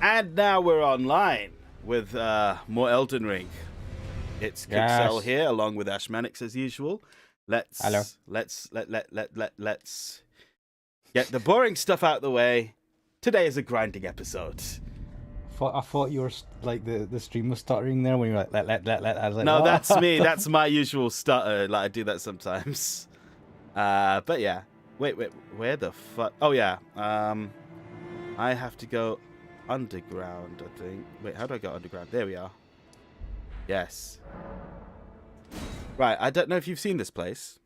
And now we're online with more Elden Ring. It's Cookcell here, along with Ashmanix as usual. Let's get the boring stuff out of the way. Today is a grinding episode. I thought you were like the stream was stuttering there when you were like I was like, no, what? that's me. That's my usual stutter. Like I do that sometimes. But yeah. Wait, where the fuck? Oh yeah. I have to go underground, I think. Wait, how do I go underground? There we are. Yes. Right, I don't know if you've seen this place.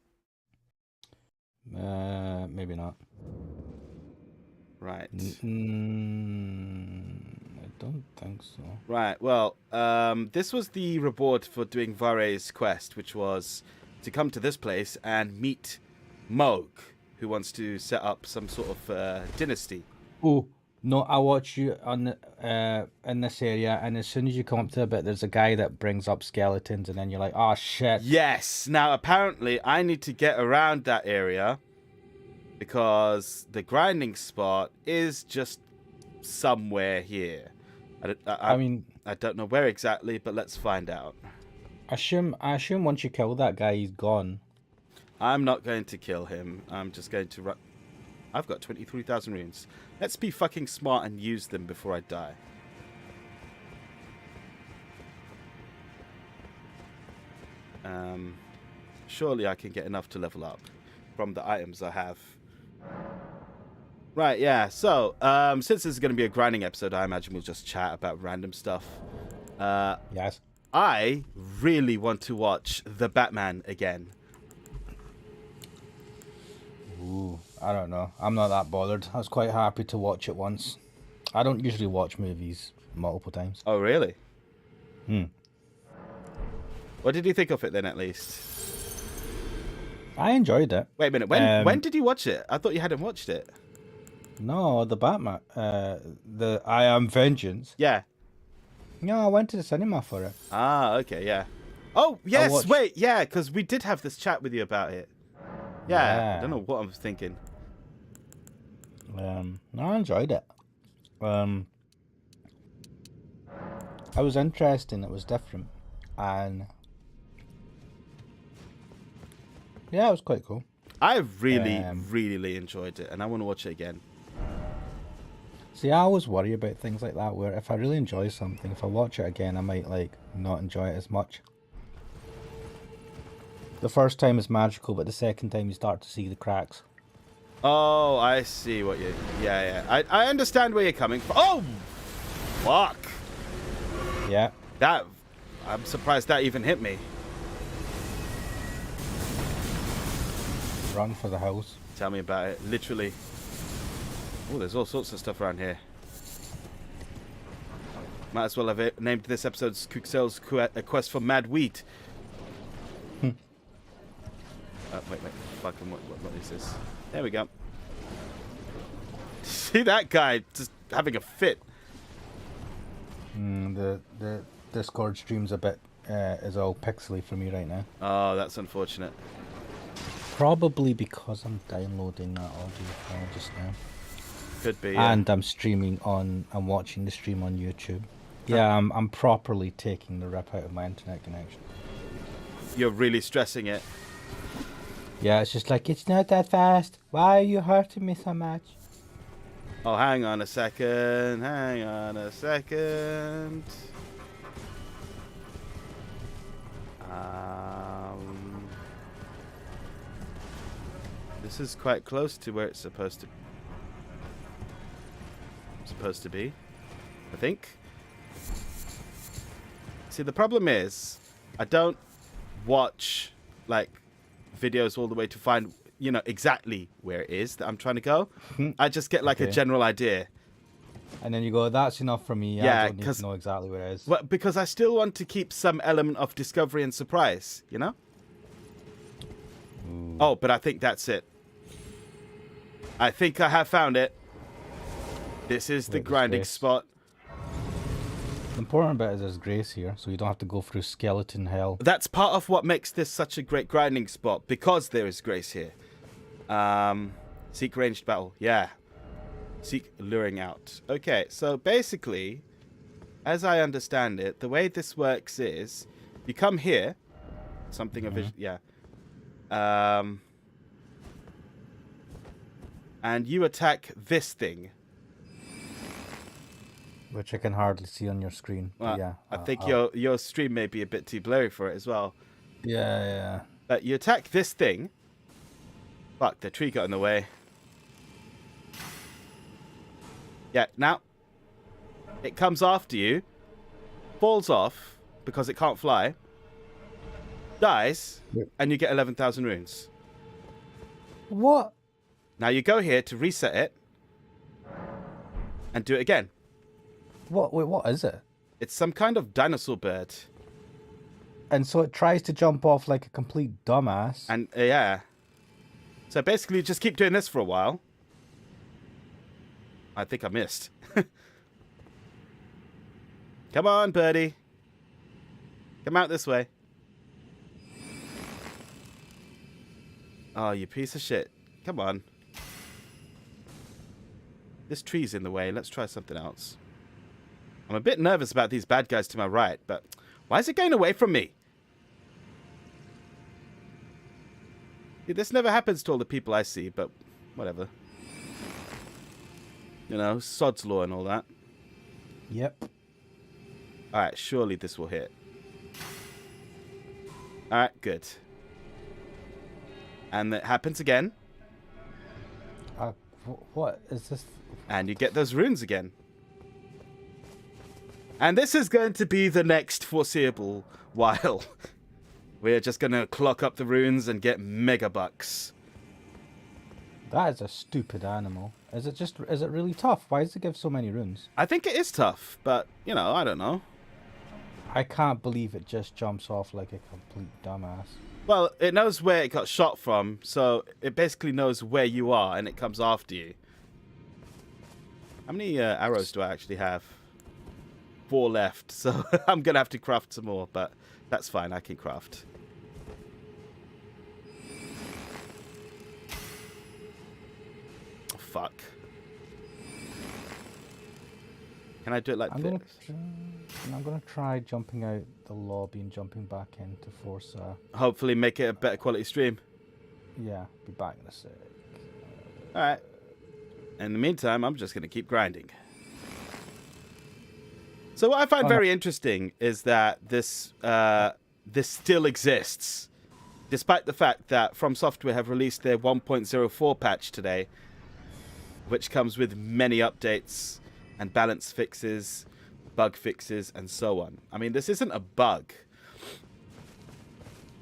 Maybe not. Right. I don't think so. Right, well, this was the reward for doing Vare's quest, which was to come to this place and meet Moog, who wants to set up some sort of dynasty. Oh, no, I watch you on in this area, and as soon as you come up to a bit, there's a guy that brings up skeletons, and then you're like, oh, shit. Yes, now apparently I need to get around that area because the grinding spot is just somewhere here. I mean, I don't know where exactly, but let's find out. I assume once you kill that guy, he's gone. I'm not going to kill him. I'm just going to run. I've got 23,000 runes. Let's be fucking smart and use them before I die. Surely I can get enough to level up from the items I have. Right, yeah. So, since this is going to be a grinding episode, I imagine we'll just chat about random stuff. Yes. I really want to watch The Batman again. Ooh, I don't know. I'm not that bothered. I was quite happy to watch it once. I don't usually watch movies multiple times. Oh, really? What did you think of it then, at least? I enjoyed it. Wait a minute. When did you watch it? I thought you hadn't watched it. No, the Batman. The I Am Vengeance. Yeah. No, I went to the cinema for it. Ah, okay, yeah. Oh, yes, wait, yeah, because we did have this chat with you about it. Yeah, I don't know what I'm thinking. No, I enjoyed it. It was interesting. It was different, and yeah, it was quite cool. I really enjoyed it, and I want to watch it again. See, I always worry about things like that, where if I really enjoy something, if I watch it again, I might like not enjoy it as much. The first time is magical, but the second time you start to see the cracks. Oh, I see what you... Yeah. I understand where you're coming from. Oh! Fuck. Yeah. I'm surprised that even hit me. Run for the house. Tell me about it. Literally. Oh, there's all sorts of stuff around here. Might as well have named this episode's Cookcell's Quest for Mad Wheat. Wait. Fucking what is this? There we go. See that guy just having a fit. The Discord stream's a bit is all pixely for me right now. Oh, that's unfortunate. Probably because I'm downloading that audio file just now. Could be. Yeah. And I'm watching the stream on YouTube. Yeah, I'm properly taking the rip out of my internet connection. You're really stressing it. Yeah, it's just like, it's not that fast. Why are you hurting me so much? Oh, hang on a second. This is quite close to where it's supposed to be, I think. See, the problem is, I don't watch, like, videos all the way to find, exactly where it is that I'm trying to go. I just get like a general idea. And then you go, that's enough for me. Yeah, I don't need to know exactly where it is. Well, because I still want to keep some element of discovery and surprise, Ooh. Oh, but I think that's it. I think I have found it. This is the grinding spot. The important bit is there's grace here, so you don't have to go through skeleton hell. That's part of what makes this such a great grinding spot, because there is grace here. Seek ranged battle, yeah. Seek luring out. Okay, so basically, as I understand it, the way this works is you come here, something of yeah, and you attack this thing. Which I can hardly see on your screen. Well, yeah, I think your stream may be a bit too blurry for it as well. Yeah. But you attack this thing. Fuck, the tree got in the way. Yeah, now it comes after you, falls off because it can't fly, dies, and you get 11,000 runes. What? Now you go here to reset it and do it again. What? Wait, what is it? It's some kind of dinosaur bird. And so it tries to jump off like a complete dumbass. And yeah. So basically, you just keep doing this for a while. I think I missed. Come on, birdie. Come out this way. Oh, you piece of shit. Come on. This tree's in the way. Let's try something else. I'm a bit nervous about these bad guys to my right, but why is it going away from me? See, this never happens to all the people I see, but whatever. You know, sod's law and all that. Yep. Alright, surely this will hit. Alright, good. And it happens again. What is this? And you get those runes again. And this is going to be the next foreseeable while. We're just going to clock up the runes and get mega bucks. That is a stupid animal. Is it really tough? Why does it give so many runes? I think it is tough, but, you know, I don't know. I can't believe it just jumps off like a complete dumbass. Well, it knows where it got shot from, so it basically knows where you are, and it comes after you. How many arrows do I actually have? 4 left, so I'm going to have to craft some more, but that's fine, I can craft. Oh, fuck. Can I do it like this? I'm going to try jumping out the lobby and jumping back in to force hopefully make it a better quality stream. Yeah, be back in a sec. Alright. In the meantime, I'm just going to keep grinding. So what I find very interesting is that this still exists, despite the fact that From Software have released their 1.04 patch today, which comes with many updates and balance fixes, bug fixes, and so on. I mean, this isn't a bug,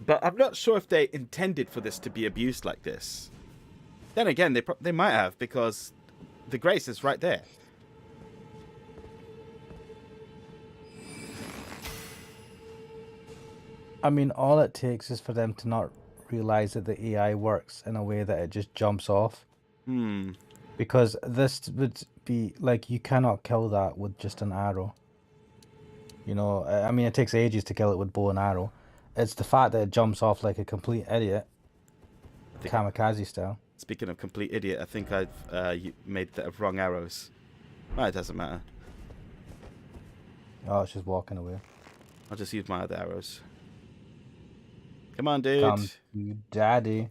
but I'm not sure if they intended for this to be abused like this. Then again, they might have, because the grace is right there. I mean, all it takes is for them to not realize that the AI works in a way that it just jumps off. Because this would be like, you cannot kill that with just an arrow. You know, I mean, it takes ages to kill it with bow and arrow. It's the fact that it jumps off like a complete idiot, kamikaze style. Speaking of complete idiot, I think I've made the wrong arrows. Well, it doesn't matter. Oh, it's just walking away. I'll just use my other arrows. Come on, dude. Come to daddy.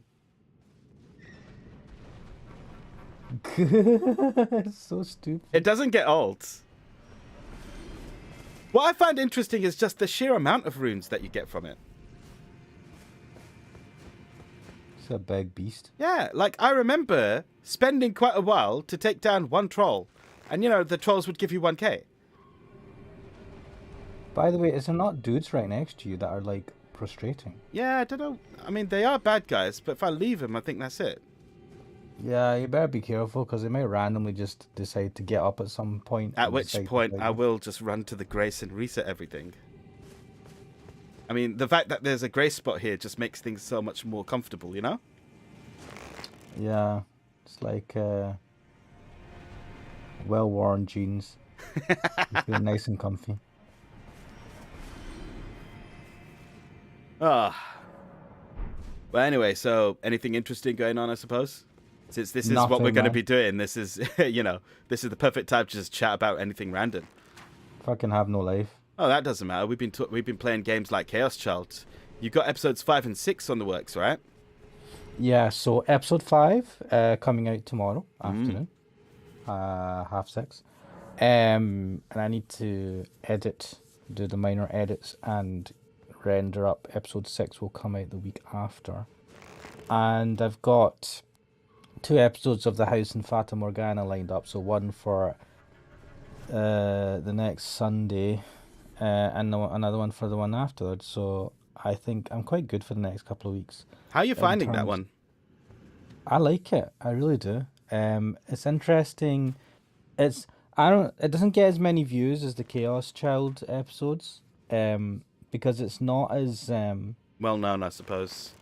It's so stupid. It doesn't get old. What I find interesting is just the sheer amount of runes that you get from it. It's a big beast. Yeah, like I remember spending quite a while to take down one troll. And, you know, the trolls would give you 1k. By the way, is there not dudes right next to you that are, like, frustrating? Yeah, I don't know. I mean, they are bad guys, but if I leave them, I think that's it. Yeah, you better be careful, because they might randomly just decide to get up at some point. At which point, I will just run to the grace and reset everything. I mean, the fact that there's a grace spot here just makes things so much more comfortable, you know? Yeah, it's like well-worn jeans. You feel nice and comfy. Ah. Well, anyway, so anything interesting going on, I suppose? Since this is what we're Nothing, going to man. be doing, this is, this is the perfect time to just chat about anything random. Fucking have no life. Oh, that doesn't matter. We've been playing games like Chaos Child. You got episodes 5 and 6 on the works, right? Yeah, so episode 5 coming out tomorrow Mm. afternoon, 6:30. And I need to do the minor edits and render up. Episode 6 will come out the week after. And I've got 2 episodes of The House in Fata Morgana lined up. So one for the next Sunday, and another one for the one afterwards. So I think I'm quite good for the next couple of weeks. How are you finding that one? I like it. I really do. It's interesting. It doesn't get as many views as the Chaos Child episodes. Because it's not as Well known, I suppose.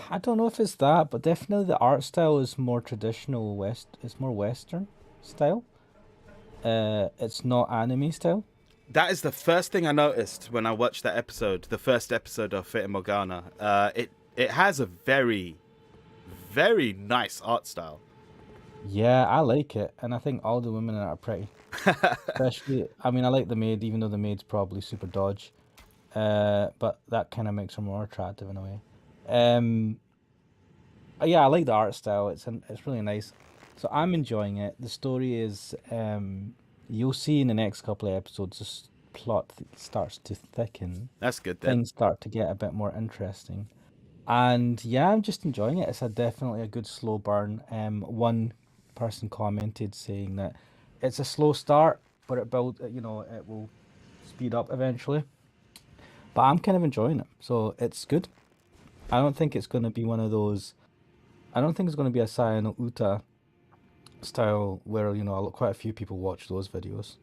I don't know if it's that, but definitely the art style is more traditional it's more Western style. It's not anime style. That is the first thing I noticed when I watched that episode, the first episode of Fata Morgana. It has a very, very nice art style. Yeah, I like it, and I think all the women in it are pretty. Especially, I mean, I like the maid, even though the maid's probably super dodge. But that kind of makes her more attractive in a way. Yeah, I like the art style. It's really nice. So I'm enjoying it. The story is, you'll see in the next couple of episodes, the plot starts to thicken. That's good then. Things start to get a bit more interesting. And yeah, I'm just enjoying it. It's definitely a good slow burn. One person commented saying that it's a slow start, but it will speed up eventually. But I'm kind of enjoying it, so it's good. I don't think it's going to be one of those. I don't think it's going to be a Sayano Uta style where quite a few people watch those videos.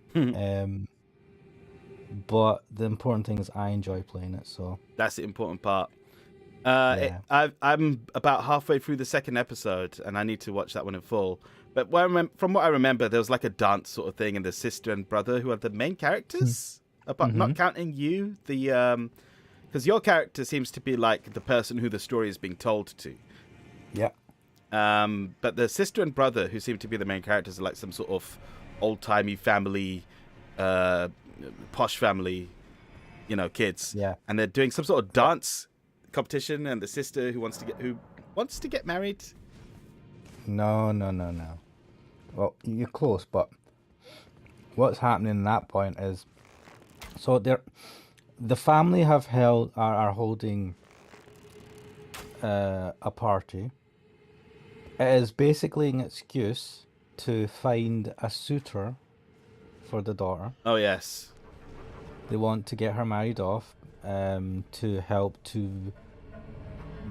But the important thing is I enjoy playing it, so that's the important part. yeah. I'm about halfway through the second episode, and I need to watch that one in full. But from what I remember, there was like a dance sort of thing, and the sister and brother who are the main characters. But not counting you, because your character seems to be like the person who the story is being told to. Yeah. But the sister and brother, who seem to be the main characters, are like some sort of old-timey family, posh family, kids. Yeah. And they're doing some sort of dance competition, and the sister who wants to get married. No. Well, you're close, but what's happening at that point is, so the family are holding a party. It is basically an excuse to find a suitor for the daughter. Oh yes. They want to get her married off, to help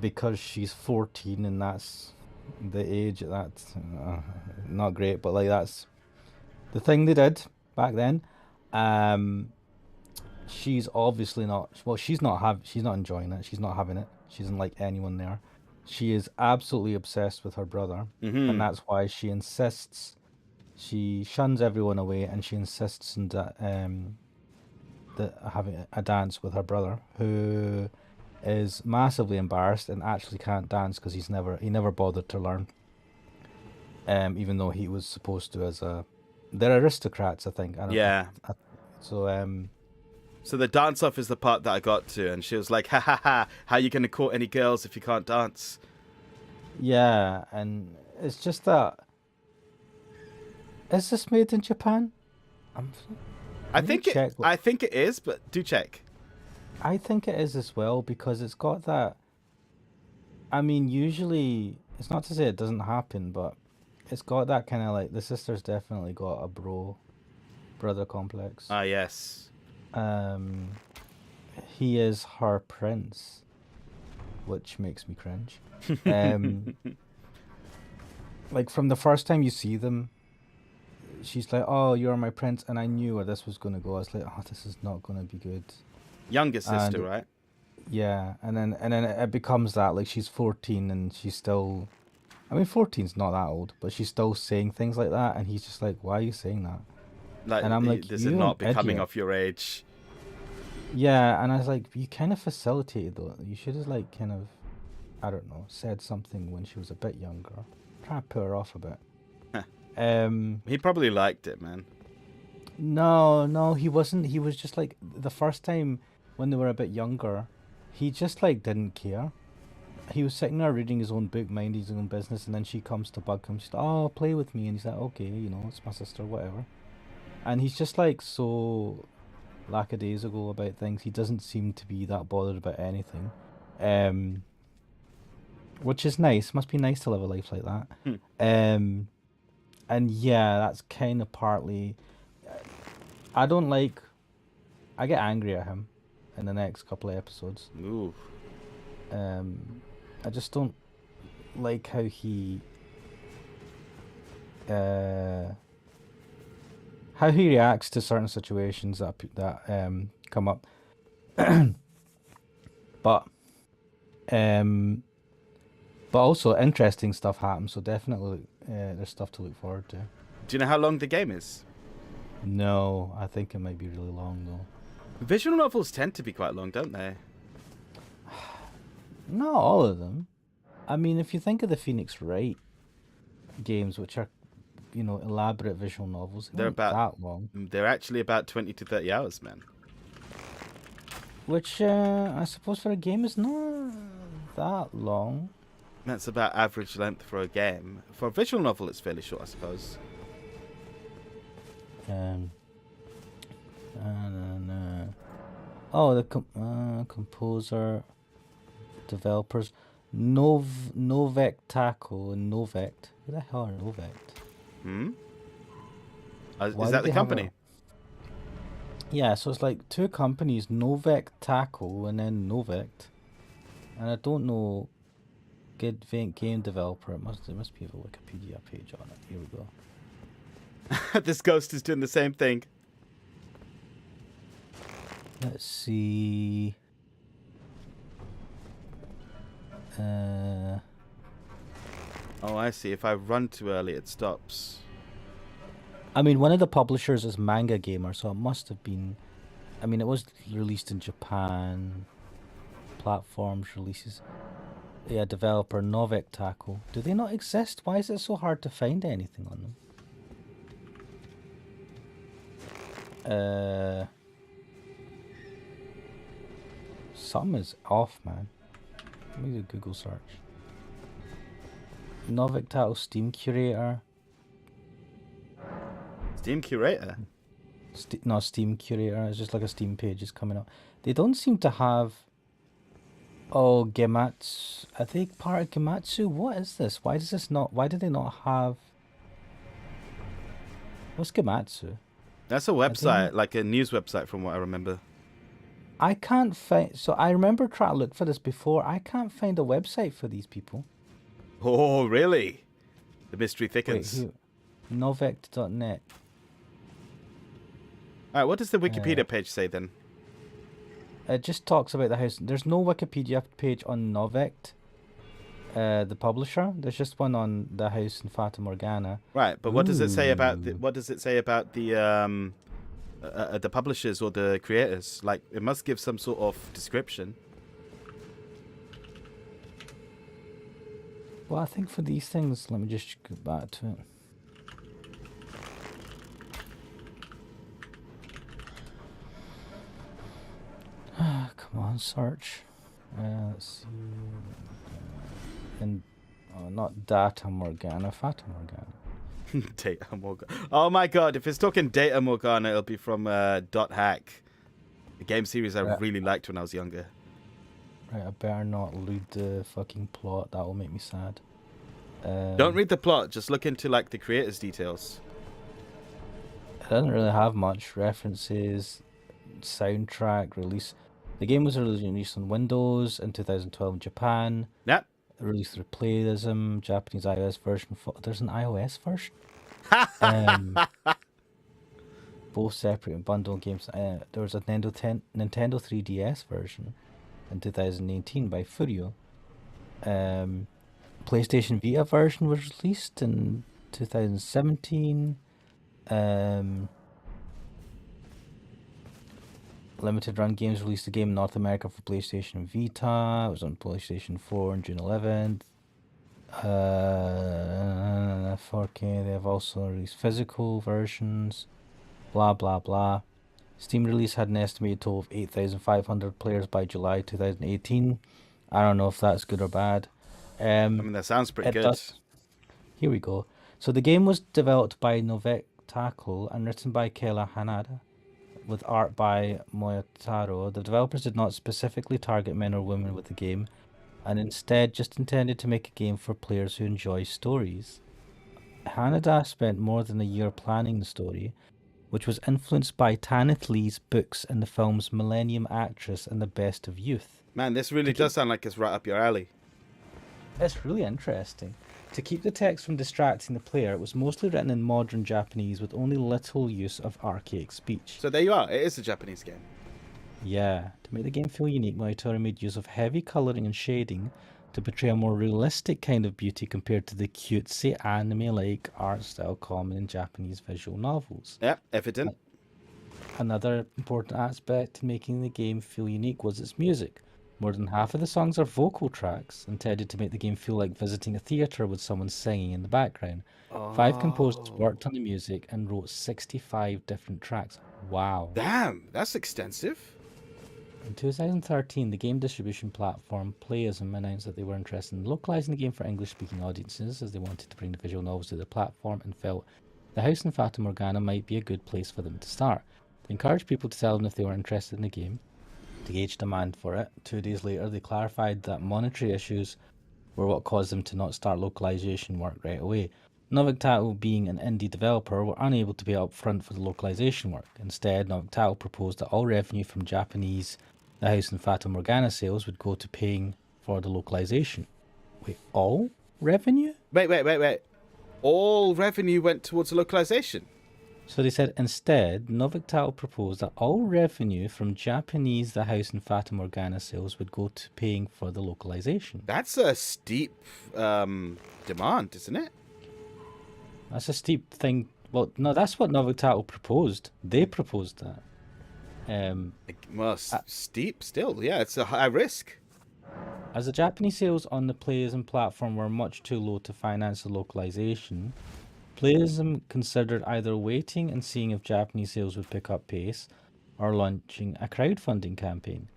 because she's 14 and that's the age that's not great, but like that's the thing they did back then. She's obviously not. Well, she's not enjoying it. She's not having it. She doesn't like anyone there. She is absolutely obsessed with her brother, and that's why she insists. She shuns everyone away, and she insists on having a dance with her brother, who is massively embarrassed and actually can't dance because he never bothered to learn. Even though he was supposed to they're aristocrats, I think. Yeah. So the dance off is the part that I got to, and she was like, "Ha ha ha! How are you going to court any girls if you can't dance?" Yeah, and it's just that. Is this made in Japan? I think it is, but do check. I think it is as well, because it's got that. I mean, usually it's not to say it doesn't happen, but it's got that kind of like, the sister's definitely got a brother complex. Ah, yes. He is her prince, which makes me cringe. Like from the first time you see them, she's like, "Oh, you're my prince," and I knew where this was gonna go. I was like, "Oh, this is not gonna be good." Younger sister, right? Yeah, and then it becomes that, like, she's 14 and she's still. I mean, 14's not that old, but she's still saying things like that, and he's just like, "Why are you saying that?" Like, and I'm like, "This is not becoming of your age." Yeah, and I was like, you kind of facilitated though. You should have, like, kind of, I don't know, said something when she was a bit younger. trying to put her off a bit. He probably liked it, man. No, he wasn't. He was just like the first time when they were a bit younger, he just like didn't care. He was sitting there reading his own book, minding his own business, and then she comes to bug him. She's like, "Oh, play with me," and he's like, "Okay, you know, it's my sister, whatever." And he's just like so lackadaisical about things. He doesn't seem to be that bothered about anything, which is nice. Must be nice to live a life like that. And yeah, that's kind of partly. I don't like. I get angry at him in the next couple of episodes. Ooh. I just don't like how he reacts to certain situations that come up. But also interesting stuff happens, so definitely there's stuff to look forward to. Do you know how long the game is? No, I think it might be really long though. Visual novels tend to be quite long, don't they? Not all of them. I mean, if you think of the Phoenix Wright games, which are, you know, elaborate visual novels, They're about that long. They're actually about 20 to 30 hours, man. Which I suppose for a game is not that long. That's about average length for a game. For a visual novel, it's fairly short, I suppose. Oh, the composer, developers, Novek Taco and Novect. Who the hell are Novect? Is that the company? Yeah, so it's like two companies, Novek Taco and then Novect. And I don't know. Good game developer. There must be a Wikipedia page on it. Here we go. This ghost is doing the same thing. Let's see. Oh, I see. If I run too early, it stops. I mean, one of the publishers is Manga Gamer, so it must have been. I mean, it was released in Japan. Platforms releases. Yeah, developer Novek Taco. Do they not exist? Why is it so hard to find anything on them? Something is off, man. Let me do a Google search. Novik Taco Steam Curator. Steam Curator? No, Steam Curator. It's just like a Steam page is coming up. They don't seem to have... Oh, Gematsu. Are they part of Gematsu? What is this? Why does this not... Why do they not have... What's Gematsu? That's a website, like a news website from what I remember. I can't find... So I remember trying to look for this before. I can't find a website for these people. Oh, really? The mystery thickens. Wait, Novect.net. Alright, what does the Wikipedia page say then? It just talks about the house. There's no Wikipedia page on Novect, the publisher. There's just one on the house in Fata Morgana. Right, but what does it say about the publishers or the creators? Like, it must give some sort of description. Well, I think for these things, let me just go back to it. Come on, search. Let's see. Not Data Morgana, Fata Morgana. Data Morgana. Oh my god, if it's talking Data Morgana, it'll be from Dot Hack, a game series I really liked when I was younger. Right, I better not read the fucking plot. That will make me sad. Don't read the plot. Just look into like the creators' details. It doesn't really have much references. Soundtrack release. The game was released on Windows in 2012 in Japan. Yep. Released through Playism, Japanese iOS version. There's an iOS version. Both separate and bundled games. There was a Nintendo 3DS version in 2018 by Furio. PlayStation Vita version was released in 2017. Limited Run Games released the game in North America for PlayStation Vita. It was on PlayStation 4 on June 11th. 4K. They have also released physical versions. Blah blah blah. Steam release had an estimated total of 8,500 players by July 2018. I don't know if that's good or bad. I mean, that sounds pretty good. Here we go. So the game was developed by Novek Tackle and written by Kela Hanada, with art by Moyotaro. The developers did not specifically target men or women with the game, and instead just intended to make a game for players who enjoy stories. Hanada spent more than a year planning the story, which was influenced by Tanith Lee's books and the films Millennium Actress and The Best of Youth. Man, this really does sound like it's right up your alley. It's really interesting. To keep the text from distracting the player, it was mostly written in modern Japanese with only little use of archaic speech. So there you are. It is a Japanese game. Yeah. To make the game feel unique, Moyotaro made use of heavy colouring and shading to portray a more realistic kind of beauty compared to the cutesy anime-like art style common in Japanese visual novels. Yeah, evident. Another important aspect to making the game feel unique was its music. More than half of the songs are vocal tracks, intended to make the game feel like visiting a theatre with someone singing in the background. 5 composers worked on the music and wrote 65 different tracks. Wow. Damn, that's extensive. In 2013, the game distribution platform Playism announced that they were interested in localizing the game for English-speaking audiences, as they wanted to bring the visual novels to the platform and felt the house in Fata Morgana might be a good place for them to start. They encouraged people to tell them if they were interested in the game to gauge demand for it. 2 days later, they clarified that monetary issues were what caused them to not start localization work right away. Novik Tattoo, being an indie developer, were unable to pay up front for the localization work. Instead, Novik Tattoo proposed that all revenue from Japanese The House in Fata Morgana sales would go to paying for the localization. Wait, all revenue? Wait. All revenue went towards the localization? So they said instead, Novik Tattoo proposed that all revenue from Japanese The House in Fata Morgana sales would go to paying for the localization. That's a steep demand, isn't it? That's a steep thing. Well, no, that's what Novik Tattoo proposed. They proposed that. Well, steep still. Yeah, it's a high risk. As the Japanese sales on the Playism platform were much too low to finance the localization, Playism considered either waiting and seeing if Japanese sales would pick up pace, or launching a crowdfunding campaign.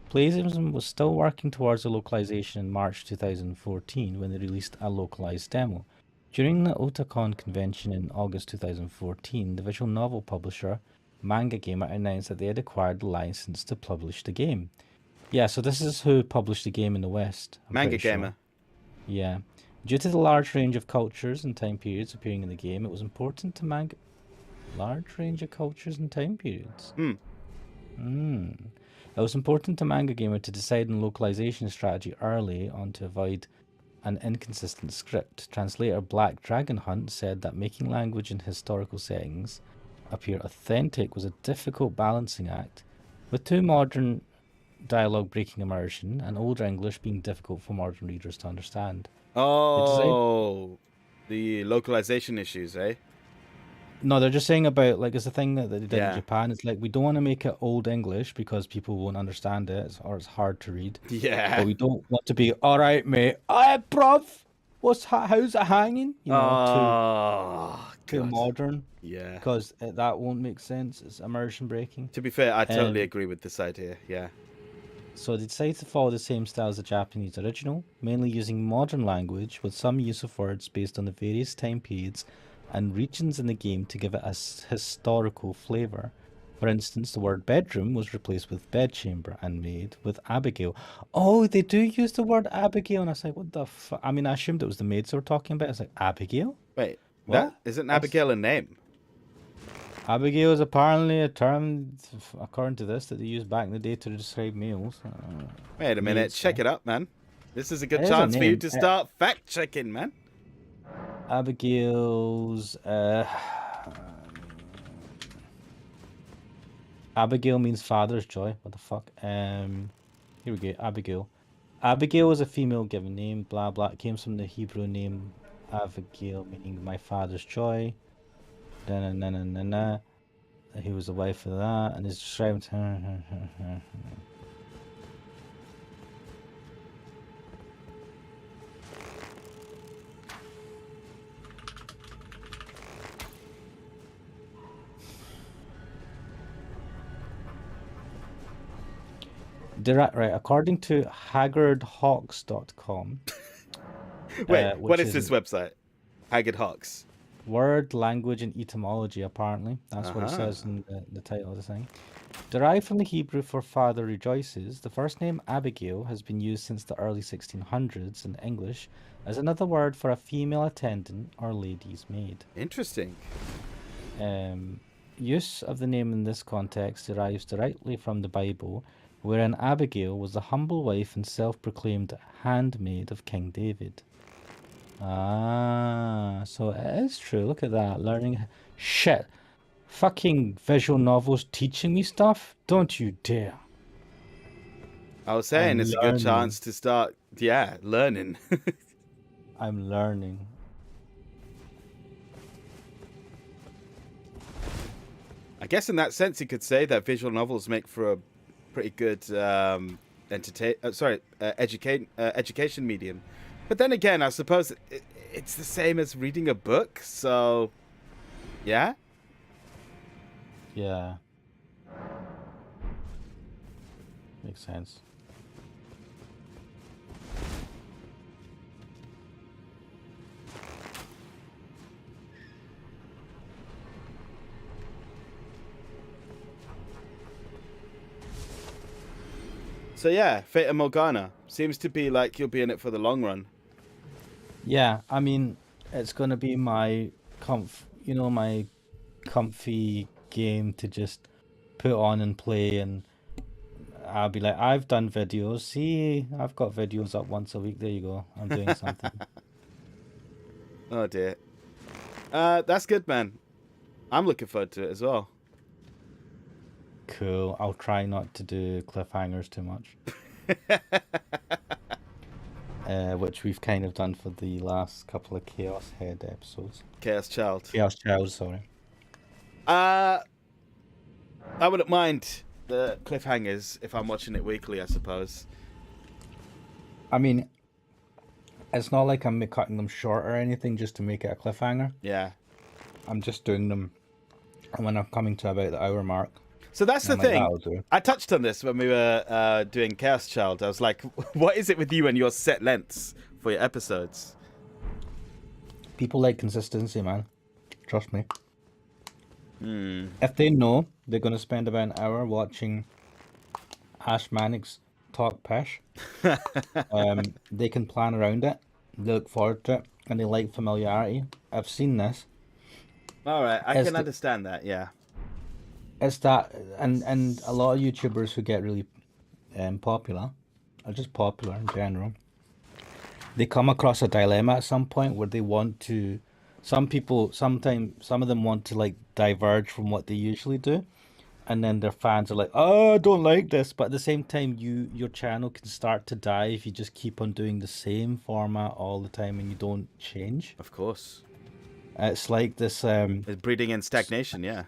Playism was still working towards the localization in March 2014 when they released a localized demo. During the Otakon convention in August 2014, the visual novel publisher Manga Gamer announced that they had acquired the license to publish the game. Yeah, so this is who published the game in the West. Manga Gamer. Yeah. Due to the large range of cultures and time periods appearing in the game, it was important to Large range of cultures and time periods? It was important to Manga Gamer to decide on localization strategy early on to avoid an inconsistent script. Translator Black Dragon Hunt said that making language in historical settings appear authentic was a difficult balancing act, with too modern dialogue breaking immersion and older English being difficult for modern readers to understand. Oh, the localization issues, eh? No, they're just saying about, like, it's a thing that they did in Japan. It's like, we don't want to make it old English because people won't understand it, or it's hard to read. Yeah. But we don't want to be, all right, mate, bruv, how's it hanging? You know, too modern. Yeah. Because that won't make sense. It's immersion breaking. To be fair, I totally agree with this idea, yeah. So they decided to follow the same style as the Japanese original, mainly using modern language with some use of words based on the various time periods and regions in the game to give it a historical flavour. For instance, the word bedroom was replaced with bedchamber and maid with Abigail. Oh, they do use the word Abigail, and I was like, what the fuck? I mean, I assumed it was the maids they were talking about. I was like, Abigail? Wait, what? Isn't Abigail a name? Abigail is apparently a term, according to this, that they used back in the day to describe males. Wait a minute, check it up, man. This is a good chance for you to start fact-checking, man. Abigail's... Abigail means father's joy. What the fuck? Here we go. Abigail. Abigail is a female given name. Blah, blah. It came from the Hebrew name Abigail, meaning my father's joy. He was the wife of that, and it's described. Right, according to haggardhawks.com, Wait, what which is is this website? Haggard Hawks. word, language, and etymology, apparently. That's what it says in the title of the thing. Derived from the Hebrew for father rejoices, the first name Abigail has been used since the early 1600s in English as another word for a female attendant or lady's maid. Interesting. Use of the name in this context derives directly from the Bible, wherein Abigail was the humble wife and self-proclaimed handmaid of King David. Ah, so it is true. Look at that. Learning. Shit. Fucking visual novels teaching me stuff? Don't you dare. I was saying it's a good chance to start, learning. I'm learning. I guess in that sense, you could say that visual novels make for a pretty good education medium. But then again, I suppose it's the same as reading a book. So, yeah. Yeah. Makes sense. So yeah, Fata Morgana seems to be like you'll be in it for the long run. Yeah, I mean, it's gonna be my my comfy game to just put on and play, and I'll be like, I've done videos. See, I've got videos up once a week. There you go. I'm doing something. Oh dear. That's good, man. I'm looking forward to it as well. Cool. I'll try not to do cliffhangers too much. Which we've kind of done for the last couple of Chaos Head episodes. Chaos Child. Chaos Child, sorry. I wouldn't mind the cliffhangers if I'm watching it weekly, I suppose. I mean, it's not like I'm cutting them short or anything just to make it a cliffhanger. Yeah. I'm just doing them when I'm coming to about the hour mark. So that's the thing. I touched on this when we were doing Chaos Child. I was like, what is it with you and your set lengths for your episodes? People like consistency, man. Trust me. Hmm. If they know they're going to spend about an hour watching Ashmanix talk pish, they can plan around it. They look forward to it, and they like familiarity. I've seen this. All right, I can understand that, yeah. It's that, and a lot of YouTubers who get really popular, or just popular in general, they come across a dilemma at some point where they want to, some of them want to like diverge from what they usually do, and then their fans are like, oh, I don't like this, but at the same time, your channel can start to die if you just keep on doing the same format all the time and you don't change. Of course. It's like this... it's breeding in stagnation, yeah.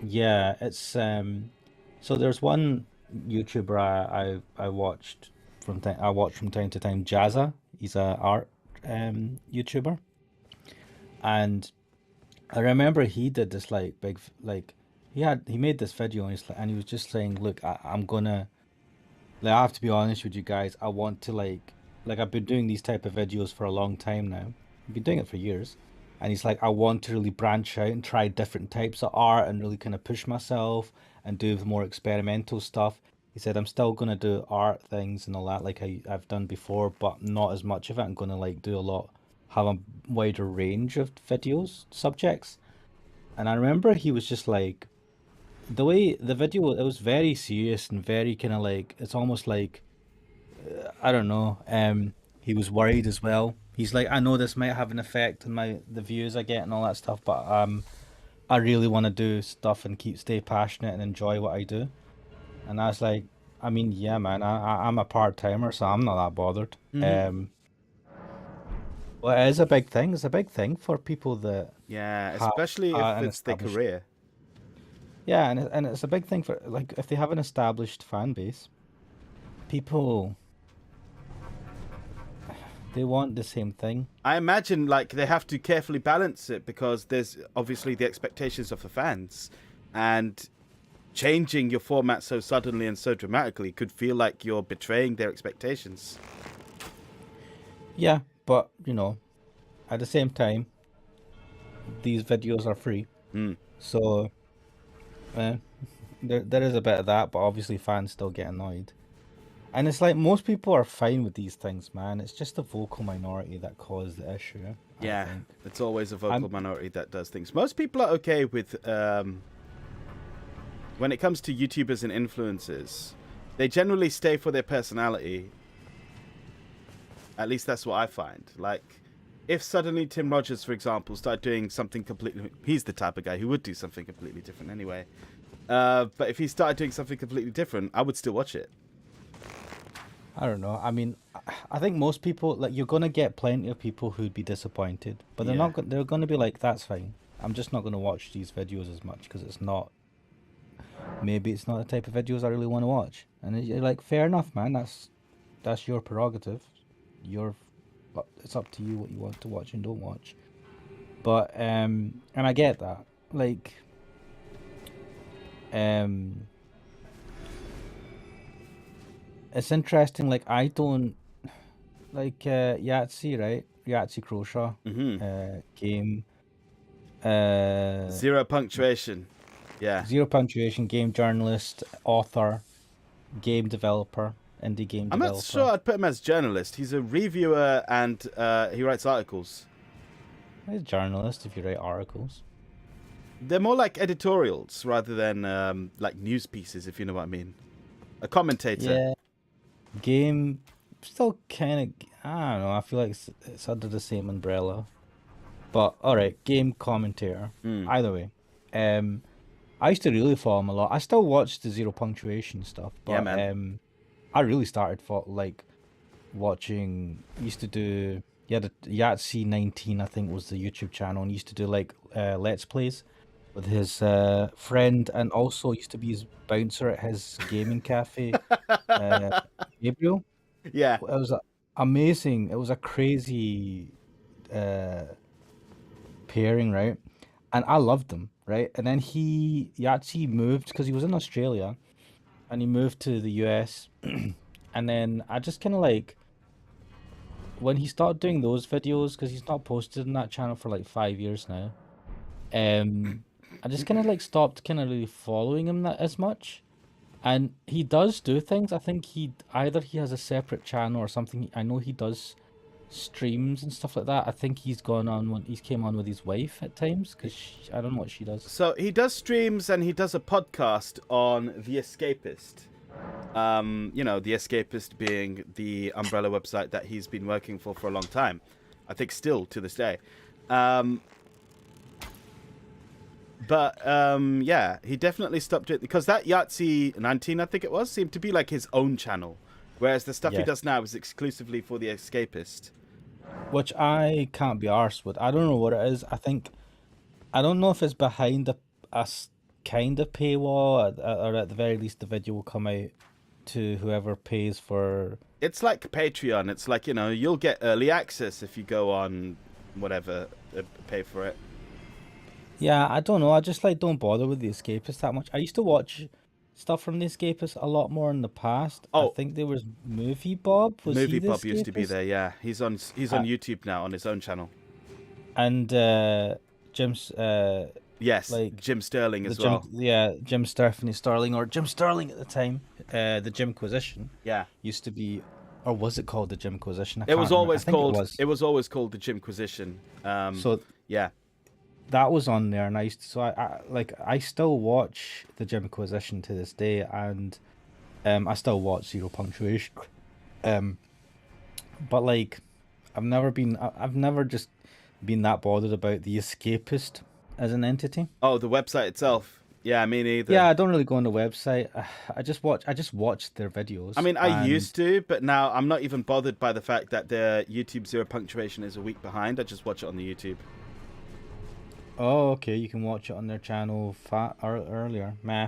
Yeah, it's so there's one YouTuber I watched from time to time, Jazza. He's a art YouTuber, and I remember he did this like big he made this video and he was just saying, look, I'm gonna, like, I have to be honest with you guys, I want to like I've been doing these type of videos for a long time now. I've been doing it for years. And he's like, I want to really branch out and try different types of art and really kind of push myself and do more experimental stuff. He said, I'm still going to do art things and all that like I've done before, but not as much of it. I'm going to like have a wider range of videos, subjects. And I remember he was just like, the way the video, it was very serious and very kind of like, it's almost like, I don't know, he was worried as well. He's like, I know this might have an effect on the views I get and all that stuff, but I really want to do stuff and stay passionate and enjoy what I do. And I was like, I mean, yeah, man, I'm a part-timer, so I'm not that bothered. Mm-hmm. Well, it is a big thing. It's a big thing for people that especially if it's their career. Yeah, and it's a big thing for, like, if they have an established fan base, people, they want the same thing. I imagine like they have to carefully balance it because there's obviously the expectations of the fans, and changing your format so suddenly and so dramatically could feel like you're betraying their expectations. Yeah, but at the same time, these videos are free, so there is a bit of that. But obviously, fans still get annoyed, and it's like most people are fine with these things, man. It's just the vocal minority that caused the issue. Yeah, I think. it's always a vocal minority that does things. Most people are okay with when it comes to YouTubers and influencers. They generally stay for their personality. At least that's what I find. Like, if suddenly Tim Rogers, for example, started doing something completely... He's the type of guy who would do something completely different anyway. But if he started doing something completely different, I would still watch it. I don't know. I mean, I think most people, like, you're gonna get plenty of people who'd be disappointed, but they're not. They're gonna be like, "That's fine. I'm just not gonna watch these videos as much because it's not. Maybe it's not the type of videos I really want to watch." And you're like, "Fair enough, man. That's your prerogative. It's up to you what you want to watch and don't watch." But and I get that. Like, it's interesting. Like, I don't like Yahtzee, right? Yahtzee Croshaw game. 0 punctuation. Yeah. 0 punctuation. Game journalist, author, game developer, indie game developer. I'm not sure I'd put him as journalist. He's a reviewer and he writes articles. He's a journalist if you write articles. They're more like editorials rather than like news pieces, if you know what I mean. A commentator. Yeah. Game, still kind of, I don't know, I feel like it's under the same umbrella. But, alright, game commentator. Either way. I used to really follow him a lot. I still watch the 0 punctuation stuff. But, yeah, man. I really started watching, used to do, the Yahtzee 19, I think, was the YouTube channel, and used to do, like, Let's Plays with his friend, and also used to be his bouncer at his gaming cafe, Gabriel. Yeah. It was amazing. It was a crazy pairing, right? And I loved them, right? And then he actually moved, because he was in Australia, and he moved to the US. And then I just kind of like, when he started doing those videos, because he's not posted in that channel for like 5 years now, I just kind of like stopped kind of really following him that as much. And he does do things. I think he has a separate channel or something. I know he does streams and stuff like that. I think he's came on with his wife at times, because I don't know what she does. So he does streams and he does a podcast on The Escapist. The Escapist being the umbrella website that he's been working for a long time. I think still to this day. But he definitely stopped it because that Yahtzee 19, I think it was, seemed to be like his own channel, whereas the stuff he does now is exclusively for The Escapist. Which I can't be arsed with. I don't know what it is. I don't know if it's behind a kind of paywall, or at the very least the video will come out to whoever pays for... It's like Patreon. It's like, you'll get early access if you go on whatever, pay for it. Yeah, I don't know. I just don't bother with The Escapist that much. I used to watch stuff from The Escapist a lot more in the past. I think there was Movie Bob. Movie Bob used to be there, yeah. He's on YouTube now on his own channel. And Jim's... yes, Jim Sterling as well. Jim Sterling, or Jim Sterling at the time. The Jimquisition. Yeah. Used to be... Or was it called the Jimquisition? It was always called the Jimquisition. Yeah. That was on there, and I used to, so I still watch the Jimquisition to this day, and I still watch 0 punctuation. But I've never just been that bothered about The Escapist as an entity. Oh, the website itself. Yeah, me neither. Yeah, I don't really go on the website. I just watch their videos. I mean, I used to, but now I'm not even bothered by the fact that their YouTube 0 punctuation is a week behind. I just watch it on the YouTube. Oh, okay. You can watch it on their channel earlier. Meh.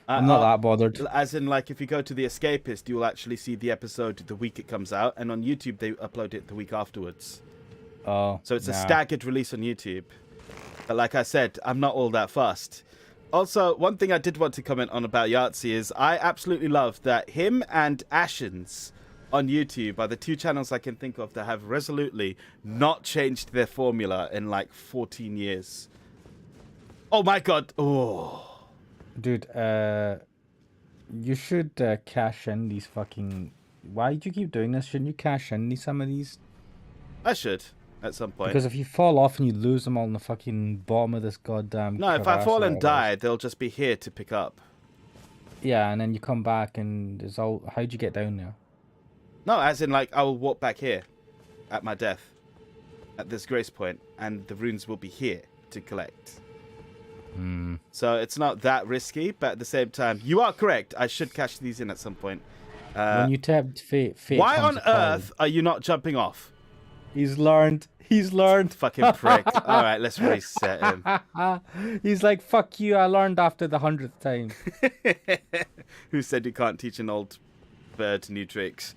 I'm not that bothered. As in, if you go to The Escapist, you'll actually see the episode the week it comes out, and on YouTube they upload it the week afterwards. Oh. So it's a staggered release on YouTube. But like I said, I'm not all that fussed. Also, one thing I did want to comment on about Yahtzee is I absolutely love that him and Ashens on YouTube are the two channels I can think of that have resolutely not changed their formula in like 14 years. Oh my god. Oh. Dude, you should cash in these fucking... Why do you keep doing this? Shouldn't you cash in some of these? I should at some point. Because if you fall off and you lose them all in the fucking bottom of this goddamn No, if I crevasse fall or and whatever it die, is. they'll just be here to pick up. Yeah, and then you come back and it's all... How'd you get down there? No, as in like I will walk back here at my death at this grace point, and the runes will be here to collect. So it's not that risky, but at the same time, you are correct. I should cash these in at some point. When you tapped fate why comes on apart. earth are you not jumping off? He's learned. He's learned. Fucking prick. All right, let's reset him. He's like, fuck you, I learned after the 100th time. Who said you can't teach an old bird new tricks?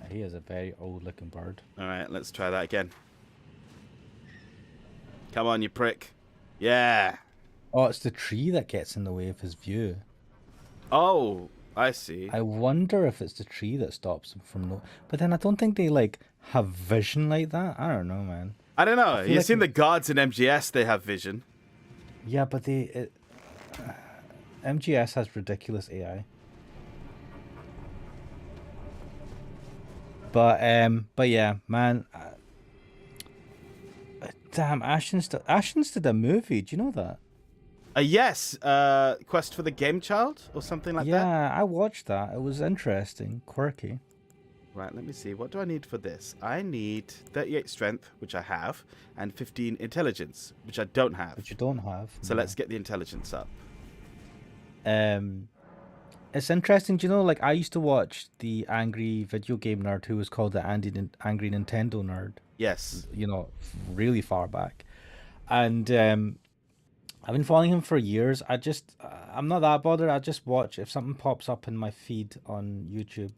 He is a very old looking bird. All right, let's try that again. Come on, you prick. Yeah. Oh, it's the tree that gets in the way of his view. Oh, I see. I wonder if it's the tree that stops him from no. But then I don't think they like have vision like that. I don't know, man. I don't know. You've like seen the guards in MGS, they have vision. Yeah, but MGS has ridiculous AI. But yeah, man. Damn, Ashens did a movie. Do you know that? Yes, Quest for the Game Child or something like that. Yeah, I watched that. It was interesting, quirky. Right, let me see. What do I need for this? I need 38 strength, which I have, and 15 intelligence, which I don't have. Which you don't have. So let's get the intelligence up. It's interesting. Do you know, like, I used to watch the angry video game nerd who was called the Angry Nintendo Nerd. Yes. You know, really far back. And I've been following him for years. I'm not that bothered. I just watch if something pops up in my feed on YouTube,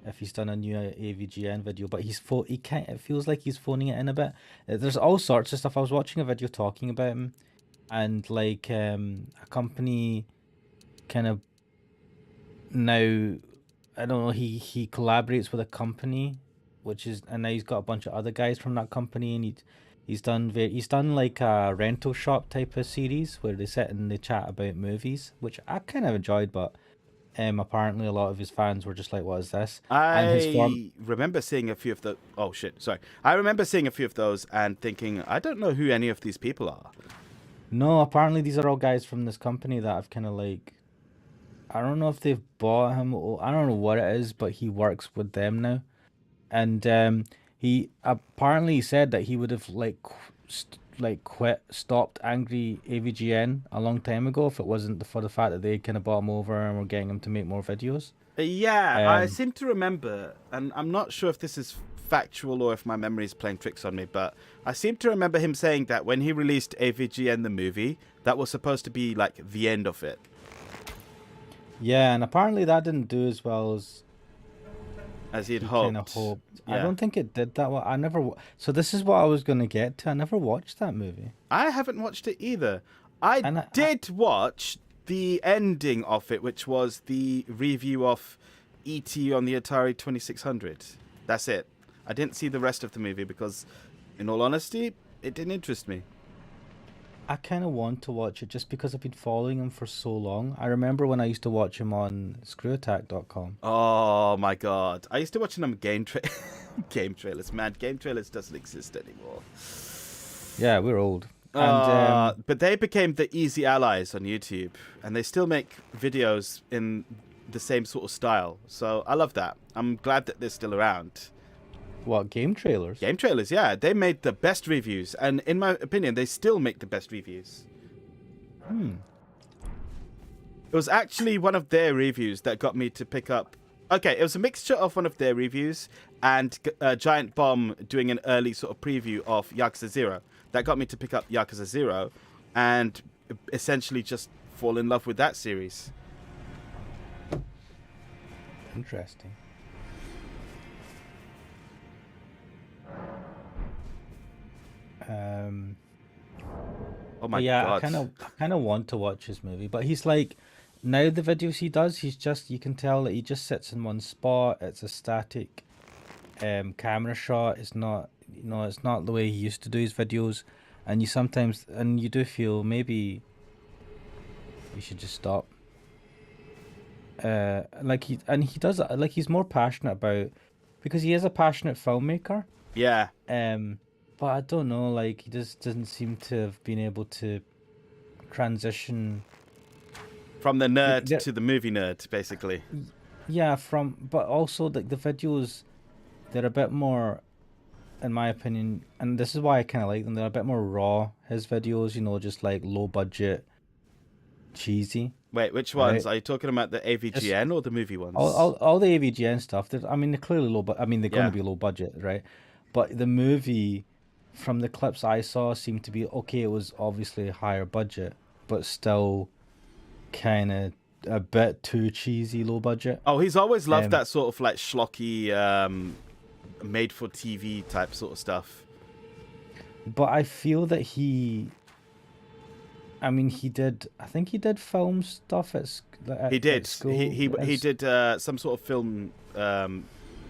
if he's done a new AVGN video, but it feels like he's phoning it in a bit. There's all sorts of stuff. I was watching a video talking about him, and like a company kind of now, I don't know, he collaborates with a company, and now he's got a bunch of other guys from that company, and he's done like a rental shop type of series where they sit and they chat about movies, which I kind of enjoyed, but apparently a lot of his fans were just like, what is this? I remember seeing a few of the... Oh, shit, sorry. I remember seeing a few of those and thinking, I don't know who any of these people are. No, apparently these are all guys from this company that I've kind of like... I don't know if they've bought him, or I don't know what it is, but he works with them now. And he apparently said that he would have stopped Angry AVGN a long time ago if it wasn't for the fact that they kind of bought him over and were getting him to make more videos. Yeah, I seem to remember, and I'm not sure if this is factual or if my memory is playing tricks on me, but I seem to remember him saying that when he released AVGN the movie, that was supposed to be like the end of it. Yeah, and apparently that didn't do as well as he'd hoped. Kind of hoped. Yeah. I don't think it did that well. So this is what I was going to get to. I never watched that movie. I haven't watched it either. I did watch the ending of it, which was the review of E.T. on the Atari 2600. That's it. I didn't see the rest of the movie because, in all honesty, it didn't interest me. I kind of want to watch it just because I've been following him for so long. I remember when I used to watch him on screwattack.com. Oh my god. I used to watch him on game trailers. Man, game trailers doesn't exist anymore. Yeah, we're old. And, but they became the easy allies on YouTube, and they still make videos in the same sort of style. So I love that. I'm glad that they're still around. What, game trailers? Game trailers, yeah. They made the best reviews, and in my opinion, they still make the best reviews. It was actually one of their reviews that got me to pick up... Okay, it was a mixture of one of their reviews and Giant Bomb doing an early sort of preview of Yakuza 0. That got me to pick up Yakuza 0 and essentially just fall in love with that series. Interesting. Oh But my yeah, god. I kind of want to watch his movie. But he's like, now the videos he does, he's just, you can tell that he just sits in one spot. It's a static camera shot. It's not, it's not the way he used to do his videos. And you sometimes, and you do feel maybe you should just stop. Like he does, like he's more passionate about, because he is a passionate filmmaker. Yeah. But I don't know, like he just doesn't seem to have been able to transition From the nerd like to the movie nerd, basically. yeah, but also like the videos, they're a bit more, in my opinion, and this is why I kind of like them. They're a bit more raw. His videos, just like low budget, cheesy, Wait, which ones? right? Are you talking about the Just AVGN or the movie all ones? all, all the AVGN stuff. I mean, they're clearly low, but I mean they're going to Yeah. be low budget, right? But the movie, from the clips I saw, seemed to be okay. It was obviously a higher budget, but still kind of a bit too cheesy, low budget. Oh, he's always loved Um, that sort of like schlocky, made for TV type sort of stuff. but I feel that I mean, I think he did film stuff He at did. school. He did some sort of film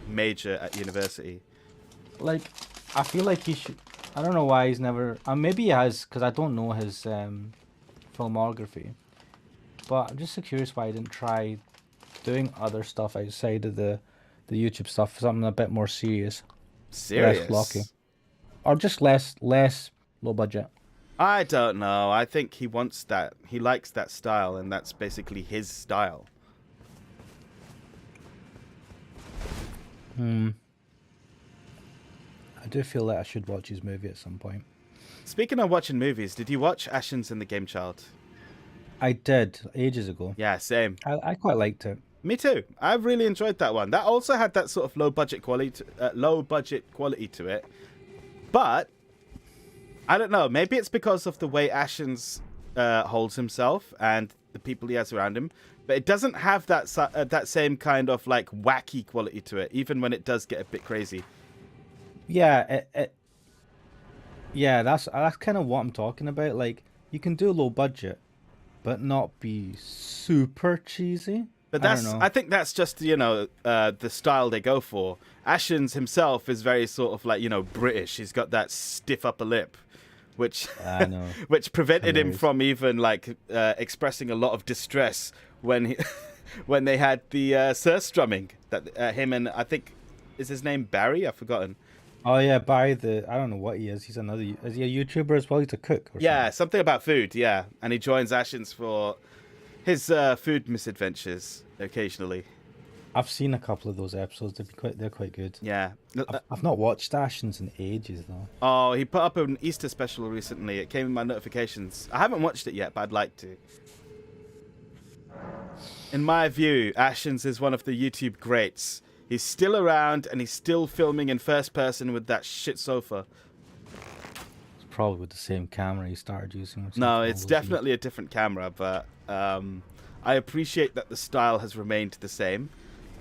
major at university. Like, I feel like he should. I don't know why he's never. Maybe he has, because I don't know his filmography. But I'm just so curious why he didn't try doing other stuff outside of the YouTube stuff, something a bit more serious, less blocky, Serious? or just less low budget. I don't know. I think he wants that. He likes that style, and that's basically his style. I do feel that I should watch his movie at some point. Speaking of watching movies, did you watch Ashens and the Game Child? I did ages ago. Yeah, same. I quite liked it. Me too. I really enjoyed that one. That also had that sort of low budget quality to it. But I don't know. Maybe it's because of the way Ashens holds himself and the people he has around him. But it doesn't have that same kind of like wacky quality to it, even when it does get a bit crazy. Yeah, yeah, that's kind of what I'm talking about. Like, you can do low budget, but not be super cheesy. But I don't know. I think that's just the style they go for. Ashens himself is very sort of like British. He's got that stiff upper lip, which I know. which prevented him Hilarious. from even like expressing a lot of distress when when they had the surstrumming that him and I think is his name Barry? I've forgotten. Oh yeah, I don't know what he is. Is he a YouTuber as well? He's a cook or Yeah, something about food. Yeah, and he joins Ashens for his food misadventures occasionally. I've seen a couple of those episodes. They're quite good. Yeah. I've not watched Ashens in ages though. Oh, he put up an Easter special recently. It came in my notifications. I haven't watched it yet, but I'd like to. In my view, Ashens is one of the YouTube greats. He's still around and he's still filming in first person with that shit sofa. It's probably with the same camera he started using. No, it's definitely a different camera, but I appreciate that the style has remained the same.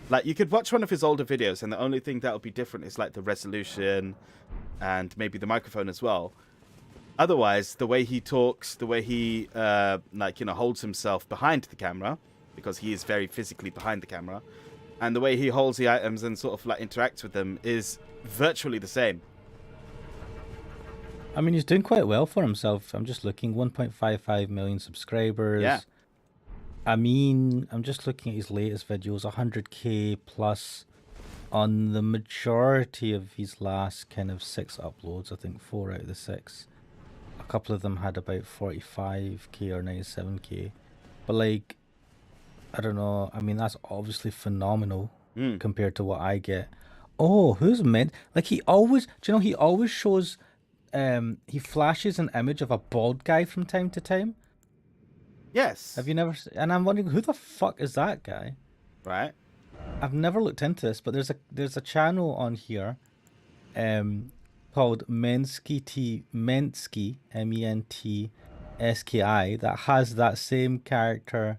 Like, you could watch one of his older videos and the only thing that will be different is like the resolution and maybe the microphone as well. Otherwise, the way he talks, the way he holds himself behind the camera, because he is very physically behind the camera, and the way he holds the items and sort of like interacts with them is virtually the same. I mean, he's doing quite well for himself. I'm just looking, 1.55 million subscribers. Yeah. I mean, I'm just looking at his latest videos, 100k plus on the majority of his last kind of 6 uploads. I think 4 out of the 6. A couple of them had about 45k or 97k. But like, I don't know. I mean, that's obviously phenomenal compared to what I get. Oh, who's meant? Like, he always shows, he flashes an image of a bald guy from time to time. Yes. Have you never? And I'm wondering, who the fuck is that guy? Right. I've never looked into this, but there's a channel on here, called Mentski, Mentski that has that same character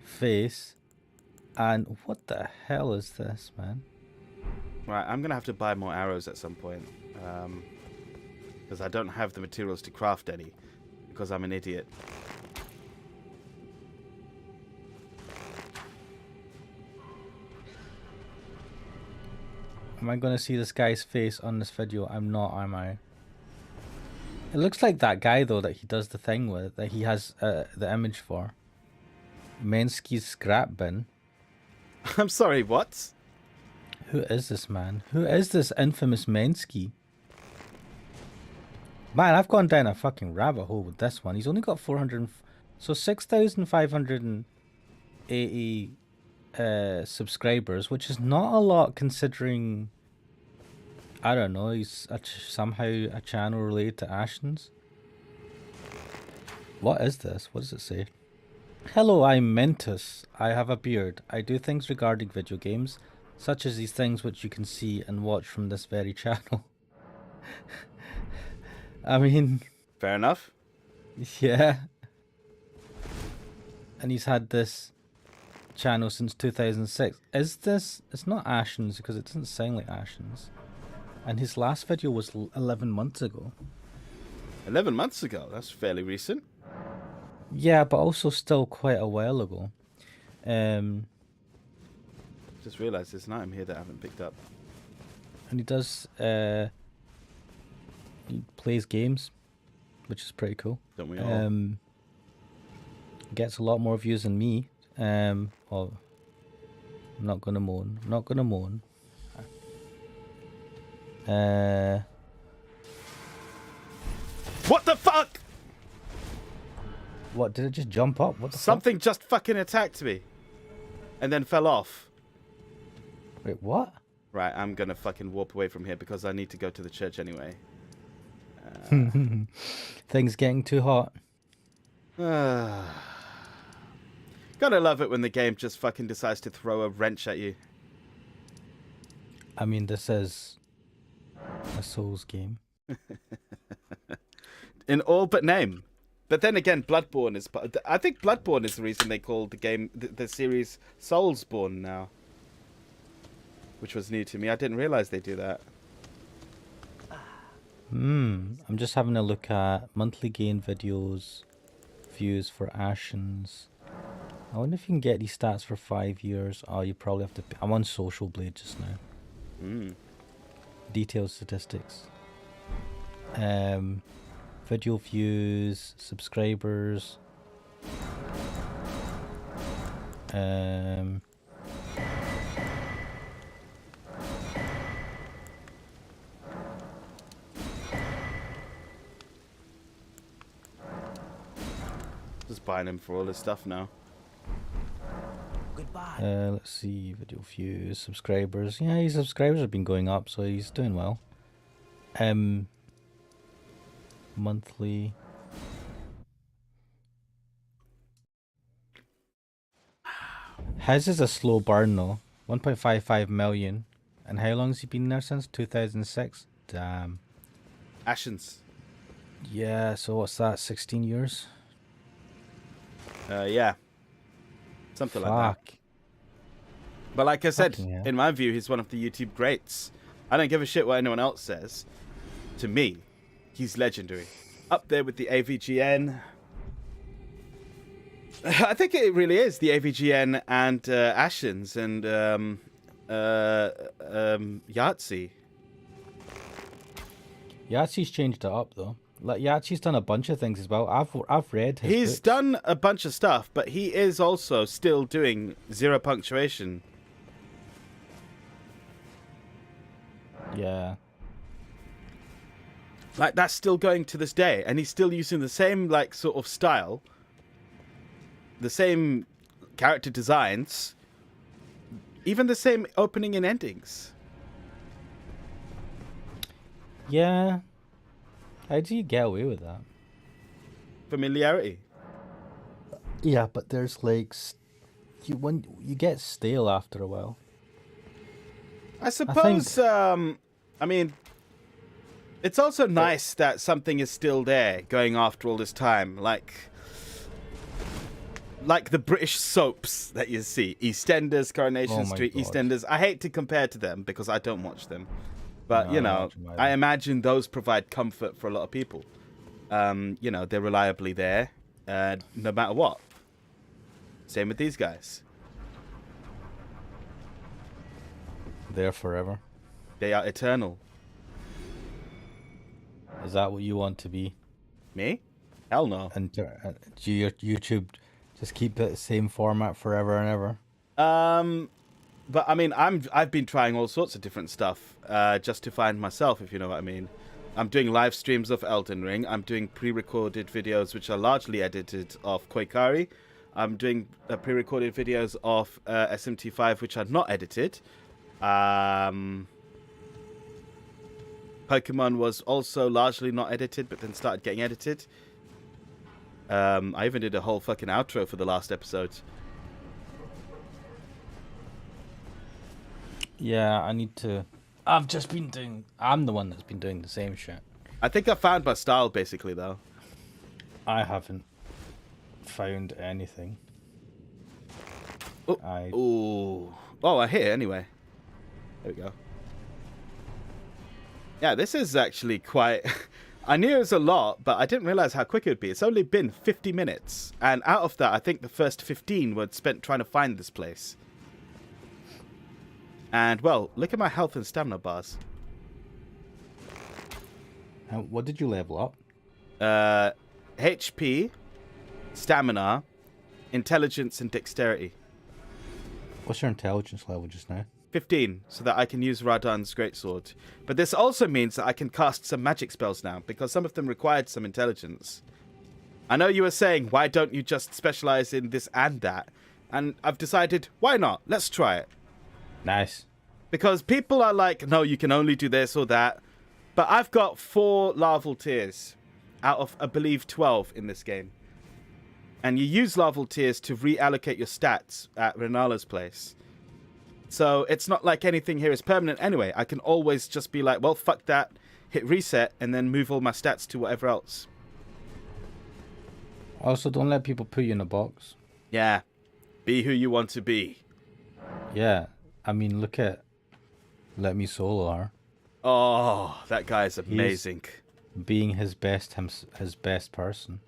face. And what the hell is this, man? Right, I'm gonna have to buy more arrows at some point, because I don't have the materials to craft any. because I'm an idiot. Am I going to see this guy's face on this video? I'm not, am I? It looks like that guy, though, that he does the thing with, that he has the image for. Mensky's scrap bin. I'm sorry, what? Who is this man? Who is this infamous Mensky? Man, I've gone down a fucking rabbit hole with this one. He's only got 400... So 6,580 subscribers, which is not a lot considering... I don't know, he's somehow a channel related to Ashton's. What is this? What does it say? Hello, I'm Mentus. I have a beard. I do things regarding video games, such as these things which you can see and watch from this very channel. I mean... Fair enough. Yeah. And he's had this channel since 2006. Is this... It's not Ashton's because it doesn't sound like Ashton's. And his last video was 11 months ago. 11 months ago? That's fairly recent. Yeah, but also still quite a while ago. Just realised there's an item here that I haven't picked up. And he does... he plays games, which is pretty cool. Don't we all? Gets a lot more views than me. I'm not gonna moan. I'm not gonna moan. What the fuck? What, did it just jump up? What the Something just fucking attacked me. And then fell off. Wait, what? Right, I'm gonna fucking warp away from here because I need to go to the church anyway. Things getting too hot. Gotta love it when the game just fucking decides to throw a wrench at you. I mean, this is a Souls game. In all but name. But then again, Bloodborne is... I think Bloodborne is the reason they called the game, the series Soulsborne now. Which was new to me. I didn't realize they do that. I'm just having a look at monthly gain videos, views for Ashens. I wonder if you can get these stats for 5 years. Oh, you probably have to... I'm on Social Blade just now. Detailed statistics. Video views, subscribers. Just buying him for all his stuff now. Goodbye. Let's see, video views, subscribers. Yeah, his subscribers have been going up, so he's doing well. Monthly. His is a slow burn though. 1.55 million. And how long has he been there since? 2006? Damn. Ashens. Yeah, so what's that? 16 years? Yeah. Something like that. Fuck. But like I said, Fucking hell. in my view, he's one of the YouTube greats. I don't give a shit what anyone else says. To me, he's legendary. Up there with the AVGN. I think it really is the AVGN and Ashens and Yahtzee. Yahtzee's changed it up though. Like Yahtzee's done a bunch of things as well. I've read his He's books. done a bunch of stuff, but he is also still doing zero punctuation. Yeah. Like, that's still going to this day, and he's still using the same, like, sort of style, the same character designs, even the same opening and endings. Yeah. How do you get away with that? Familiarity. Yeah, but there's like when you get stale after a while. I suppose, I mean, it's also nice that something is still there going after all this time. Like the British soaps that you see. EastEnders, Coronation Oh my Street, God. EastEnders. I hate to compare to them because I don't watch them. But, No, you I don't know, watch them either. I imagine those provide comfort for a lot of people. you know, they're reliably there, no matter what. Same with these guys. There forever. They are eternal. Is that what you want to be? Me? Hell no. And do your YouTube just keep it the same format forever and ever? But I mean, I've been trying all sorts of different stuff, just to find myself, if you know what I mean. I'm doing live streams of Elden Ring. I'm doing pre-recorded videos, which are largely edited of Koikari. I'm doing pre-recorded videos of SMT5, which are not edited. Pokemon was also largely not edited, but then started getting edited. I even did a whole fucking outro for the last episode. Yeah, I need to. I'm the one that's been doing the same shit. I think I found my style, basically, though. I haven't found anything. Oh, I hit it anyway. There we go. Yeah, this is actually quite... I knew it was a lot, but I didn't realize how quick it would be. It's only been 50 minutes. And out of that, I think the first 15 were spent trying to find this place. And, well, look at my health and stamina bars. What did you level up? HP, stamina, intelligence, and dexterity. What's your intelligence level just now? 15, so that I can use Radan's greatsword. But this also means that I can cast some magic spells now, because some of them required some intelligence. I know you were saying, why don't you just specialize in this and that? And I've decided, why not? Let's try it. Nice. Because people are like, no, you can only do this or that. But I've got 4 larval tears out of, I believe, 12 in this game. And you use larval tears to reallocate your stats at Renala's place. So it's not like anything here is permanent anyway. I can always just be like, well, fuck that, hit reset, and then move all my stats to whatever else. Also, don't let people put you in a box. Yeah. Be who you want to be. Yeah. I mean, look at Let Me Solo her. Oh, that guy is amazing. He's being his best person.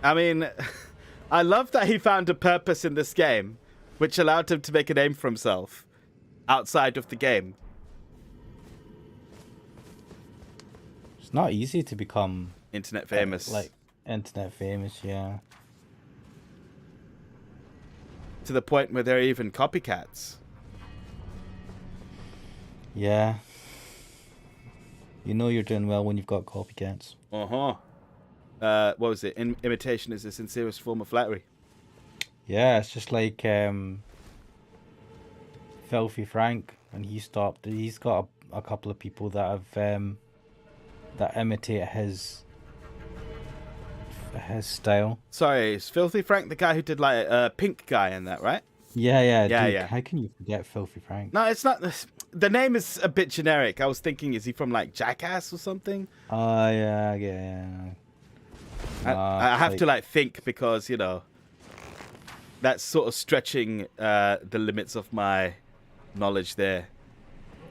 I mean... I love that he found a purpose in this game, which allowed him to make a name for himself outside of the game. It's not easy to become internet famous. Internet famous, yeah. To the point where there are even copycats. Yeah. You know you're doing well when you've got copycats. Uh-huh. What was it? Imitation is the sincerest form of flattery. Yeah, it's just like Filthy Frank when he stopped. He's got a couple of people that have that imitate his style. Sorry, is Filthy Frank the guy who did like a pink guy in that, right? Yeah, dude, yeah. How can you forget Filthy Frank? No, it's not. The name is a bit generic. I was thinking, is he from like Jackass or something? Oh, yeah. I have to like think because, you know, that's sort of stretching the limits of my knowledge there.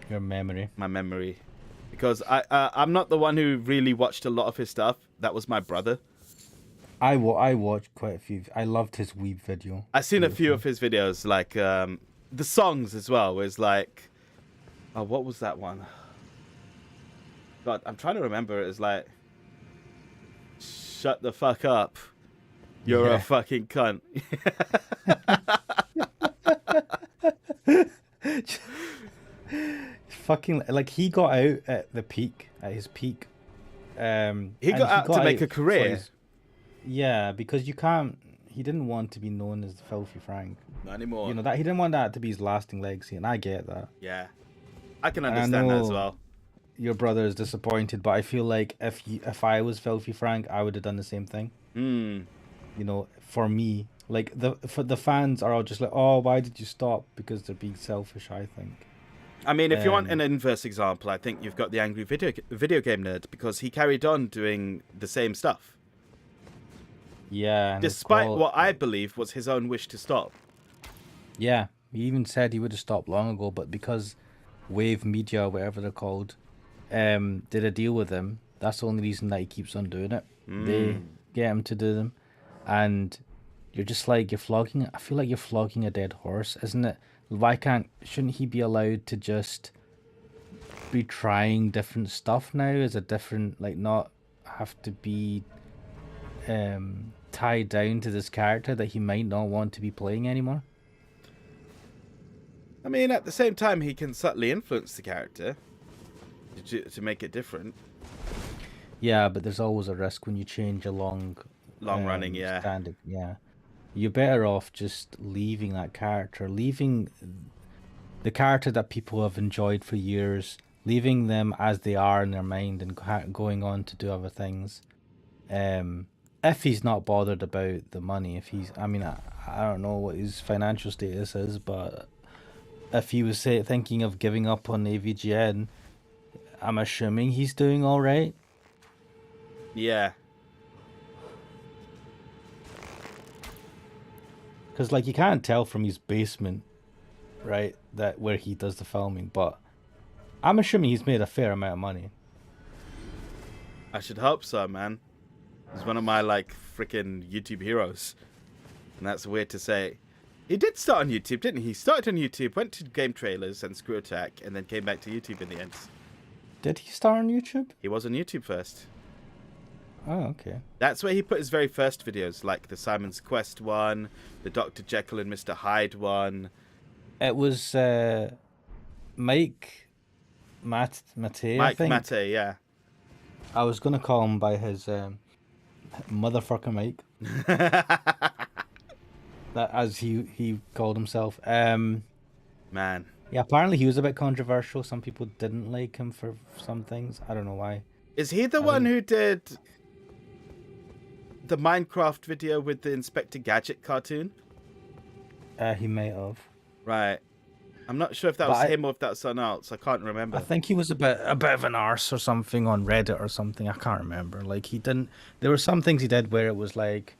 Your memory. My memory. Because I'm not the one who really watched a lot of his stuff. That was my brother. I watched quite a few. I loved his Weeb video. I've seen a few of his videos, like the songs as well. Was like, oh, what was that one? God, I'm trying to remember. It's like, shut the fuck up. You're a fucking cunt. Fucking like he got out at his peak. He got out to make a career. Yeah, because you can't. He didn't want to be known as the Filthy Frank. Not anymore. You know that he didn't want that to be his lasting legacy, and I get that. Yeah, I can understand that as well. Your brother is disappointed, but I feel like if I was Filthy Frank, I would have done the same thing. Mm. You know, for me, like the fans are all just like, oh, why did you stop? Because they're being selfish, I think. I mean, if you want an inverse example, I think you've got the angry video game nerd, because he carried on doing the same stuff. Yeah. Despite what I believe was his own wish to stop. Yeah, he even said he would have stopped long ago, but because Wave Media, whatever they're called, did a deal with him. That's the only reason that he keeps on doing it. They get him to do them, and you're just like, you're flogging. I feel like you're flogging a dead horse, isn't it? Shouldn't he be allowed to just be trying different stuff now? As a different, like, not have to be tied down to this character that he might not want to be playing anymore? I mean, at the same time, he can subtly influence the character to make it different. Yeah, but there's always a risk when you change a long running, standard. Yeah, you're better off just leaving that character, leaving the character that people have enjoyed for years, leaving them as they are in their mind, and going on to do other things. If he's not bothered about the money, I mean, I don't know what his financial status is, but if he was thinking of giving up on AVGN, I'm assuming he's doing all right. Yeah. Because, like, you can't tell from his basement, right, that where he does the filming, but I'm assuming he's made a fair amount of money. I should hope so, man. He's one of my, like, freaking YouTube heroes. And that's weird to say. He did start on YouTube, didn't he? He started on YouTube, went to game trailers and Screw Attack, and then came back to YouTube in the end. Did he start on YouTube? He was on YouTube first. Oh, okay. That's where he put his very first videos, like the Simon's Quest one, the Dr. Jekyll and Mr. Hyde one. It was Mike Mate, I think. Mike Mate, yeah. I was going to call him by his motherfucker Mike. That, as he called himself. Man. Yeah, apparently he was a bit controversial. Some people didn't like him for some things. I don't know why. Is he the one who did the Minecraft video with the Inspector Gadget cartoon? He may have. Right. I'm not sure if that was him or if that's someone else. I can't remember. I think he was a bit of an arse or something on Reddit or something. I can't remember. Like, he didn't. There were some things he did where it was like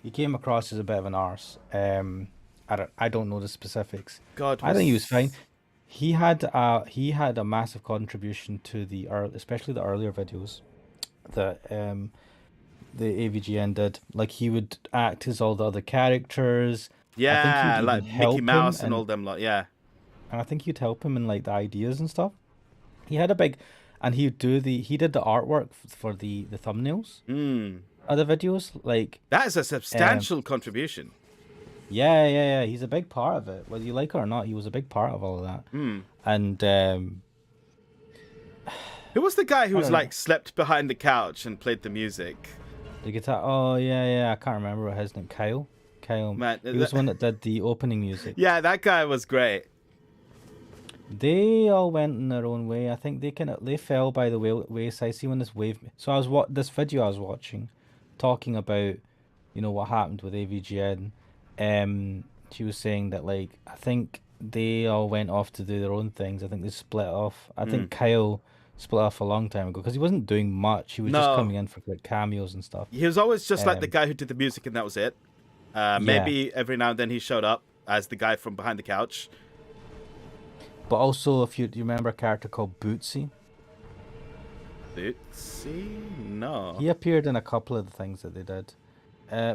he came across as a bit of an arse. I don't know the specifics. I think he was fine. He had a massive contribution to especially the earlier videos that the AVGN did. Like, he would act as all the other characters. Yeah, like Mickey Mouse and all them lot. Yeah. And I think you'd help him in, like, the ideas and stuff. He had a big, and he did the artwork for the thumbnails of the videos. Like, that is a substantial contribution. Yeah. He's a big part of it, whether you like it or not. He was a big part of all of that. And who was the guy who was like slept behind the couch and played the music? The guitar. Oh yeah. I can't remember what his name. Kyle. Man, he was the one that did the opening music. Yeah, that guy was great. They all went in their own way. I think they fell by the wayside. See, when this wave. So this video I was watching, talking about, what happened with AVGN. She was saying that, like, I think they all went off to do their own things. I think they split off. I think Kyle split off a long time ago because he wasn't doing much. He was just coming in for, like, cameos and stuff. He was always just like the guy who did the music and that was it. Maybe every now and then he showed up as the guy from behind the couch. But also, if you remember a character called Bootsy. Bootsy? No. He appeared in a couple of the things that they did.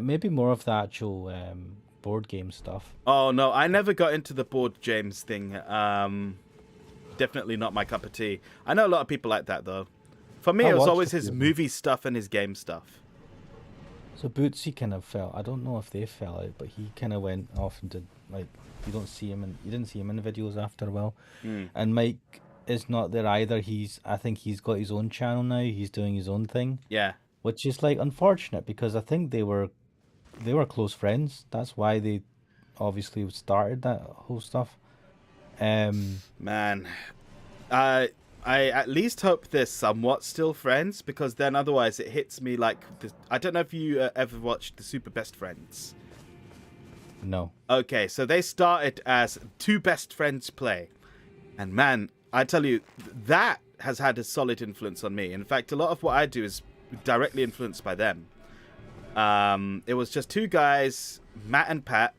Maybe more of the actual board game stuff. Oh, no. I never got into the board games thing. Definitely not my cup of tea. I know a lot of people like that, though. For me, it was always his movie stuff and his game stuff. So Bootsy kind of fell. I don't know if they fell out, but he kind of went off and did, like, you didn't see him in the videos after a while. And Mike is not there either. I think he's got his own channel now. He's doing his own thing. Yeah. Which is, like, unfortunate because I think they were close friends. That's why they obviously started that whole stuff. Man, I at least hope they're somewhat still friends, because then otherwise it hits me like I don't know if you ever watched the Super Best Friends. No. Okay, so they started as two best friends play, and man, I tell you, that has had a solid influence on me. In fact, a lot of what I do is directly influenced by them. It was just two guys, Matt and Pat,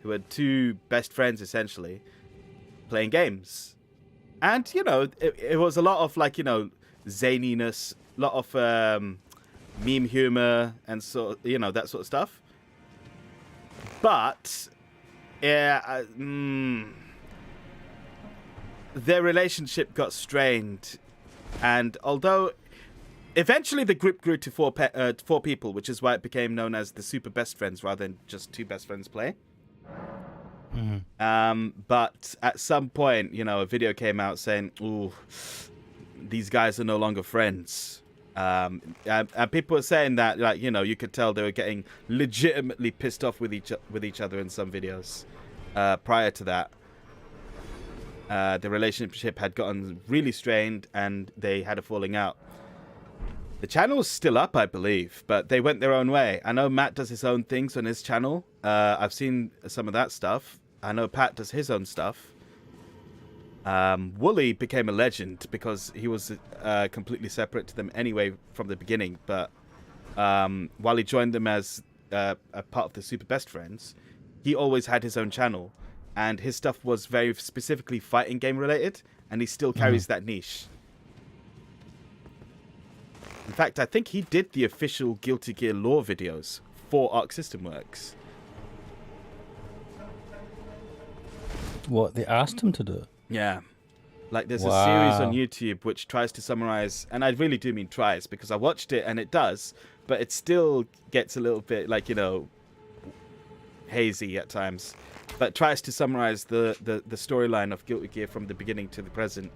who were two best friends essentially, playing games. And, it was a lot of, like, zaniness, a lot of meme humor, and that sort of stuff. But yeah, their relationship got strained, and although eventually the group grew to four people, which is why it became known as the Super Best Friends rather than just two best friends play. But at some point, a video came out saying, "Ooh, these guys are no longer friends." And people were saying that, you could tell they were getting legitimately pissed off with each other in some videos. Prior to that, the relationship had gotten really strained, and they had a falling out. The channel's still up, I believe, but they went their own way. I know Matt does his own things on his channel. I've seen some of that stuff. I know Pat does his own stuff. Wooly became a legend because he was completely separate to them anyway from the beginning. But while he joined them as a part of the Super Best Friends, he always had his own channel. And his stuff was very specifically fighting game related, and he still carries that niche. In fact, I think he did the official Guilty Gear lore videos for Arc System Works. What, they asked him to do? Yeah. Like, there's a series on YouTube which tries to summarize, and I really do mean tries, because I watched it and it does, but it still gets a little bit, hazy at times. But tries to summarize the storyline of Guilty Gear from the beginning to the present.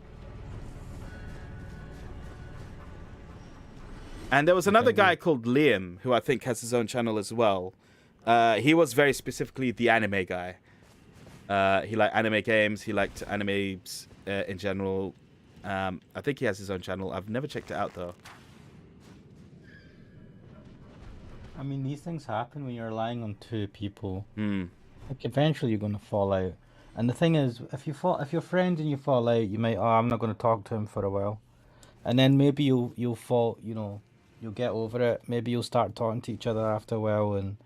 And there was another guy called Liam, who I think has his own channel as well. He was very specifically the anime guy. He liked anime games. He liked animes in general. I think he has his own channel. I've never checked it out, though. I mean, these things happen when you're relying on two people. Like, eventually you're going to fall out. And the thing is, if you're friends and you fall out, you might, I'm not going to talk to him for a while. And then maybe you'll fall, you'll get over it. Maybe you'll start talking to each other after a while and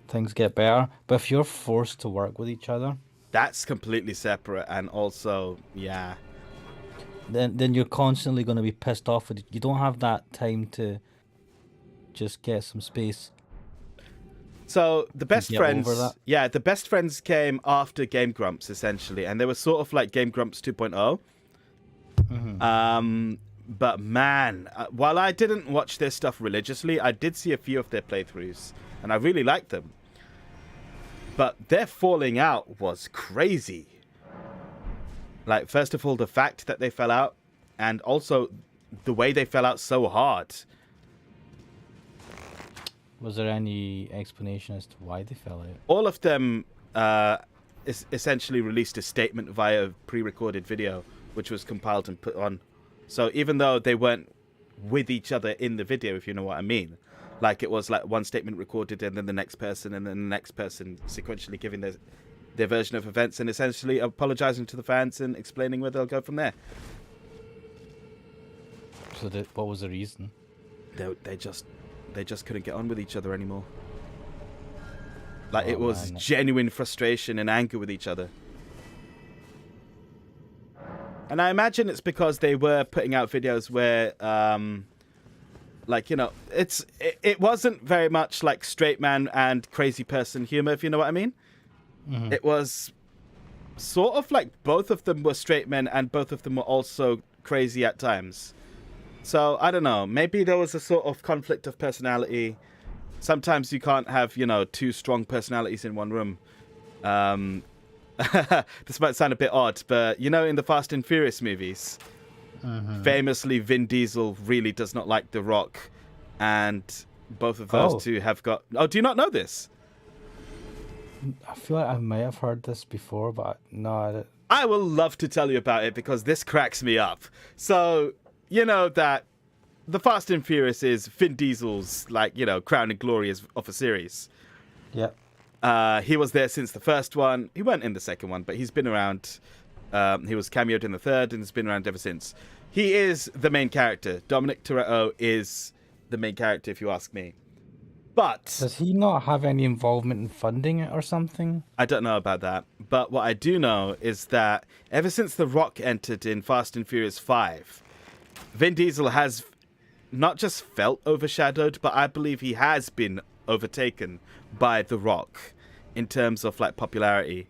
things get better. But if you're forced to work with each other, that's completely separate. And also, yeah. Then you're constantly going to be pissed off with it. You don't have that time to just get some space. So the best friends, the best friends came after Game Grumps, essentially. And they were sort of like Game Grumps 2.0. But man, while I didn't watch their stuff religiously, I did see a few of their playthroughs, and I really liked them. But their falling out was crazy. Like, first of all, the fact that they fell out, and also the way they fell out so hard. Was there any explanation as to why they fell out? All of them essentially released a statement via pre-recorded video, which was compiled and put on. So even though they weren't with each other in the video, if you know what I mean, like it was like one statement recorded and then the next person and then the next person sequentially giving their version of events and essentially apologizing to the fans and explaining where they'll go from there. So what was the reason? They just couldn't get on with each other anymore. Like, it was genuine frustration and anger with each other. And I imagine it's because they were putting out videos where, it wasn't very much like straight man and crazy person humor, if you know what I mean. It was sort of like both of them were straight men and both of them were also crazy at times. So, I don't know. Maybe there was a sort of conflict of personality. Sometimes you can't have, two strong personalities in one room. This might sound a bit odd, but in the Fast and Furious movies, famously Vin Diesel really does not like The Rock, and both of those two have got... Oh, do you not know this? I feel like I may have heard this before, but no. I will love to tell you about it because this cracks me up. So, that the Fast and Furious is Vin Diesel's, crown and glory of a series. Yep. He was there since the first one. He weren't in the second one, but he's been around. He was cameoed in the third and has been around ever since. He is the main character. Dominic Toretto is the main character, if you ask me. But does he not have any involvement in funding it or something? I don't know about that. But what I do know is that ever since The Rock entered in Fast and Furious 5, Vin Diesel has not just felt overshadowed, but I believe he has been overtaken by The Rock in terms of like popularity.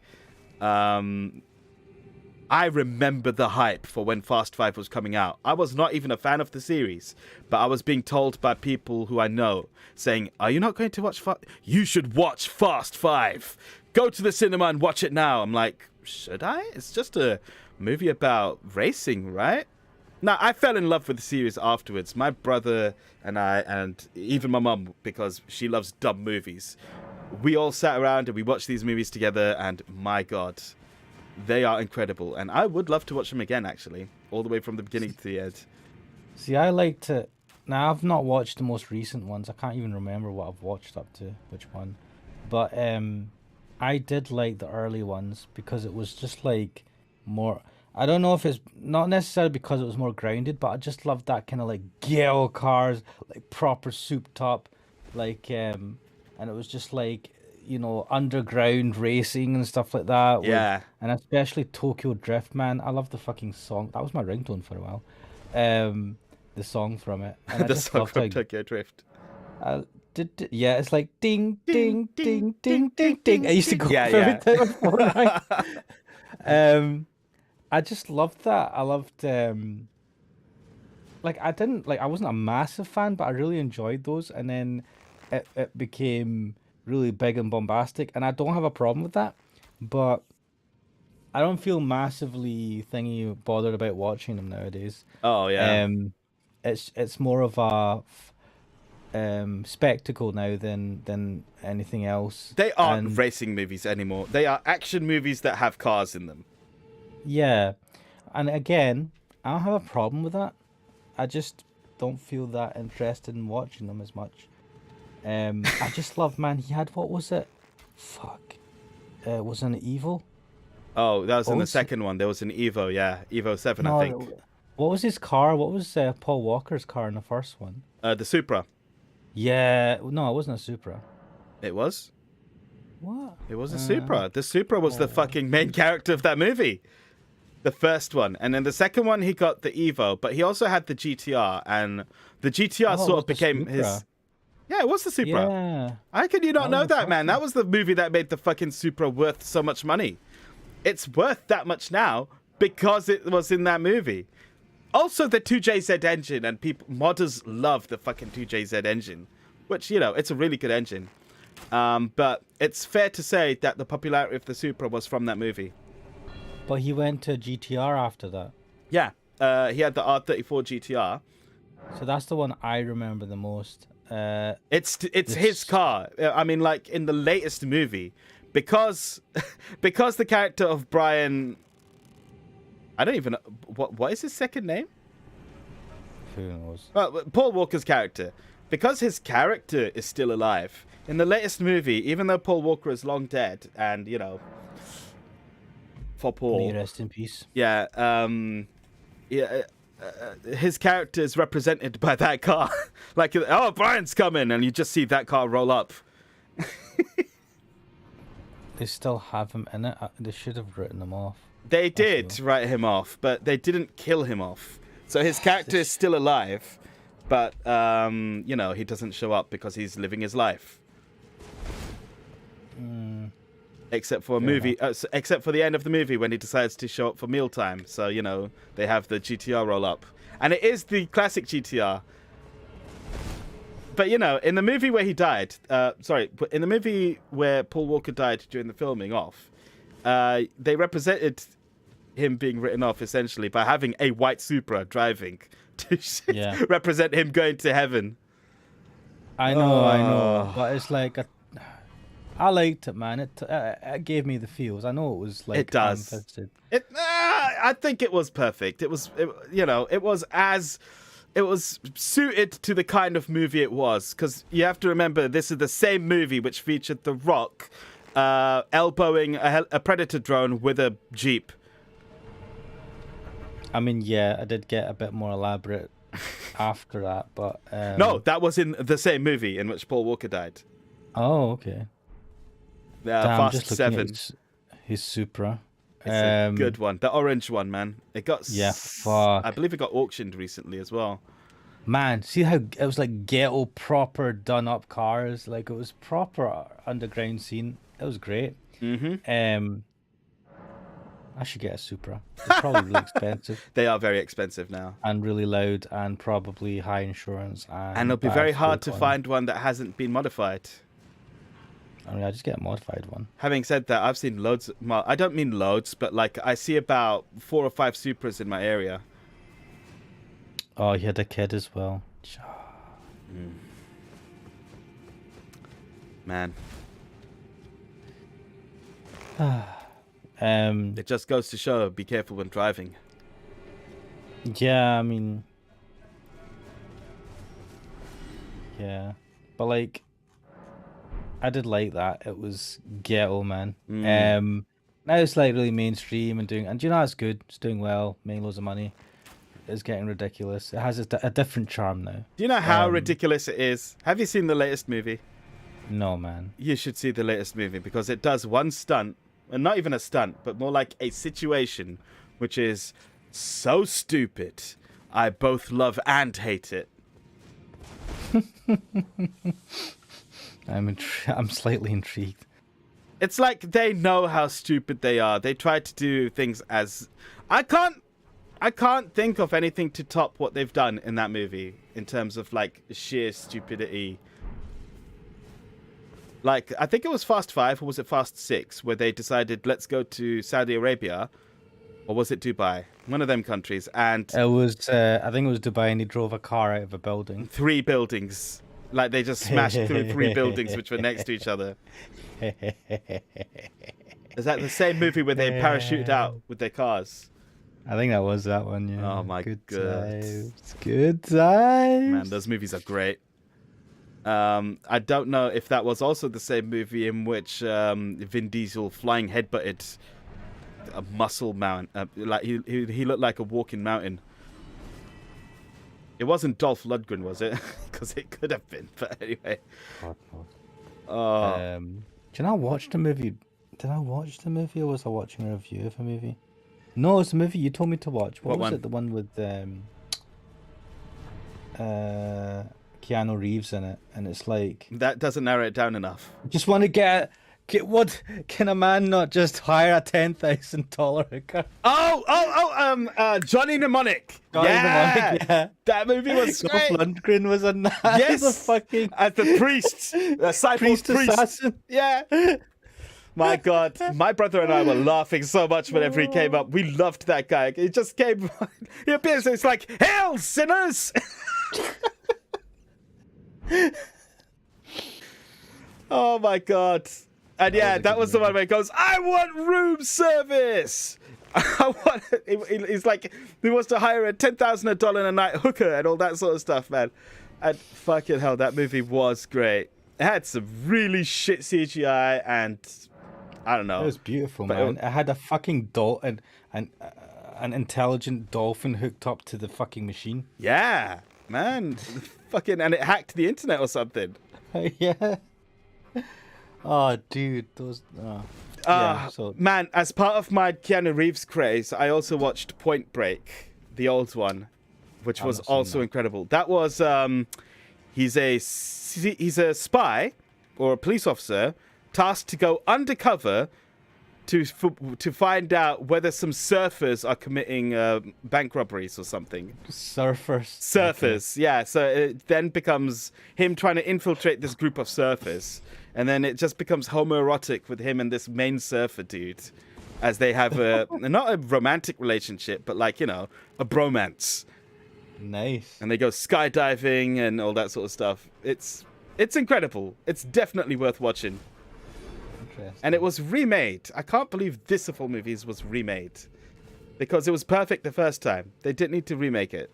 I remember the hype for when Fast 5 was coming out. I was not even a fan of the series, but I was being told by people who I know, saying, are you not going to watch You should watch Fast 5. Go to the cinema and watch it now. I'm like, should I? It's just a movie about racing, right? Now, I fell in love with the series afterwards. My brother and I, and even my mum, because she loves dumb movies, we all sat around and we watched these movies together, and my God, they are incredible. And I would love to watch them again, actually, all the way from the beginning to the end. See, I like to... Now, I've not watched the most recent ones. I can't even remember what I've watched up to, which one. But I did like the early ones because it was just like more... I don't know if it's not necessarily because it was more grounded, but I just loved that kind of like ghetto cars, like proper souped up, like and it was just like, you know, underground racing and stuff like that. Yeah. And especially Tokyo Drift, man. I love the fucking song. That was my ringtone for a while. The song from it. And The song from Tokyo Drift. Yeah, it's like ding, ding, ding, ding, ding, ding. I used to go every time on Fortnite. I just loved that. I loved like I wasn't a massive fan, but I really enjoyed those, and then it became really big and bombastic, and I don't have a problem with that, but I don't feel massively bothered about watching them nowadays. Oh yeah. It's more of a spectacle now than anything else. They aren't racing movies anymore. They are action movies that have cars in them. Yeah, and again, I don't have a problem with that. I just don't feel that interested in watching them as much. I just love, man, he had, what was it? Fuck. Was it an Evo? Oh, that was in the second one. There was an Evo, yeah. Evo 7, I think. What was his car? What was Paul Walker's car in the first one? The Supra. Yeah, no, it wasn't a Supra. It was? What? It was a Supra. The Supra was the fucking main character of that movie. The first one. And then the second one, he got the Evo, but he also had the GTR, and the GTR sort of became his... Yeah, it was the Supra. Yeah. How can you not know that, man? That was the movie that made the fucking Supra worth so much money. It's worth that much now because it was in that movie. Also, the 2JZ engine, and modders love the fucking 2JZ engine, which, you know, it's a really good engine. But it's fair to say that the popularity of the Supra was from that movie. But he went to GTR after that. Yeah, he had the R34 GTR. So that's the one I remember the most. It's his car. I mean, like in the latest movie, because the character of Brian, I don't even know what is his second name. Who knows? Well, Paul Walker's character, because his character is still alive in the latest movie, even though Paul Walker is long dead, and you know, for Paul, may he rest in peace. Yeah, his character is represented by that car. Like, oh, Brian's coming, and you just see that car roll up. They still have him in it. They should have written him off. They did write him off, but they didn't kill him off. So his character is still alive, but you know, he doesn't show up because he's living his life. Except for except for the end of the movie when he decides to show up for mealtime. So, you know, they have the GTR roll up. And it is the classic GTR. But, you know, in the movie where he died, in the movie where Paul Walker died during the filming off, they represented him being written off essentially by having a white Supra driving to represent him going to heaven. I know. But it's like I liked it, man. It gave me the feels. I know it was like it does. I think it was perfect. It was suited to the kind of movie it was, because you have to remember this is the same movie which featured The Rock elbowing a Predator drone with a Jeep. I mean, yeah, I did get a bit more elaborate after that, but no, that was in the same movie in which Paul Walker died. Oh, okay. Fast 7. His Supra. It's a good one. The orange one, man. It got fuck. I believe it got auctioned recently as well. Man, see how it was like ghetto proper done up cars, like it was proper underground scene. It was great. I should get a Supra. It's probably really expensive. They are very expensive now. And really loud and probably high insurance. And it'll be very hard to find one that hasn't been modified. I mean, I just get a modified one. Having said that, I've seen loads. Well, I don't mean loads, but like I see about 4 or 5 Supras in my area. Oh, you had a kid as well. Man. It just goes to show, be careful when driving. Yeah, I mean... Yeah. But like... I did like that. It was ghetto, man. Now it's like really mainstream and doing... And do you know, it's good. It's doing well. Making loads of money. It's getting ridiculous. It has a different charm now. Do you know how ridiculous it is? Have you seen the latest movie? No, man. You should see the latest movie because it does one stunt. And not even a stunt, but more like a situation which is so stupid. I both love and hate it. I'm slightly intrigued. It's like they know how stupid they are. They try to do things as... I can't think of anything to top what they've done in that movie in terms of like sheer stupidity. Like, I think it was Fast 5 or was it Fast 6 where they decided, let's go to Saudi Arabia. Or was it Dubai? One of them countries. And it was, I think it was Dubai, and he drove a car out of a building. 3 buildings. Like, they just smashed through 3 buildings which were next to each other. Is that the same movie where they parachuted out with their cars? I think that was that one, yeah. Oh, my God. Good times. Man, those movies are great. I don't know if that was also the same movie in which Vin Diesel flying headbutted a muscle mountain. Like he looked like a walking mountain. It wasn't Dolph Lundgren, was it? Because it could have been. But anyway. Do you know I watched the movie? Did I watch the movie or was I watching a review of a movie? No, it's a movie you told me to watch. What was one? it? The one with Keanu Reeves in it, and it's like that doesn't narrow it down enough. Just want to get what can a man not just hire a $10,000 hooker? Johnny Mnemonic. Yeah, that movie was great. Dolph Lundgren was in that. Yes, as the priest, the priest assassin. Yeah. My God, my brother and I were laughing so much whenever he came up. We loved that guy. He just came. He appears. It's like, hail sinners. Oh my God. And yeah, that was the one where he goes, I want room service. He's like, he wants to hire a $10,000 a night hooker and all that sort of stuff, man. And fucking hell, that movie was great. It had some really shit CGI and I don't know. It was beautiful, man. It had a fucking an intelligent dolphin hooked up to the fucking machine. Yeah, man. Fucking, and it hacked the internet or something. Yeah. Oh, dude, those. Man, as part of my Keanu Reeves craze, I also watched Point Break, the old one, which was also incredible. That was he's a spy or a police officer tasked to go undercover to find out whether some surfers are committing bank robberies or something. Surfers, okay. Yeah. So it then becomes him trying to infiltrate this group of surfers. And then it just becomes homoerotic with him and this main surfer dude as they have not a romantic relationship, but like, you know, a bromance. Nice. And they go skydiving and all that sort of stuff. It's incredible. It's definitely worth watching. And it was remade. I can't believe this of all movies was remade. Because it was perfect the first time. They didn't need to remake it.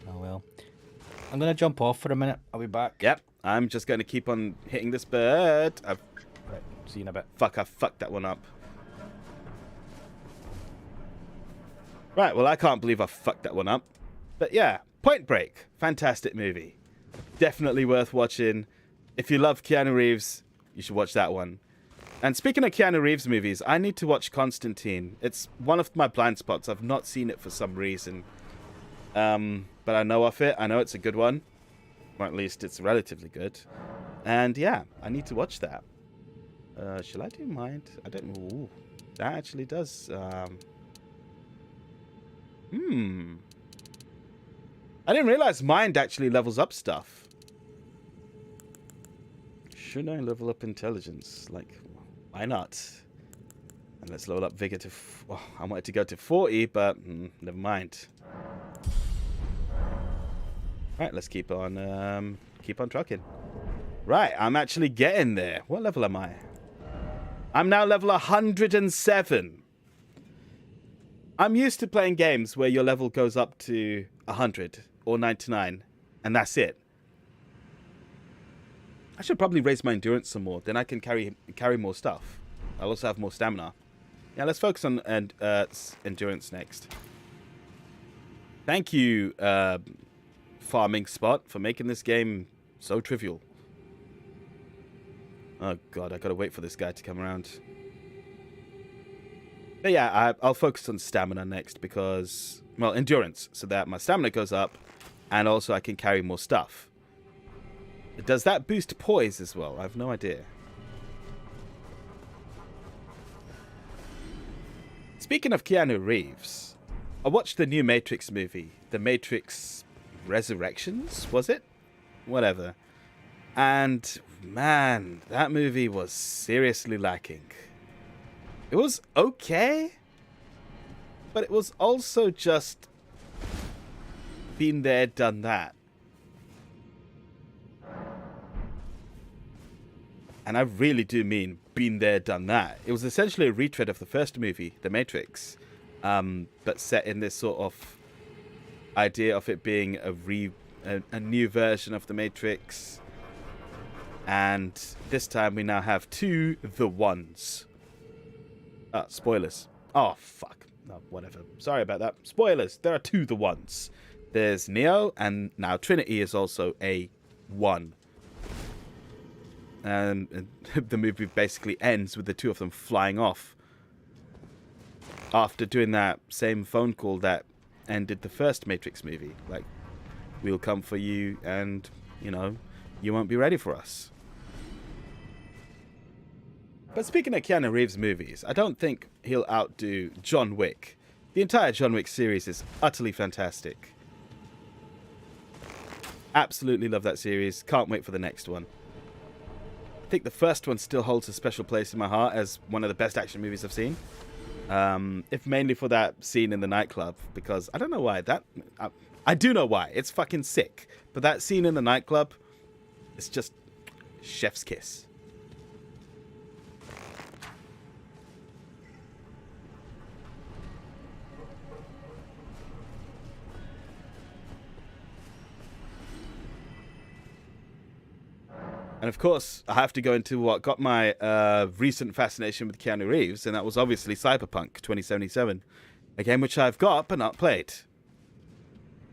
Oh, well. I'm going to jump off for a minute. I'll be back. Yep. I'm just going to keep on hitting this bird. Right. See you in a bit. Fuck, I fucked that one up. Right, well, I can't believe I fucked that one up. But yeah, Point Break. Fantastic movie. Definitely worth watching. If you love Keanu Reeves, you should watch that one. And speaking of Keanu Reeves movies, I need to watch Constantine. It's one of my blind spots. I've not seen it for some reason. But I know of it. I know it's a good one. Or at least it's relatively good. And yeah, I need to watch that. Shall I do Mind? I don't know. Ooh, that actually does. I didn't realize Mind actually levels up stuff. Should I level up Intelligence? Like, why not? And let's level up Vigor to... Well, I wanted to go to 40, but never mind. Right, let's keep on trucking. Right, I'm actually getting there. What level am I? I'm now level 107. I'm used to playing games where your level goes up to 100 or 99, and that's it. I should probably raise my endurance some more. Then I can carry more stuff. I'll also have more stamina. Yeah, let's focus on endurance next. Thank you, Farming Spot, for making this game so trivial. Oh god, I gotta wait for this guy to come around. But yeah, I'll focus on stamina next because, well, endurance, so that my stamina goes up, and also I can carry more stuff. Does that boost poise as well? I have no idea. Speaking of Keanu Reeves, I watched the new Matrix movie, The Matrix Resurrections, was it? Whatever. And man, that movie was seriously lacking. It was okay, but it was also just been there, done that. And I really do mean been there, done that. It was essentially a retread of the first movie, The Matrix, but set in this sort of idea of it being a new version of The Matrix. And this time we now have two The Ones. Spoilers. Oh, fuck. No, whatever. Sorry about that. Spoilers. There are two The Ones. There's Neo, and now Trinity is also a one. And the movie basically ends with the two of them flying off after doing that same phone call that ended the first Matrix movie. Like, we'll come for you and, you know, you won't be ready for us. But speaking of Keanu Reeves movies, I don't think he'll outdo John Wick. The entire John Wick series is utterly fantastic. Absolutely love that series. Can't wait for the next one. I think the first one still holds a special place in my heart as one of the best action movies I've seen. If mainly for that scene in the nightclub, because I don't know why. I do know why. It's fucking sick. But that scene in the nightclub, it's just chef's kiss. And of course, I have to go into what got my recent fascination with Keanu Reeves, and that was obviously Cyberpunk 2077, a game which I've got but not played.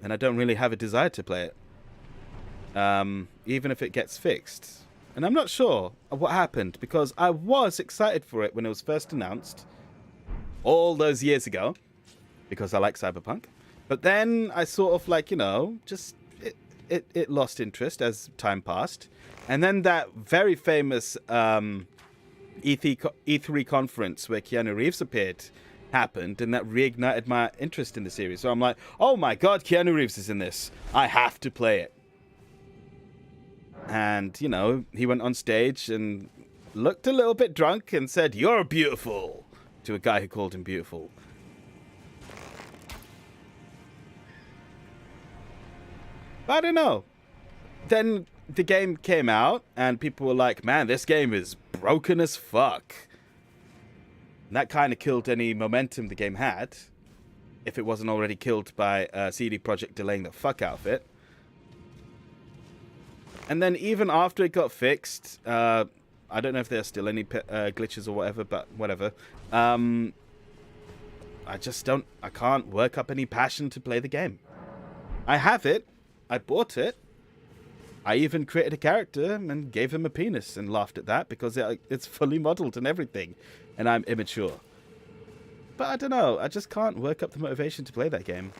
And I don't really have a desire to play it, even if it gets fixed. And I'm not sure of what happened, because I was excited for it when it was first announced, all those years ago, because I like Cyberpunk. But then I sort of, like, you know, just it lost interest as time passed. And then that very famous E3 conference where Keanu Reeves appeared happened, and that reignited my interest in the series. So I'm like, oh my god, Keanu Reeves is in this. I have to play it. And, you know, he went on stage and looked a little bit drunk and said, "You're beautiful," to a guy who called him beautiful. I don't know. Then the game came out, and people were like, man, this game is broken as fuck. And that kind of killed any momentum the game had, if it wasn't already killed by CD Projekt delaying the fuck out of it. And then even after it got fixed, I don't know if there's still any glitches or whatever, but whatever. I can't work up any passion to play the game. I have it. I bought it. I even created a character and gave him a penis and laughed at that because it's fully modeled and everything, and I'm immature. But I don't know, I just can't work up the motivation to play that game.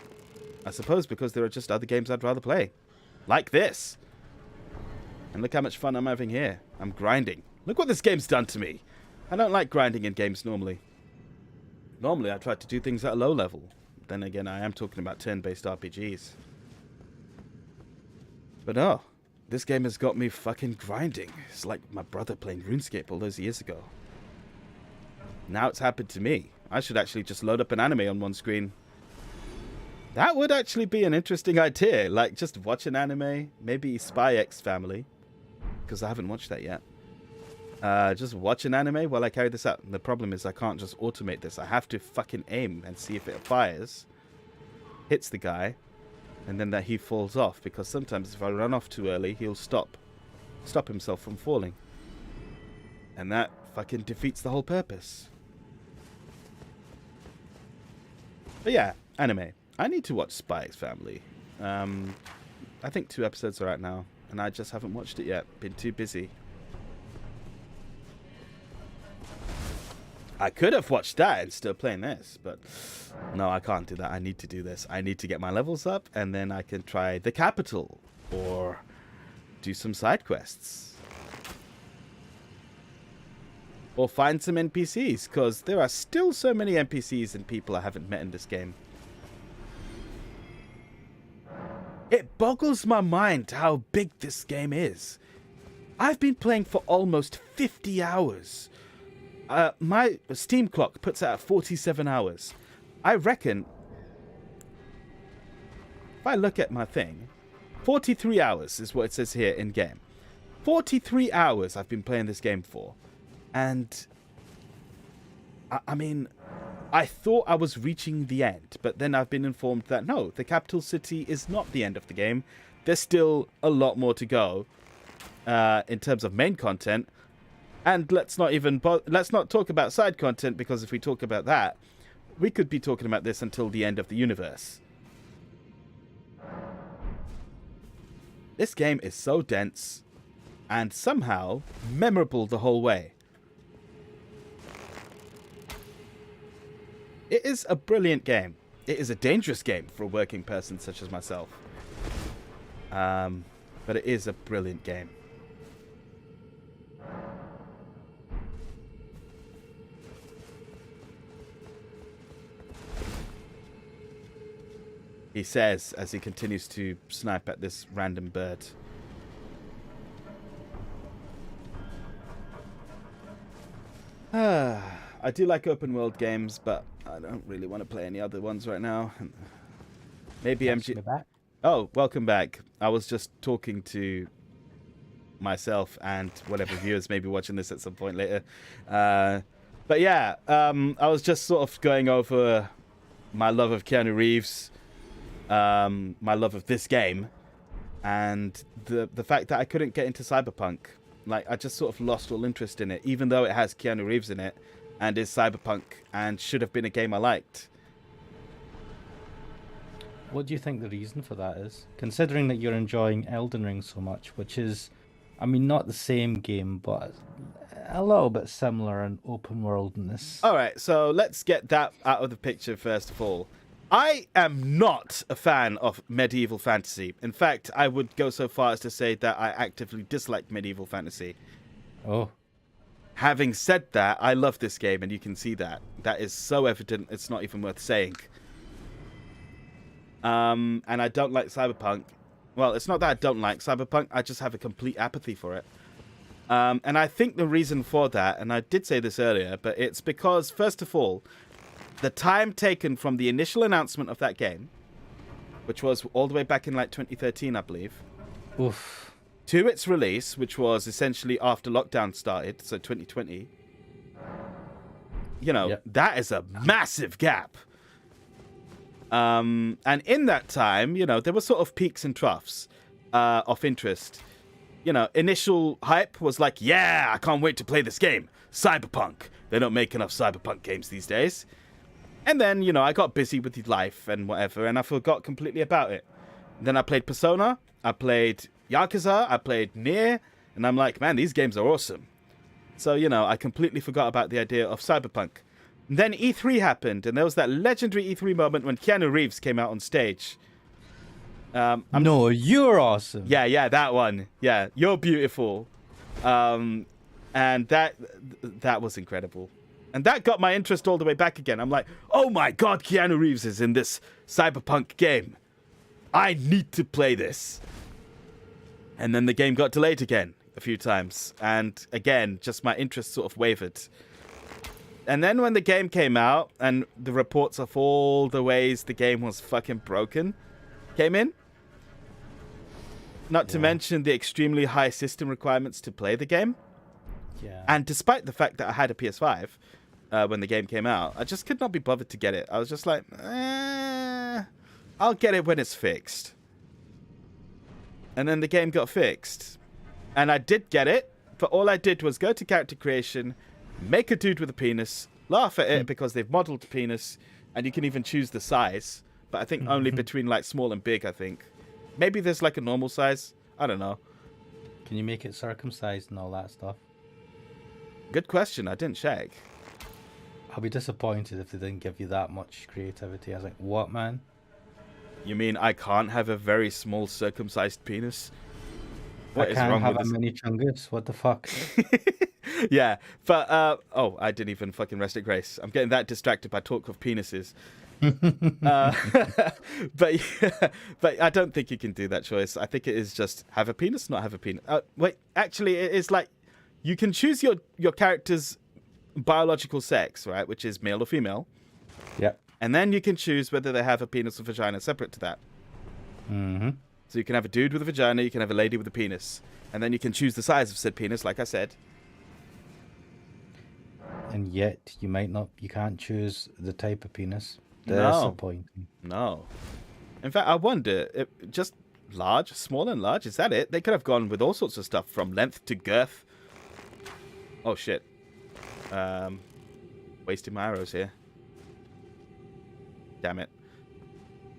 I suppose because there are just other games I'd rather play. Like this. And look how much fun I'm having here. I'm grinding. Look what this game's done to me. I don't like grinding in games normally. Normally I try to do things at a low level. Then again, I am talking about turn-based RPGs. But oh, this game has got me fucking grinding. It's like my brother playing RuneScape all those years ago. Now it's happened to me. I should actually just load up an anime on one screen. That would actually be an interesting idea. Like, just watch an anime. Maybe Spy X Family. Because I haven't watched that yet. Just watch an anime while I carry this out. And the problem is I can't just automate this. I have to fucking aim and see if it fires. Hits the guy. And then that he falls off. Because sometimes if I run off too early, he'll stop himself from falling. And that fucking defeats the whole purpose. But yeah, anime. I need to watch Spy X Family. I think 2 episodes are out now. And I just haven't watched it yet. Been too busy. I could have watched that and still playing this, but no, I can't do that. I need to do this. I need to get my levels up, and then I can try the capital or do some side quests. Or find some NPCs, because there are still so many NPCs and people I haven't met in this game. It boggles my mind how big this game is. I've been playing for almost 50 hours. My Steam clock puts out 47 hours. I reckon, if I look at my thing, 43 hours is what it says here in game. 43 hours I've been playing this game for. And, I mean, I thought I was reaching the end, but then I've been informed that no, the capital city is not the end of the game. There's still a lot more to go in terms of main content. And let's not talk about side content, because if we talk about that, we could be talking about this until the end of the universe. This game is so dense and somehow memorable the whole way. It is a brilliant game. It is a dangerous game for a working person such as myself. But it is a brilliant game. He says as he continues to snipe at this random bird. I do like open world games, but I don't really want to play any other ones right now. Maybe MG. Oh, welcome back. I was just talking to myself and whatever viewers may be watching this at some point later. But yeah, I was just sort of going over my love of Keanu Reeves, my love of this game, and the fact that I couldn't get into Cyberpunk. Like, I just sort of lost all interest in it, even though it has Keanu Reeves in it and is Cyberpunk and should have been a game I liked. What do you think the reason for that is? Considering that you're enjoying Elden Ring so much, which is, I mean, not the same game, but a little bit similar in open worldness. All right, so let's get that out of the picture first of all. I am not a fan of medieval fantasy. In fact, I would go so far as to say that I actively dislike medieval fantasy. Oh. Having said that, I love this game, and you can see that. That is so evident, it's not even worth saying. And I don't like Cyberpunk. Well, it's not that I don't like Cyberpunk, I just have a complete apathy for it. And I think the reason for that, and I did say this earlier, but it's because, first of all, the time taken from the initial announcement of that game, which was all the way back in like 2013, I believe, Oof. to its release, which was essentially after lockdown started, so 2020, you know, Yep. That is a massive gap. And in that time, you know, there were sort of peaks and troughs of interest. You know, initial hype was like, yeah, I can't wait to play this game. Cyberpunk. They don't make enough Cyberpunk games these days. And then, you know, I got busy with life and whatever, and I forgot completely about it. Then I played Persona. I played Yakuza, I played Nier, and I'm like, man, these games are awesome. So, you know, I completely forgot about the idea of Cyberpunk. And then E3 happened, and there was that legendary E3 moment when Keanu Reeves came out on stage. No, you're awesome. Yeah, that one. Yeah, you're beautiful. And that was incredible. And that got my interest all the way back again. I'm like, oh my god, Keanu Reeves is in this Cyberpunk game. I need to play this. And then the game got delayed again a few times. And again, just my interest sort of wavered. And then when the game came out and the reports of all the ways the game was fucking broken came in, not to mention the extremely high system requirements to play the game. Yeah. And despite the fact that I had a PS5 when the game came out, I just could not be bothered to get it. I was just like, I'll get it when it's fixed. And then the game got fixed. And I did get it, but all I did was go to character creation, make a dude with a penis, laugh at it because they've modeled the penis, and you can even choose the size. But I think only between like small and big, I think. Maybe there's like a normal size. I don't know. Can you make it circumcised and all that stuff? Good question. I didn't check. I'll be disappointed if they didn't give you that much creativity. I was like, what, man? You mean I can't have a very small circumcised penis? What I is can't wrong have with a this? mini chungus. What the fuck? Yeah, but I didn't even fucking rest at grace. I'm getting that distracted by talk of penises. But I don't think you can do that choice. I think it is just have a penis, not have a penis. Wait, actually, it is like you can choose your character's biological sex, right, which is male or female. Yep. And then you can choose whether they have a penis or vagina separate to that. Mm-hmm. So you can have a dude with a vagina, you can have a lady with a penis, and then you can choose the size of said penis, like I said. And yet you can't choose the type of penis. No. Disappointing. No. In fact, I wonder, just large, small and large, is that it? They could have gone with all sorts of stuff, from length to girth. Oh, shit. Wasting my arrows here. Damn it.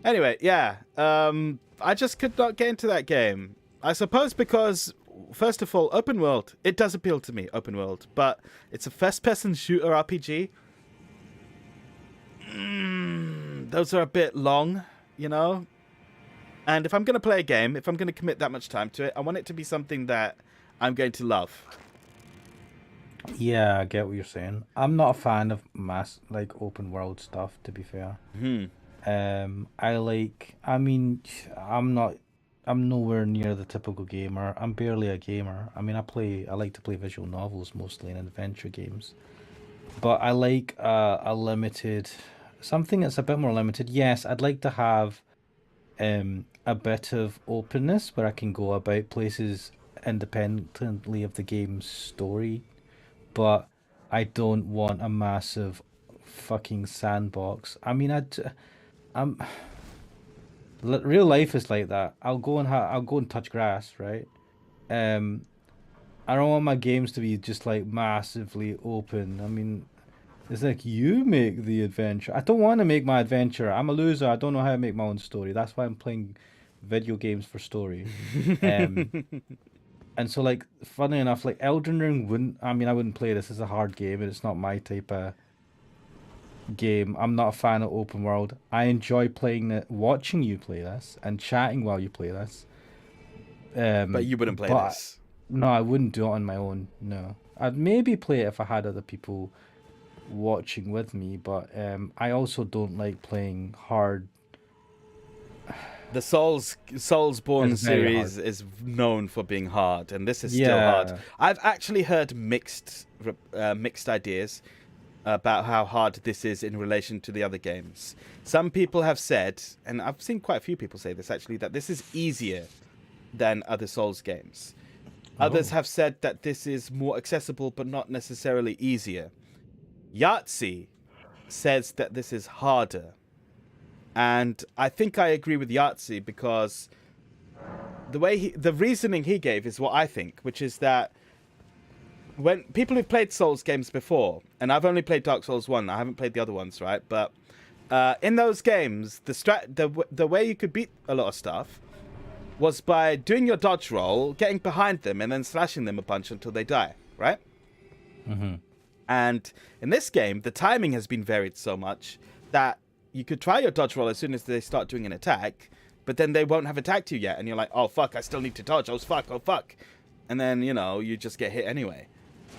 Anyway, yeah. I just could not get into that game. I suppose because, first of all, open world. It does appeal to me, open world. But it's a first-person shooter RPG. Those are a bit long, you know? And if I'm going to play a game, if I'm going to commit that much time to it, I want it to be something that I'm going to love. Yeah, I get what you're saying. I'm not a fan of open world stuff, to be fair. I'm nowhere near the typical gamer. I'm barely a gamer. I mean, I like to play visual novels mostly and adventure games. But I like something that's a bit more limited. Yes, I'd like to have a bit of openness where I can go about places independently of the game's story. But I don't want a massive fucking sandbox. I mean, real life is like that. I'll go and touch grass, right? I don't want my games to be just like massively open. I mean, it's like you make the adventure. I don't want to make my adventure. I'm a loser. I don't know how to make my own story. That's why I'm playing video games for story. And so, like, funny enough, like Elden Ring I wouldn't play this as a hard game, and it's not my type of game. I'm not a fan of open world. I enjoy playing it, watching you play this, and chatting while you play this. But you wouldn't play this? No, I wouldn't do it on my own, no. I'd maybe play it if I had other people watching with me, but I also don't like playing hard. The Soulsborne series is known for being hard, and this is still hard. I've actually heard mixed ideas about how hard this is in relation to the other games. Some people have said, and I've seen quite a few people say this actually, that this is easier than other Souls games. Others have said that this is more accessible, but not necessarily easier. Yahtzee says that this is harder. And I think I agree with Yahtzee because the reasoning he gave is what I think, which is that when people who've played Souls games before, and I've only played Dark Souls 1, I haven't played the other ones, right? But in those games, the way you could beat a lot of stuff was by doing your dodge roll, getting behind them, and then slashing them a bunch until they die, right? Mm-hmm. And in this game, the timing has been varied so much that you could try your dodge roll as soon as they start doing an attack, but then they won't have attacked you yet, and you're like, oh fuck, I still need to dodge, oh fuck. And then, you know, you just get hit anyway.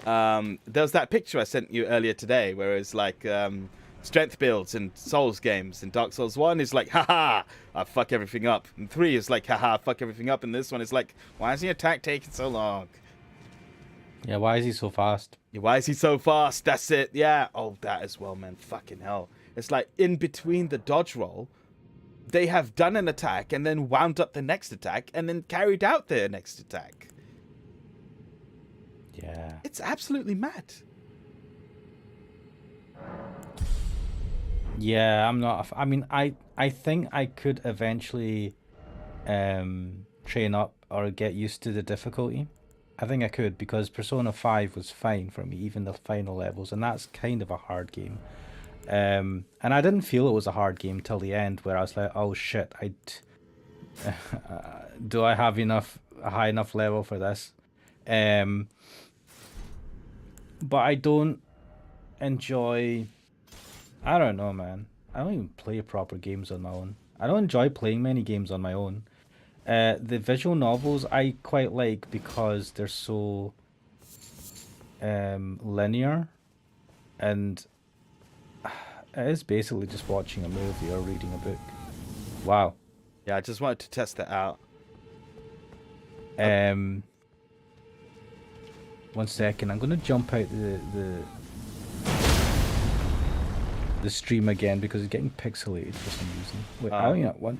There was that picture I sent you earlier today where it's like strength builds in Souls games. In Dark Souls 1 is like, haha, I fuck everything up. And 3 is like, haha, fuck everything up. And this one is like, why is the attack taking so long? Yeah, why is he so fast? Yeah, why is he so fast? That's it. Yeah. Oh, that as well, man. Fucking hell. It's like in between the dodge roll, they have done an attack and then wound up the next attack and then carried out their next attack. Yeah. It's absolutely mad. Yeah, I'm not. I mean, I think I could eventually train up or get used to the difficulty. I think I could, because Persona 5 was fine for me, even the final levels, and that's kind of a hard game. And I didn't feel it was a hard game till the end, where I was like, oh shit, do I have a high enough level for this? But I don't enjoy... I don't know, man. I don't even play proper games on my own. I don't enjoy playing many games on my own. The visual novels I quite like because they're so linear, and it is basically just watching a movie or reading a book. Wow. Yeah, I just wanted to test that out. 1 second, I'm gonna jump out the stream again because it's getting pixelated for some reason. Wait, I only got one.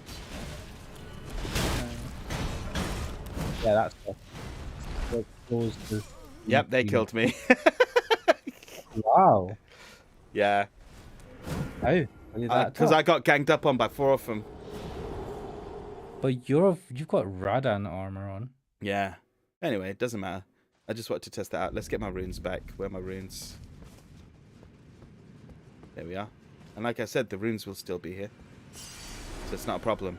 Yeah, that's it. Yep, they killed me. Wow. Yeah. How? Because I got ganged up on by 4 of them. But you've got Radan armor on. Yeah. Anyway, it doesn't matter. I just wanted to test that out. Let's get my runes back. Where are my runes? There we are. And like I said, the runes will still be here. So it's not a problem.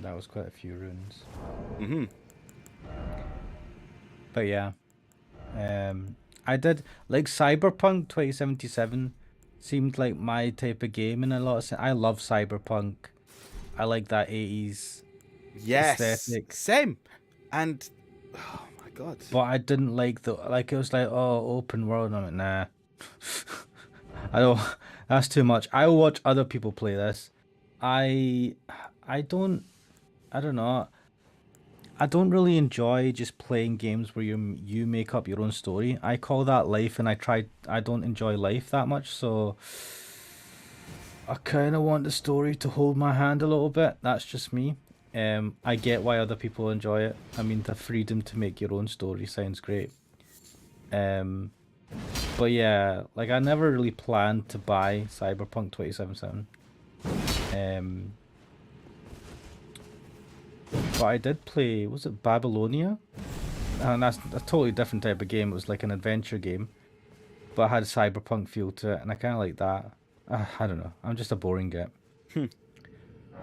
That was quite a few runes. Mm-hmm. But yeah. I did... Like, Cyberpunk 2077 seemed like my type of game in a lot of sense. I love Cyberpunk. I like that 80s aesthetic. Same. And... Oh my god. But I didn't like the... Like, it was like, oh, open world. And I'm like, nah. I don't... That's too much. I will watch other people play this. I don't know. I don't really enjoy just playing games where you make up your own story. I call that life, and I don't enjoy life that much, so I kind of want the story to hold my hand a little bit. That's just me. I get why other people enjoy it. I mean, the freedom to make your own story sounds great. But yeah, like, I never really planned to buy Cyberpunk 2077. But I did play, was it Babylonia? And that's a totally different type of game. It was like an adventure game, but it had a cyberpunk feel to it, and I kind of like that. I don't know. I'm just a boring git.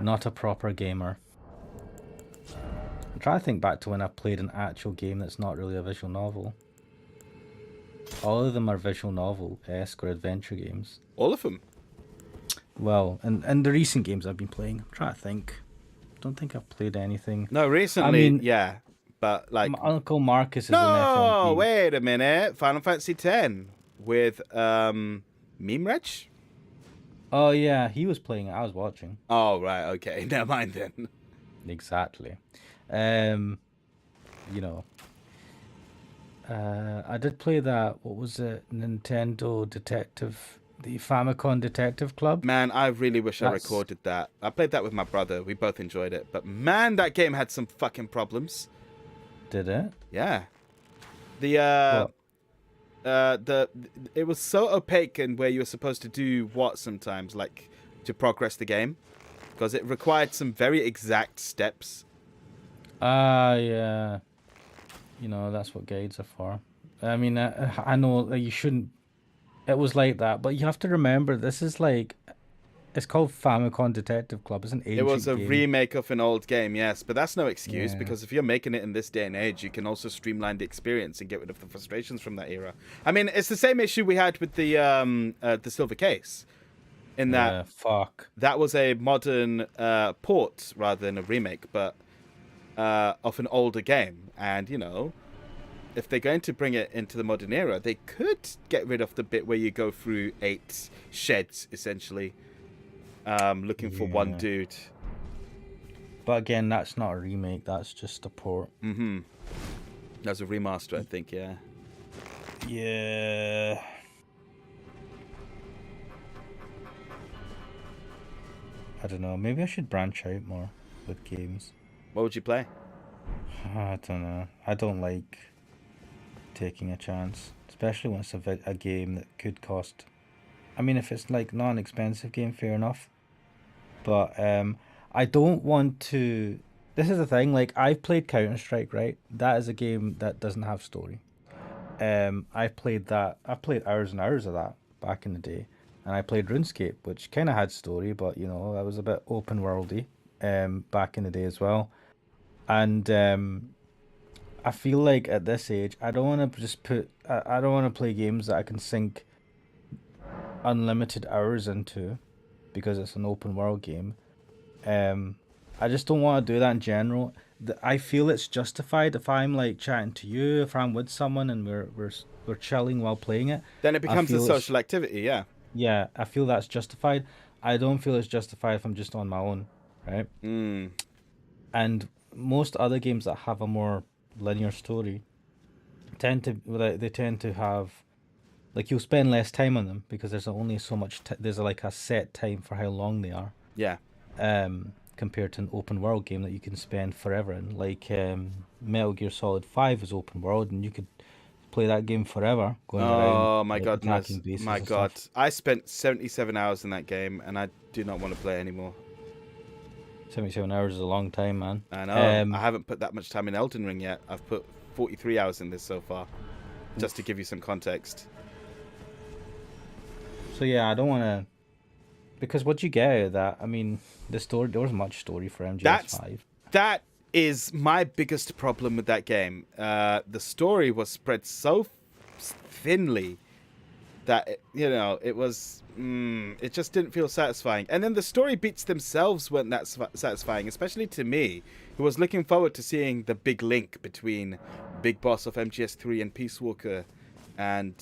Not a proper gamer. I'm trying to think back to when I played an actual game that's not really a visual novel. All of them are visual novel-esque or adventure games. All of them? Well, and the recent games I've been playing, I'm trying to think. Don't think I've played anything. No, recently, I mean, yeah. But, like... My Uncle Marcus is an FMV. No, wait a minute. Final Fantasy X with, Meme Reg? Oh, yeah, he was playing it. I was watching. Oh, right, okay. Never mind then. Exactly. You know... I did play that, what was it, Nintendo Detective, the Famicom Detective Club. Man, I really wish I recorded that. I played that with my brother. We both enjoyed it. But man, that game had some fucking problems. Did it? Yeah. It was so opaque and where you were supposed to do what sometimes, like to progress the game, because it required some very exact steps. Yeah. You know, that's what guides are for. I mean, I know that you shouldn't... It was like that, but you have to remember, this is like It's called Famicom Detective Club. It's an ancient It was a game. remake of an old game, yes, but that's no excuse Yeah. because if you're making it in this day and age, you can also streamline the experience and get rid of the frustrations from that era. I mean, it's the same issue we had with the Silver Case, in that that was a modern port rather than a remake, but of an older game, and you know, if they're going to bring it into the modern era, they could get rid of the bit where you go through 8 sheds essentially. Looking for one dude. But again, that's not a remake. That's just a port. Mm-hmm. That's a remaster, I think. Yeah. Yeah. I don't know. Maybe I should branch out more with games. What would you play? I don't know. I don't like taking a chance, especially when it's a game that could cost. I mean, if it's like not an expensive game, fair enough. But I don't want to. This is the thing. Like, I've played Counter-Strike, right? That is a game that doesn't have story. I played that. I played hours and hours of that back in the day, and I played RuneScape, which kind of had story, but you know, that was a bit open worldy. Back in the day as well, and I feel like at this age, I don't want to just put. I don't want to play games that I can sink unlimited hours into, because it's an open world game. I just don't want to do that in general. I feel it's justified if I'm like chatting to you, if I'm with someone and we're chilling while playing it. Then it becomes a social activity, yeah. Yeah, I feel that's justified. I don't feel it's justified if I'm just on my own, right? Mm. And most other games that have a more linear story tend to have, like, you'll spend less time on them because there's only so much. There's like a set time for how long they are. Yeah. Compared to an open world game that you can spend forever in. Like Metal Gear Solid 5 is open world, and you could play that game forever, going around. Oh my goodness! My God, I spent 77 hours in that game, and I do not want to play anymore. 77 hours is a long time, man. I know. I haven't put that much time in Elden Ring yet. I've put 43 hours in this so far, just to give you some context. So yeah, I don't want to. Because what you get out of that, I mean, the story, there was much story for MGS5. That is my biggest problem with that game. The story was spread so thinly that, it was, it just didn't feel satisfying. And then the story beats themselves weren't that satisfying, especially to me, who was looking forward to seeing the big link between Big Boss of MGS3 and Peace Walker, and,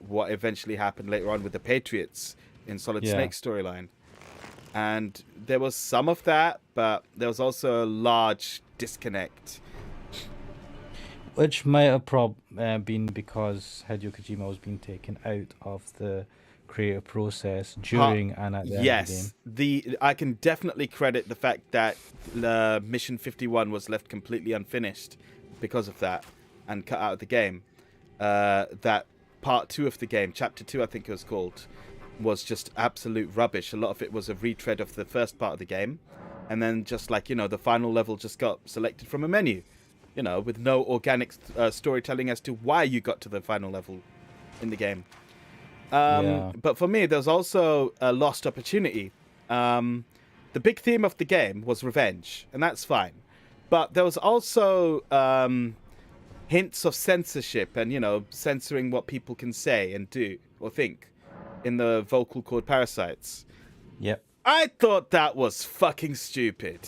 what eventually happened later on with the Patriots in Solid Snake's storyline. And there was some of that, but there was also a large disconnect. Which might have been because Hideo Kojima was being taken out of the creative process during and at the end of the game. I can definitely credit the fact that Mission 51 was left completely unfinished because of that and cut out of the game. That part 2 of the game, chapter 2 I think it was called, was just absolute rubbish. A lot of it was a retread of the first part of the game, and then just like, the final level just got selected from a menu, with no organic storytelling as to why you got to the final level in the game. But for me, there's also a lost opportunity. The big theme of the game was revenge, and that's fine, but there was also hints of censorship and, censoring what people can say and do or think in the vocal cord parasites. Yep. I thought that was fucking stupid.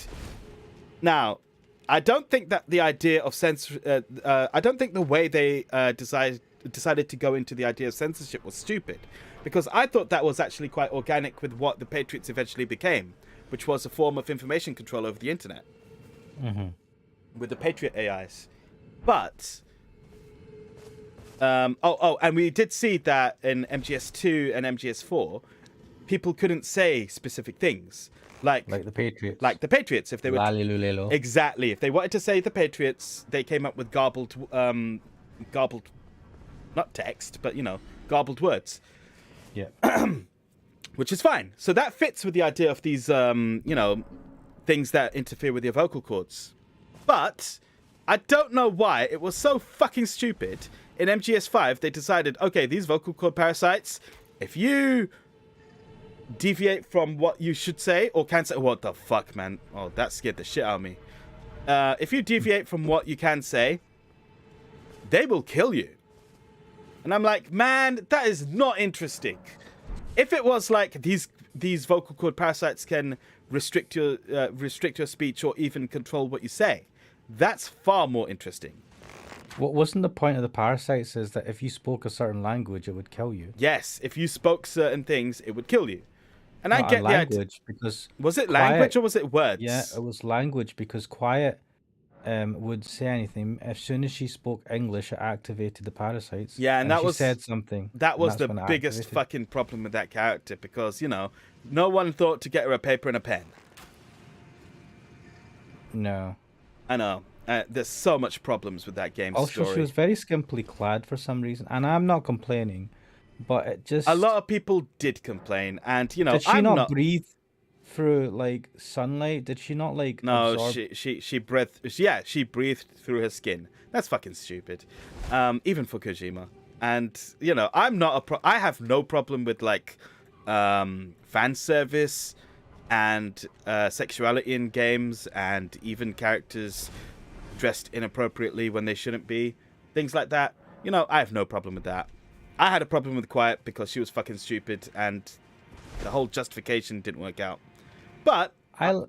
Now, I don't think that the idea of I don't think the way they decided to go into the idea of censorship was stupid, because I thought that was actually quite organic with what the Patriots eventually became, which was a form of information control over the internet. Mm-hmm. With the Patriot AIs. But and we did see that in MGS2 and MGS4, people couldn't say specific things. Like the Patriots. Like the Patriots. If they were Lalilulelo. Exactly. If they wanted to say the Patriots, they came up with garbled, not text, but, garbled words. Yeah. Which is fine. So that fits with the idea of these, things that interfere with your vocal cords. But I don't know why it was so fucking stupid. In MGS5, they decided, okay, these vocal cord parasites, if you deviate from what you should say or can say, what the fuck, man? Oh, that scared the shit out of me. If you deviate from what you can say, they will kill you. And I'm like, man, that is not interesting. If it was like these vocal cord parasites can restrict your speech or even control what you say, that's far more interesting. What wasn't the point of the parasites is that if you spoke a certain language, it would kill you. Yes, if you spoke certain things, it would kill you. And I get language because was it language or was it words? Yeah, it was language because Quiet would say anything. As soon as she spoke English, it activated the parasites. Yeah, and that was said something. That was the biggest fucking problem with that character because, you know, no one thought to get her a paper and a pen. No. I know. There's so much problems with that game's story. Also, she was very skimpily clad for some reason, and I'm not complaining, but it just... A lot of people did complain, and, you know, Did she not breathe through, like, sunlight? Did she not, like, No, absorb... she breathed... Yeah, she breathed through her skin. That's fucking stupid. Even for Kojima. And, you know, I have no problem with, like, fan service and sexuality in games and even characters dressed inappropriately when they shouldn't be. Things like that. You know, I have no problem with that. I had a problem with Quiet because she was fucking stupid and the whole justification didn't work out. But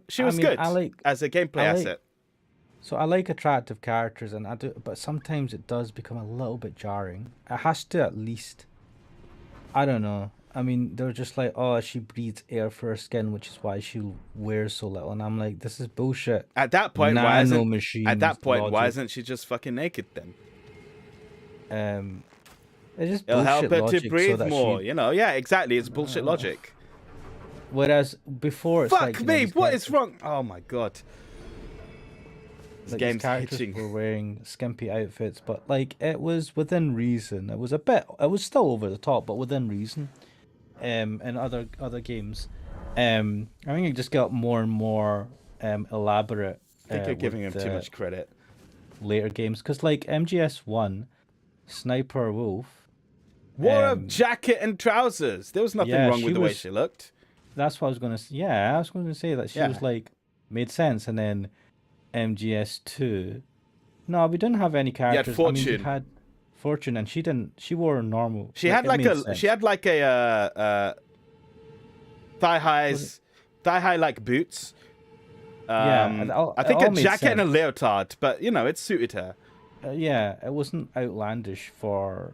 she was good as a gameplay asset. So I like attractive characters, and I do, but sometimes it does become a little bit jarring. It has to at least, I don't know. I mean, they're just like, oh, she breathes air for her skin, which is why she wears so little. And I'm like, this is bullshit. At that point, why isn't she just fucking naked then? It's just it'll help her logic to breathe more, you know? Yeah, exactly. It's bullshit logic. Whereas before, it's fuck me, what is wrong? Oh my god. Like, these characters were wearing skimpy outfits, but like it was within reason. It was still over the top, but within reason. In other games, I think it just got more and more elaborate. I think you're giving him too much credit. Later games, because like MGS1, Sniper Wolf wore a jacket and trousers. There was nothing wrong with the way she looked. That's what I was gonna. Yeah, I was going to say that she was like made sense, and then MGS2. No, we didn't have any characters. You had Fortune. I mean, we had Fortune, and she didn't. She wore a normal. She had like a. She had like a thigh high like boots. I think a jacket and a leotard, but you know it suited her. Yeah, it wasn't outlandish for.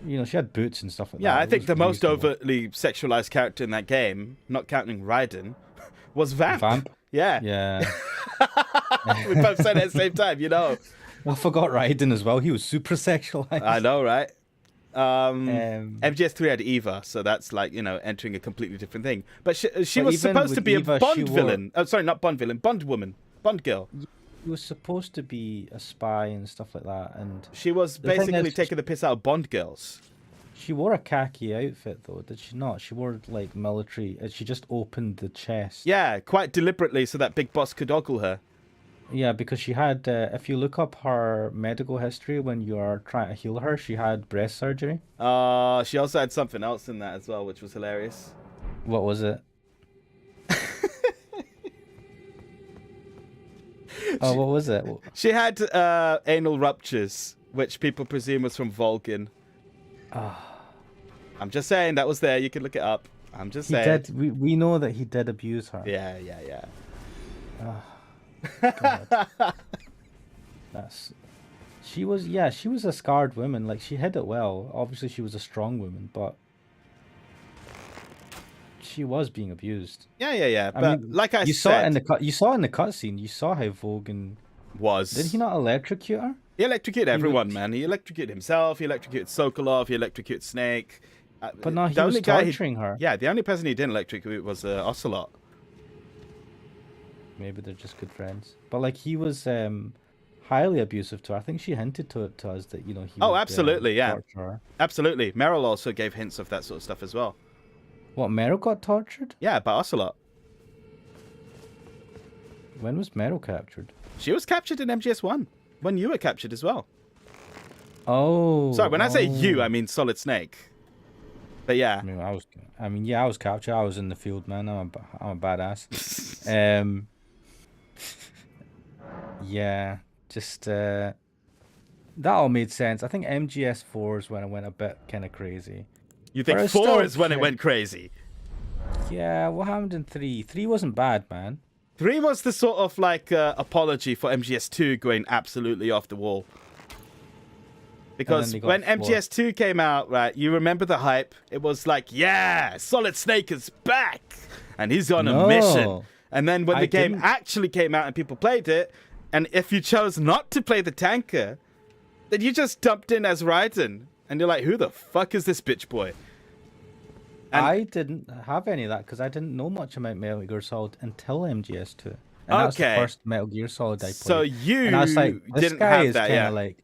You know, she had boots and stuff like that. Yeah, I think the most overtly sexualized character in that game, not counting Raiden, was Vamp. Yeah. Yeah. We both said it at the same time, you know. I forgot Raiden as well. He was super sexualized. I know, right? MGS3 had Eva, so that's like, you know, entering a completely different thing. But she was supposed to be a Bond villain. Oh, sorry, not Bond villain. Bond woman. Bond girl. She was supposed to be a spy and stuff like that. And she was basically taking the piss out of Bond girls. She wore a khaki outfit, though, did she not? She wore, like, military. She just opened the chest. Yeah, quite deliberately so that Big Boss could ogle her. Yeah, because she had, if you look up her medical history when you are trying to heal her, she had breast surgery. She also had something else in that as well, which was hilarious. What was it? What was it? She had anal ruptures, which people presume was from Vulcan. I'm just saying, that was there. You can look it up. I'm just saying. We know that he did abuse her. Yeah. God. She was a scarred woman. Like, she hid it well. Obviously, she was a strong woman, but she was being abused. Yeah. But mean, like you saw it in the cutscene. You saw how Vogan was. Did he not electrocute her? He electrocuted everyone, man. He electrocuted himself. He electrocuted Sokolov. He electrocuted Snake. But no, he was torturing her. Yeah, the only person he didn't electrocute was Ocelot. Maybe they're just good friends. But like, he was highly abusive to her. I think she hinted to us that, you know, he would, absolutely, yeah. torture her. Absolutely. Meryl also gave hints of that sort of stuff as well. What, Meryl got tortured? Yeah, by Ocelot. When was Meryl captured? She was captured in MGS1. When you were captured as well. Oh. Sorry, when I say you, I mean Solid Snake. But yeah. I was captured. I was in the field, man. I'm a badass. Yeah, just that all made sense. I think MGS4 is when it went a bit kind of crazy. You think 4 is when it went crazy? Yeah, what happened in 3? 3 wasn't bad, man. 3 was the sort of like apology for MGS2 going absolutely off the wall. Because when MGS2 came out, right, you remember the hype. It was like, yeah, Solid Snake is back. And he's on a mission. And then when the game actually came out and people played it, and if you chose not to play the tanker, then you just dumped in as Raiden. And you're like, who the fuck is this bitch boy? And I didn't have any of that because I didn't know much about Metal Gear Solid until MGS2. And that's the first Metal Gear Solid I played. So you and I was like, didn't have that, yeah. Like,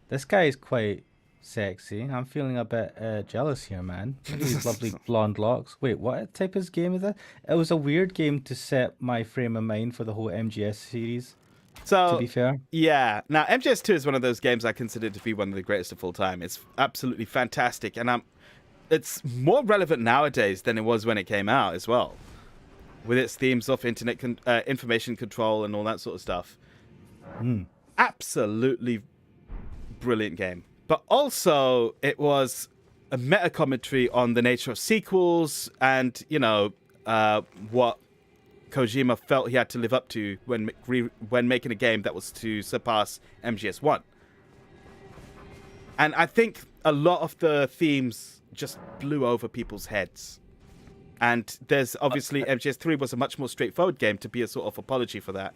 this guy is quite sexy. I'm feeling a bit jealous here, man. Look at these lovely blonde locks. Wait, what type of game is that? It was a weird game to set my frame of mind for the whole MGS series. So, to be fair. Yeah. Now, MGS2 is one of those games I consider to be one of the greatest of all time. It's absolutely fantastic. And it's more relevant nowadays than it was when it came out as well. With its themes of information control and all that sort of stuff. Absolutely brilliant game. But also, it was a meta commentary on the nature of sequels and, what Kojima felt he had to live up to when making a game that was to surpass MGS1. And I think a lot of the themes just blew over people's heads. And there's obviously MGS3 was a much more straightforward game to be a sort of apology for that.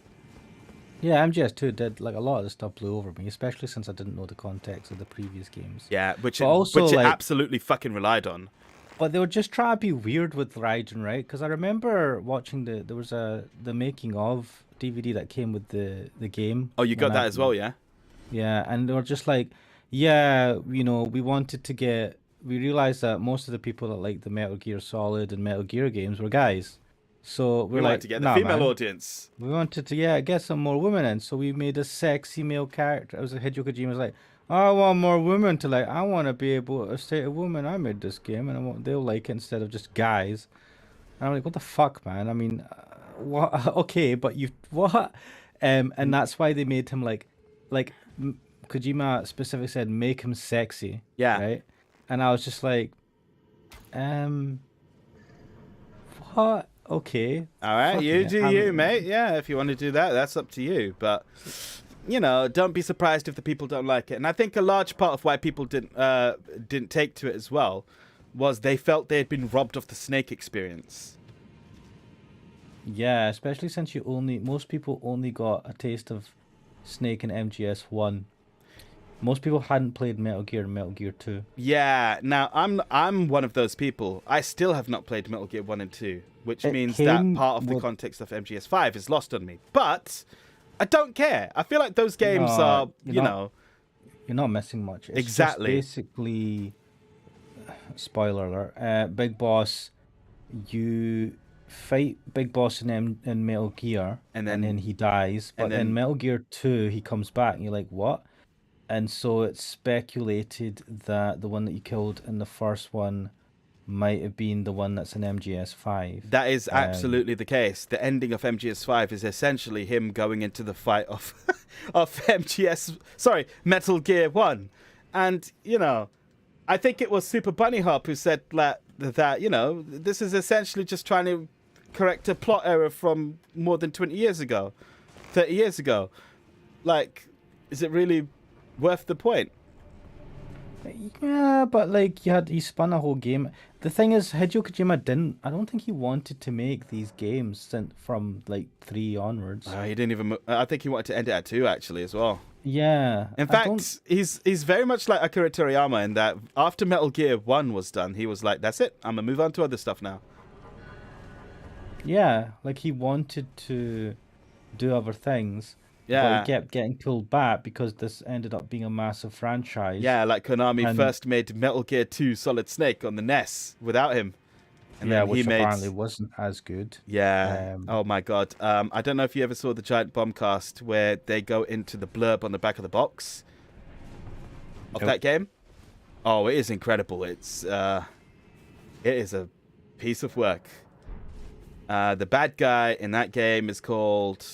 Yeah, MGS2 did, like, a lot of the stuff blew over me, especially since I didn't know the context of the previous games. Yeah, which it absolutely fucking relied on. But they were just trying to be weird with Raiden, right? Because I remember watching there was the making of DVD that came with the game. Oh, you got that as well, yeah? Yeah, and they were just like, yeah, we realized that most of the people that like the Metal Gear Solid and Metal Gear games were guys. So we wanted to get the female audience. We wanted to, get some more women in. So we made a sexy male character. It was Hideo Kojima's like, I want more women to like. I want to be able to say to women, I made this game, and they'll like it instead of just guys. And I'm like, what the fuck, man? I mean, what? Okay, but what? And that's why they made him like Kojima specifically said, make him sexy. Yeah. Right. And I was just like, what? Okay. All right, you do you, mate. Yeah, if you want to do that, that's up to you. But, don't be surprised if the people don't like it. And I think a large part of why people didn't take to it as well was they felt they had been robbed of the Snake experience. Yeah, especially since most people only got a taste of Snake in MGS1. Most people hadn't played Metal Gear and Metal Gear 2. Yeah, now I'm one of those people. I still have not played Metal Gear 1 and 2, which means that part of the context of MGS5 is lost on me. But I don't care. I feel like those games are, You're not missing much. It's exactly. Just basically, spoiler alert, Big Boss, you fight Big Boss in Metal Gear, and then he dies. But in Metal Gear 2, he comes back, and you're like, what? And so it's speculated that the one that you killed in the first one might have been the one that's in MGS5. That is absolutely the case. The ending of MGS5 is essentially him going into the fight of Metal Gear 1. And, I think it was Super Bunny Hop who said that, this is essentially just trying to correct a plot error from more than 20 years ago, 30 years ago. Like, is it really worth the point? Yeah, but like he spun a whole game. The thing is, Hideo Kojima I don't think he wanted to make these games from like 3 onwards. He didn't even. I think he wanted to end it at 2 actually as well. Yeah. In fact, he's very much like Akira Toriyama in that after Metal Gear 1 was done, he was like, "That's it. I'm gonna move on to other stuff now." Yeah, like he wanted to do other things. Yeah. But he kept getting pulled back because this ended up being a massive franchise. Yeah, like Konami first made Metal Gear 2 Solid Snake on the NES without him. And then which apparently wasn't as good. Yeah. Oh my god. I don't know if you ever saw the Giant Bombcast where they go into the blurb on the back of the box of that game. Oh, it is incredible. It's It is a piece of work. The bad guy in that game is called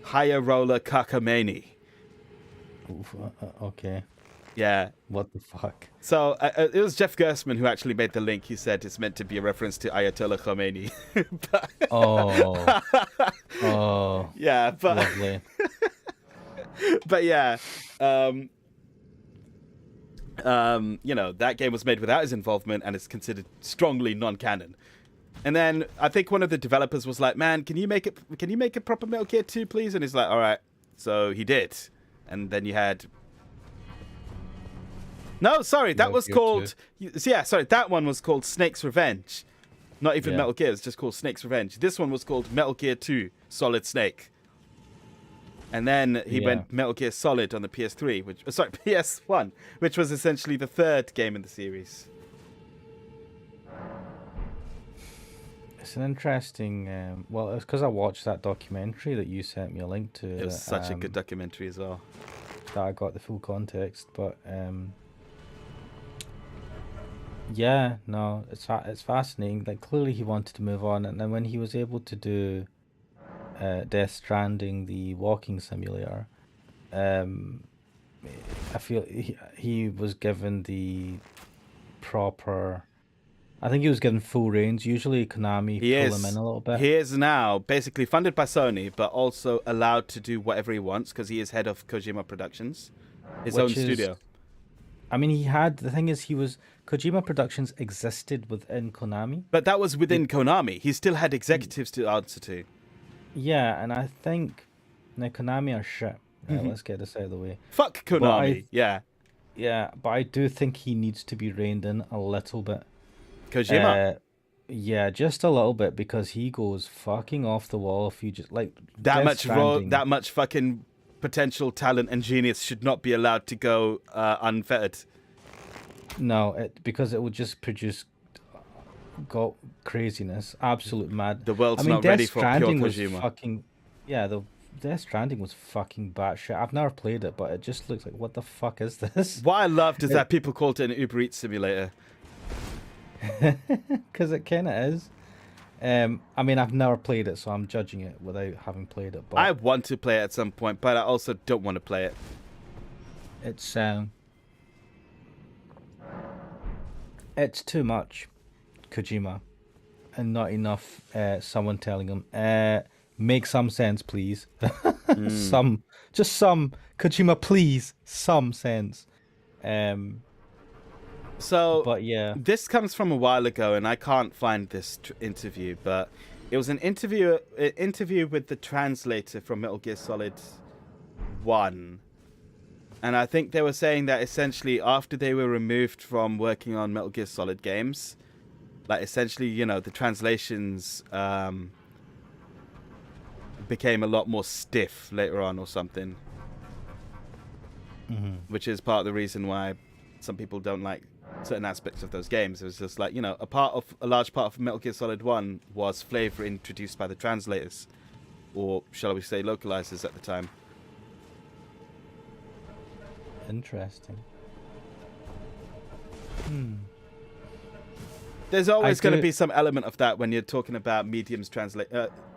Higher Roller Kakamani. Oof, okay. Yeah. What the fuck? So it was Jeff Gersman who actually made the link. He said it's meant to be a reference to Ayatollah Khomeini. Oh, yeah, but lovely. but yeah, that game was made without his involvement and it's considered strongly non-canon. And then I think one of the developers was like, "Man, can you make a proper Metal Gear 2, please?" And he's like, "All right." So he did. And then you had No, sorry, that was called that one was called Snake's Revenge. Not even Metal Gear, it's just called Snake's Revenge. This one was called Metal Gear 2 Solid Snake. And then he went Metal Gear Solid on the PS3, PS1, which was essentially the third game in the series. It's an interesting. Well, it's because I watched that documentary that you sent me a link to. It was such a good documentary as well. That I got the full context, but yeah, no, it's fascinating. Like clearly he wanted to move on, and then when he was able to do Death Stranding, the walking simulator, I feel he was given the proper. I think he was given full range. Usually Konami pull him in a little bit. He is now basically funded by Sony, but also allowed to do whatever he wants because he is head of Kojima Productions, his own studio. I mean, the thing is, Kojima Productions existed within Konami. But that was within Konami. He still had executives to answer to. Yeah, and I think now Konami are shit. Right, let's get this out of the way. Fuck Konami, yeah. Yeah, but I do think he needs to be reined in a little bit. Kojima? Yeah, just a little bit, because he goes fucking off the wall if you just, like... That much fucking potential talent and genius should not be allowed to go unfettered. No, because it would just produce craziness, absolute mad. The world's not ready for pure Kojima. The Death Stranding was fucking batshit. I've never played it, but it just looks like, what the fuck is this? What I loved is that people called it an Uber Eats simulator. Because it kind of is. I mean, I've never played it, so I'm judging it without having played it. But I want to play it at some point, but I also don't want to play it. It's too much Kojima, and not enough someone telling him, make some sense, please. Just some Kojima, please, some sense. But yeah, this comes from a while ago, and I can't find this interview, but it was an interview with the translator from Metal Gear Solid 1. And I think they were saying that essentially after they were removed from working on Metal Gear Solid games, like essentially, the translations became a lot more stiff later on or something. Which is part of the reason why some people don't like certain aspects of those games. It was just like, a large part of Metal Gear Solid 1 was flavor introduced by the translators, or shall we say localizers at the time. Interesting. There's always going to be some element of that when you're talking about mediums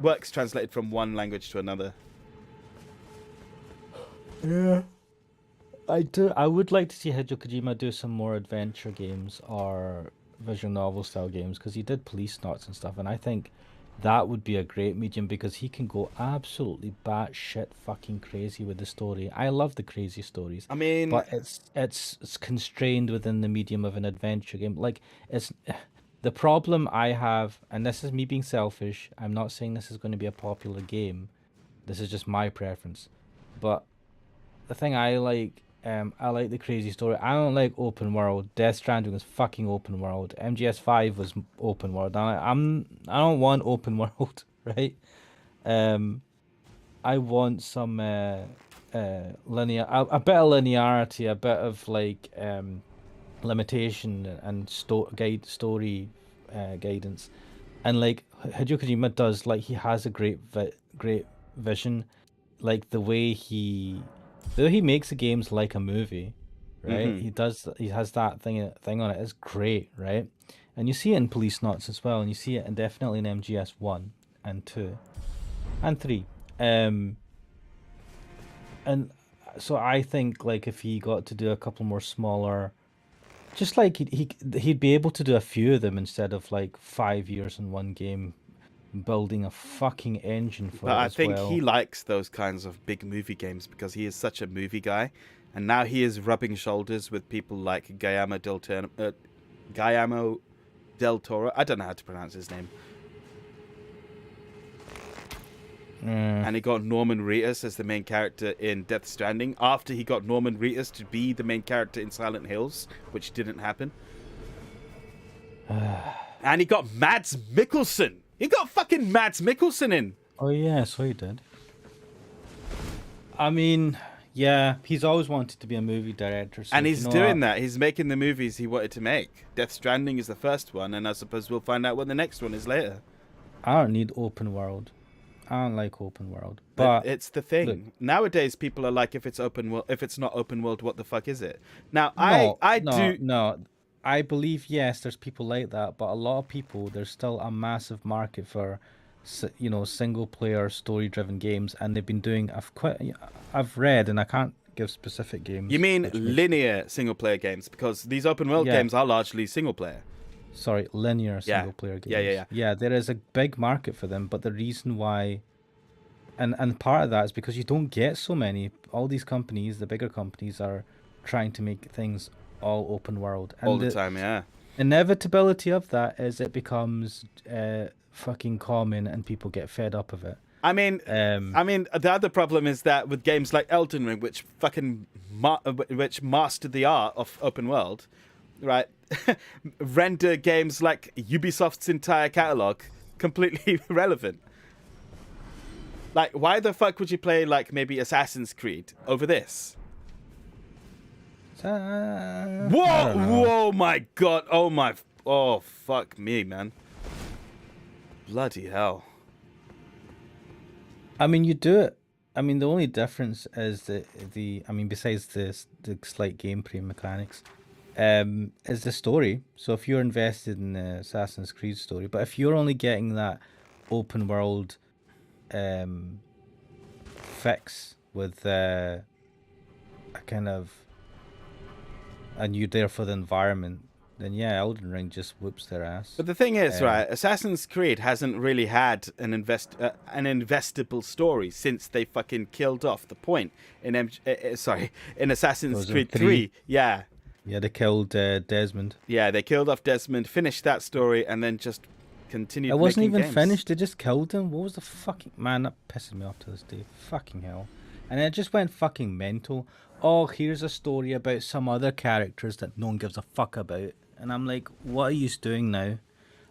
works translated from one language to another. Yeah. I would like to see Hideo Kojima do some more adventure games or visual novel style games, because he did Police Knots and stuff, and I think that would be a great medium, because he can go absolutely batshit fucking crazy with the story. I love the crazy stories. I mean, but it's constrained within the medium of an adventure game. Like, it's the problem I have, and this is me being selfish. I'm not saying this is going to be a popular game. This is just my preference. But the thing I like the crazy story. I don't like open world. Death Stranding was fucking open world. MGS5 was open world. I don't want open world, right? I want some linear, a bit of linearity, a bit of like limitation and story guidance, and like Hideo Kojima does. Like, he has a great vision, like the way he makes the games like a movie, right? He has that thing on it. It's great, right? and you see it in Police Knots as well, and you see it definitely in MGS 1 and 2 and 3. And so I think like if he got to do a couple more smaller, just like he'd be able to do a few of them instead of like 5 years in one game, building a fucking engine for it But I as think well. he likes those kinds of big movie games because he is such a movie guy, and now he is rubbing shoulders with people like Guillermo del Toro. I don't know how to pronounce his name. And he got Norman Reedus as the main character in Death Stranding after he got Norman Reedus to be the main character in Silent Hills, which didn't happen. And he got Mads Mikkelsen. He got fucking Mads Mikkelsen in. Oh yeah, so he did. I mean, yeah, he's always wanted to be a movie director. So and he's doing that. He's making the movies he wanted to make. Death Stranding is the first one, and I suppose we'll find out what the next one is later. I don't need open world. I don't like open world. But it's the thing. Look, nowadays, people are like, if it's open world, if it's not open world, what the fuck is it? Now, No, I believe, yes, there's people like that, but a lot of people, there's still a massive market for, single player story driven games, and they've been doing. I've read, and I can't give specific games. You mean linear single player games? Because these open world games are largely single player. Sorry, linear single player games. Yeah, there is a big market for them, but the reason why, and part of that is because you don't get so many. All these companies, the bigger companies, are trying to make things all open world. And all the time, yeah. Inevitability of that is it becomes fucking common, and people get fed up of it. I mean, the other problem is that with games like Elden Ring, which fucking which mastered the art of open world, right? Render games like Ubisoft's entire catalog completely irrelevant. Like, why the fuck would you play like maybe Assassin's Creed over this? Whoa, my god, oh fuck me, man. Bloody hell. I mean, you do it. I mean, the only difference is besides the slight gameplay mechanics, is the story. So if you're invested in the Assassin's Creed story, but if you're only getting that open world fix with a kind of, and you're there for the environment, then yeah, Elden Ring just whoops their ass. But the thing is, right, Assassin's Creed hasn't really had an investable story since they fucking killed off the point in Assassin's Creed 3. Yeah. Yeah, they killed Desmond. Yeah, they killed off Desmond, finished that story, and then just continued. It wasn't even games. finished. They just killed him. What was the fucking man? That pisses me off to this day. Fucking hell. And it just went fucking mental. Oh, here's a story about some other characters that no one gives a fuck about. And I'm like, what are you doing now?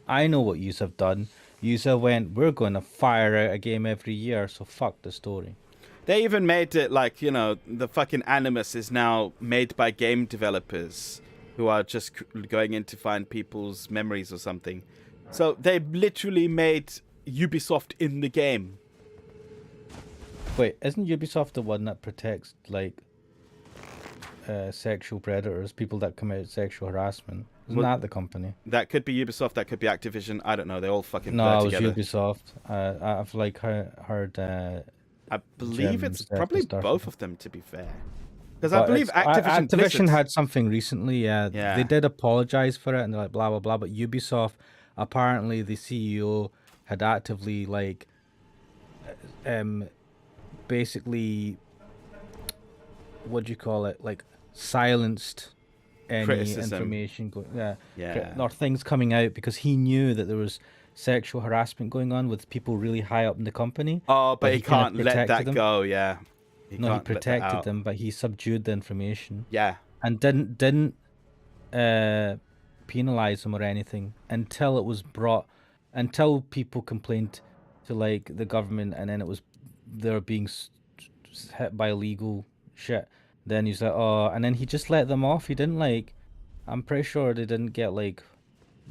I know what yous have done. Yous have went, we're going to fire out a game every year, so fuck the story. They even made it like, the fucking Animus is now made by game developers who are just going in to find people's memories or something. So they literally made Ubisoft in the game. Wait, isn't Ubisoft the one that protects, like, sexual predators, people that commit sexual harassment? Isn't that the company? That could be Ubisoft, that could be Activision. I don't know. They all fucking blur together. No, it was Ubisoft. I've like heard. I believe it's probably both of them, to be fair. Because I believe Activision had something recently. Yeah, they did apologize for it, and they're like blah blah blah. But Ubisoft, apparently, the CEO had actively like, basically, what do you call it? Like silenced any criticism. Information or things coming out because he knew that there was sexual harassment going on with people really high up in the company. Oh, but he can't let that go. Yeah. He protected them, but he subdued the information. Yeah. And didn't penalize them or anything until it was until people complained to like the government, and then they're being hit by legal shit. Then he's like, oh, and then he just let them off. He didn't like. I'm pretty sure they didn't get like.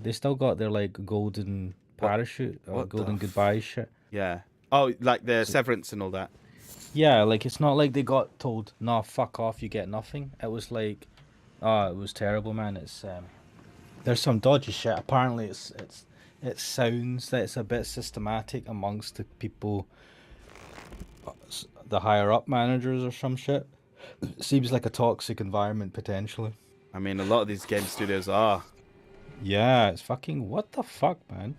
They still got their like golden parachute or golden goodbye shit. Yeah. Oh, like the severance and all that. Yeah, like it's not like they got told, "Nah, fuck off, you get nothing." It was like, oh, it was terrible, man. It's There's some dodgy shit. Apparently, it sounds that it's a bit systematic amongst the people, the higher up managers or some shit. Seems like a toxic environment potentially. I mean, a lot of these game studios are. Yeah, it's fucking what the fuck, man.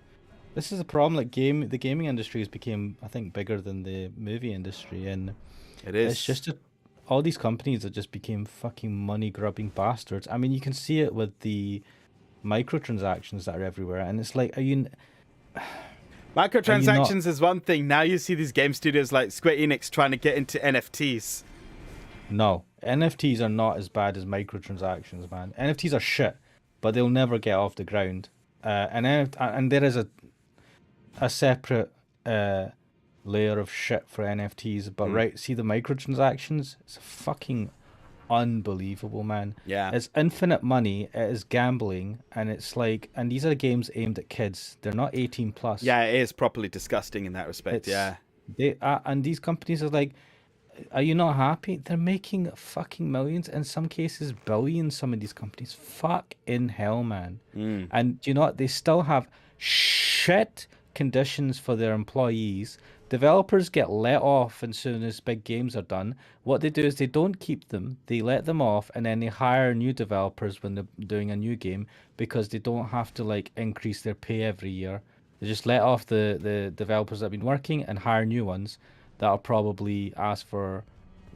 This is a problem. Like the gaming industry has become, I think, bigger than the movie industry, and It is. it's just all these companies that just became fucking money grubbing bastards. I mean, you can see it with the microtransactions that are everywhere, and it's like, Microtransactions is one thing. Now you see these game studios like Square Enix trying to get into NFTs. No, NFTs are not as bad as microtransactions, man. NFTs are shit, but they'll never get off the ground. And there is a separate layer of shit for NFTs. But right, see the microtransactions? It's fucking unbelievable, man. Yeah. It's infinite money, it is gambling, and it's like, and these are games aimed at kids. They're not 18 plus. Yeah, it is properly disgusting in that respect. Yeah. And these companies are like, are you not happy? They're making fucking millions, in some cases billions, some of these companies. Fuck in hell, man. And you know what? They still have shit conditions for their employees. Developers get let off as soon as big games are done. What they do is they don't keep them, they let them off, and then they hire new developers when they're doing a new game because they don't have to like increase their pay every year. They just let off the developers that have been working and hire new ones that'll probably ask for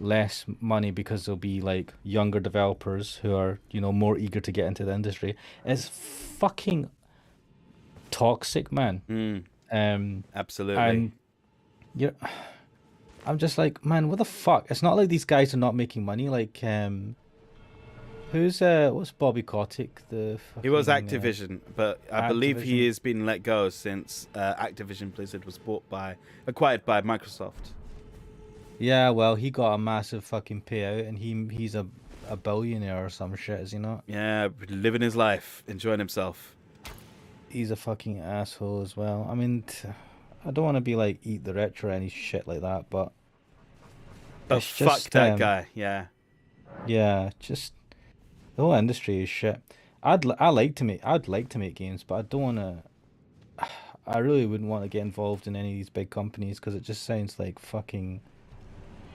less money because they'll be like younger developers who are, you know, more eager to get into the industry. It's fucking toxic, man. Absolutely. And I'm just like, man, what the fuck? It's not like these guys are not making money. Like, what's Bobby Kotick? He was Activision, but I believe he Activision. has been let go since Activision Blizzard was acquired by Microsoft. Yeah, well, he got a massive fucking payout, and he's a billionaire or some shit, is he not? Yeah, living his life, enjoying himself. He's a fucking asshole as well. I mean, I don't want to be like eat the rich or any shit like that, but it's fuck just, that guy. Yeah. Yeah, just the whole industry is shit. I'd like to make games, but I don't want to. I really wouldn't want to get involved in any of these big companies because it just sounds like fucking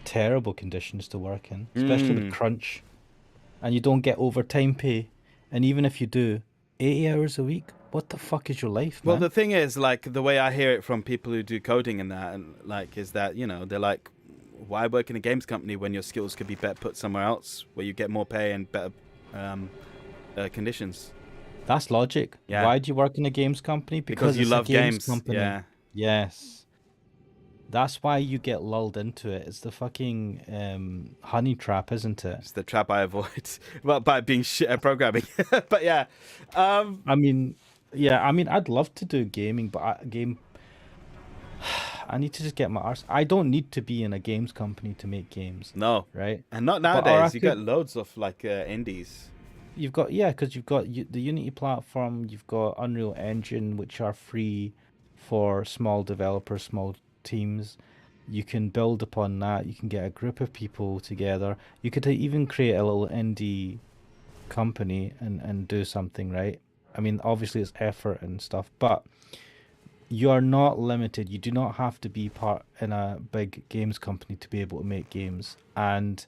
terrible conditions to work in, especially with crunch, and you don't get overtime pay, and even if you do, 80 hours a week. What the fuck is your life, man? Well, the thing is, like, the way I hear it from people who do coding and that, and like, is that, you know, they're like, why work in a games company when your skills could be better put somewhere else where you get more pay and better conditions? That's logic. Yeah. Why do you work in a games company? Because you it's a love games. company. Yeah. Yes. That's why you get lulled into it. It's the fucking honey trap, isn't it? It's the trap I avoid. Well, by being shit at programming. But yeah. I mean, I'd love to do gaming, but I need to just get my arse. I don't need to be in a games company to make games. No. Right? And not nowadays. You got loads of like indies. You've got, because you've got the Unity platform, you've got Unreal Engine, which are free for small developers, small teams. You can build upon that. You can get a group of people together. You could even create a little indie company and do something, right? I mean, obviously it's effort and stuff, but you are not limited. You do not have to be part in a big games company to be able to make games. And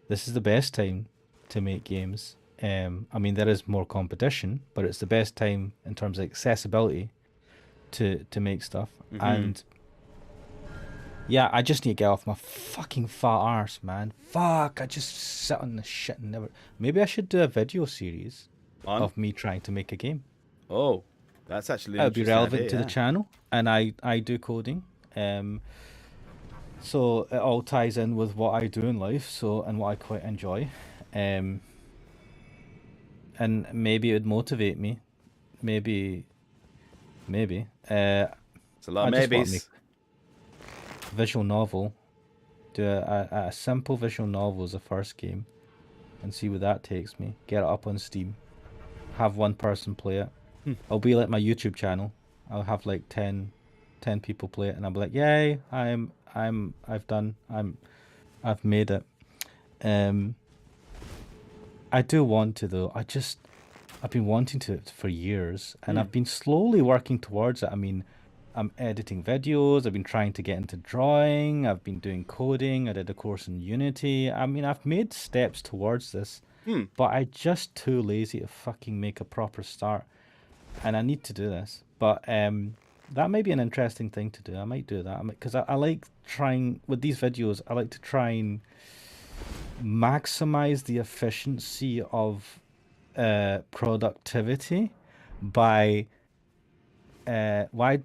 this is the best time to make games. I mean, there is more competition, but it's the best time in terms of accessibility to make stuff. And yeah, I just need to get off my fucking fat arse, man. Fuck, I just sit on the shit and never. Maybe I should do a video series of me trying to make a game. Oh, that's actually that would be relevant to the channel, and I do coding. So it all ties in with what I do in life, and what I quite enjoy. And maybe it would motivate me. Maybe. It's a lot of maybes. Visual novel. Do a simple visual novel as a first game, and see where that takes me. Get it up on Steam. Have one person play it. I'll be like my YouTube channel. I'll have like 10 people play it, and I'll be like, yay! I've made it. I do want to though. I've been wanting to for years, and Hmm. I've been slowly working towards it. I mean, I'm editing videos, I've been trying to get into drawing, I've been doing coding, I did a course in Unity. I mean, I've made steps towards this, Hmm. but I'm just too lazy to fucking make a proper start, and I need to do this. But that may be an interesting thing to do. I might do that because I like trying with these videos. I like to try and maximize the efficiency of productivity by why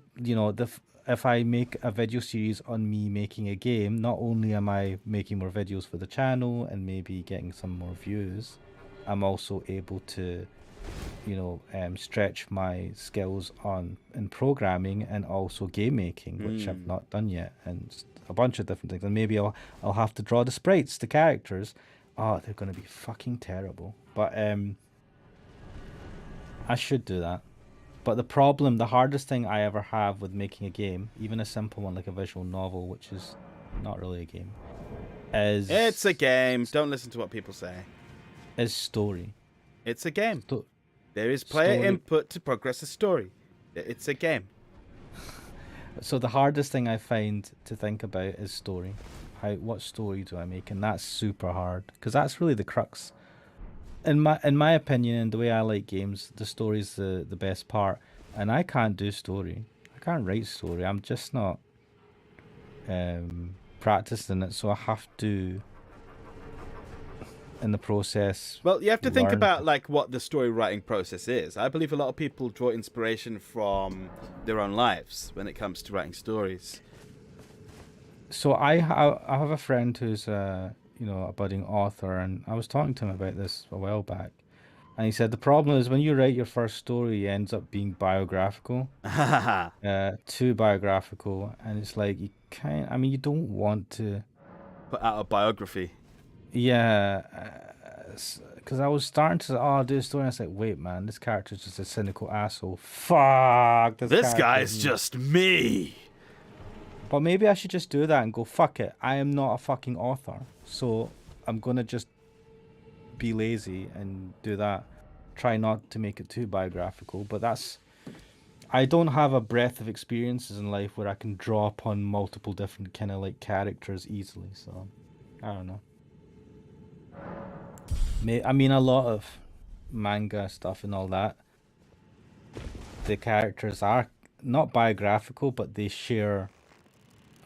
if I make a video series on me making a game, not only am I making more videos for the channel and maybe getting some more views, I'm also able to stretch my skills in programming and also game making, which I've Hmm. not done yet, and a bunch of different things. And maybe I'll have to draw the sprites, the characters. Oh, they're gonna be fucking terrible. But I should do that. But the hardest thing I ever have with making a game, even a simple one like a visual novel, which is not really a game, It's a is game. Don't listen to what people say. story. It's a game. Sto- There is player Story. input to progress a story. It's a game. So the hardest thing I find to think about is story. What story do I make? And that's super hard because that's really the crux. In my opinion, and the way I like games, the story's the best part. And I can't do story. I can't write story. I'm just not practicing it, so I have to, in the process, Well, you have to think learn. about like what the story writing process is. I believe a lot of people draw inspiration from their own lives when it comes to writing stories. So I have a friend who's a budding author, and I was talking to him about this a while back, and he said the problem is when you write your first story, it ends up being biographical, too biographical, and it's like I mean, you don't want to, Put out a biography. yeah, because I was starting to, I'll do a story, and I was like, wait, man, this character's just a cynical asshole. Fuck, this This character's guy's me. just me. But maybe I should just do that and go, fuck it. I am not a fucking author. So I'm gonna just be lazy and do that. Try not to make it too biographical. But I don't have a breadth of experiences in life where I can draw upon multiple different kind of like characters easily. So I don't know. I mean, a lot of manga stuff and all that, the characters are not biographical, but they share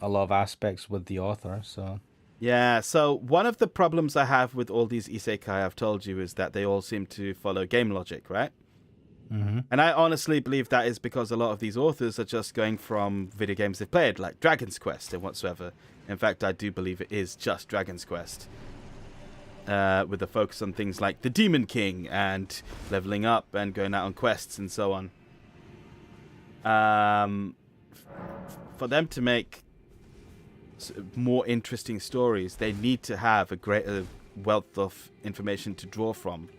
a lot of aspects with the author. So Yeah, so one of the problems I have with all these isekai I've told you is that they all seem to follow game logic, right? mm-hmm. And I honestly believe that is because a lot of these authors are just going from video games they've played, like Dragon's Quest and whatsoever. In fact, I do believe it is just Dragon's Quest. With a focus on things like the Demon King and leveling up and going out on quests and so on. For them to make more interesting stories, they need to have a greater wealth of information to draw from,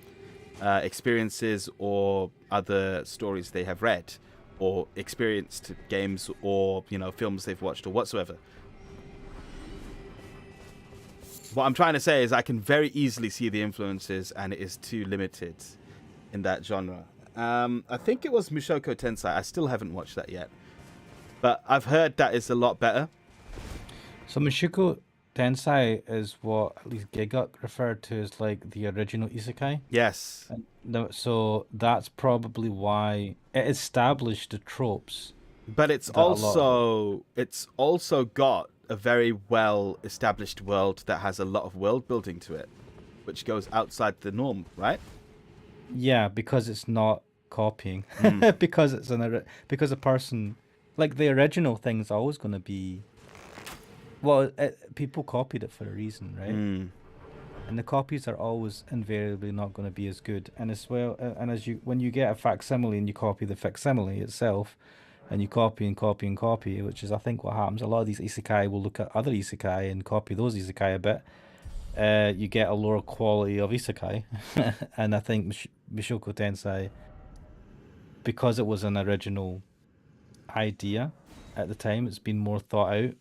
experiences or other stories they have read, or experienced games or films they've watched or whatsoever. What I'm trying to say is I can very easily see the influences, and it is too limited in that genre. I think it was Mushoku Tensei. I still haven't watched that yet, but I've heard that is a lot better. So Mushoku Tensei is what at least Gigot referred to as like the original isekai. Yes, So that's probably why it established the tropes but it's that a lot of also got a very well established world that has a lot of world building to it, which goes outside the norm, right? yeah, because it's not copying. Mm. Because a person like the original thing's always going to be people copied it for a reason, right? Mm. And the copies are always invariably not going to be as good. And as well, and as when you get a facsimile and you copy the facsimile itself, and you copy and copy and copy, which is I think what happens. A lot of these isekai will look at other isekai and copy those isekai a bit. You get a lower quality of isekai, and I think Mushoku Tensei, because it was an original idea at the time, it's been more thought out.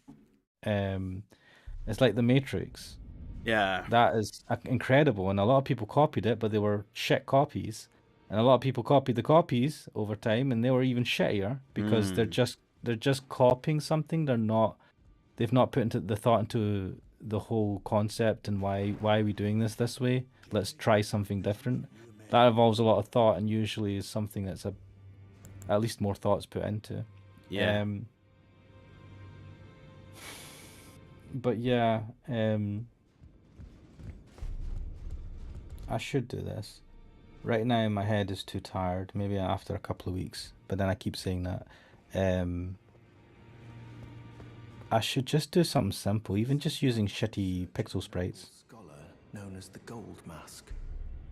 It's like The Matrix. Yeah. That is incredible, and a lot of people copied it, but they were shit copies, And a lot of people copied the copies over time, and they were even shittier because they're just copying something. They've not put into the thought into the whole concept and why are we doing this way? Let's try something different. That involves a lot of thought and usually is something that's at least more thoughts put into. Yeah. But yeah, I should do this. Right now my head is too tired. Maybe after a couple of weeks. But then I keep saying that. I should just do something simple, even just using shitty pixel sprites. Scholar known as the Gold Mask,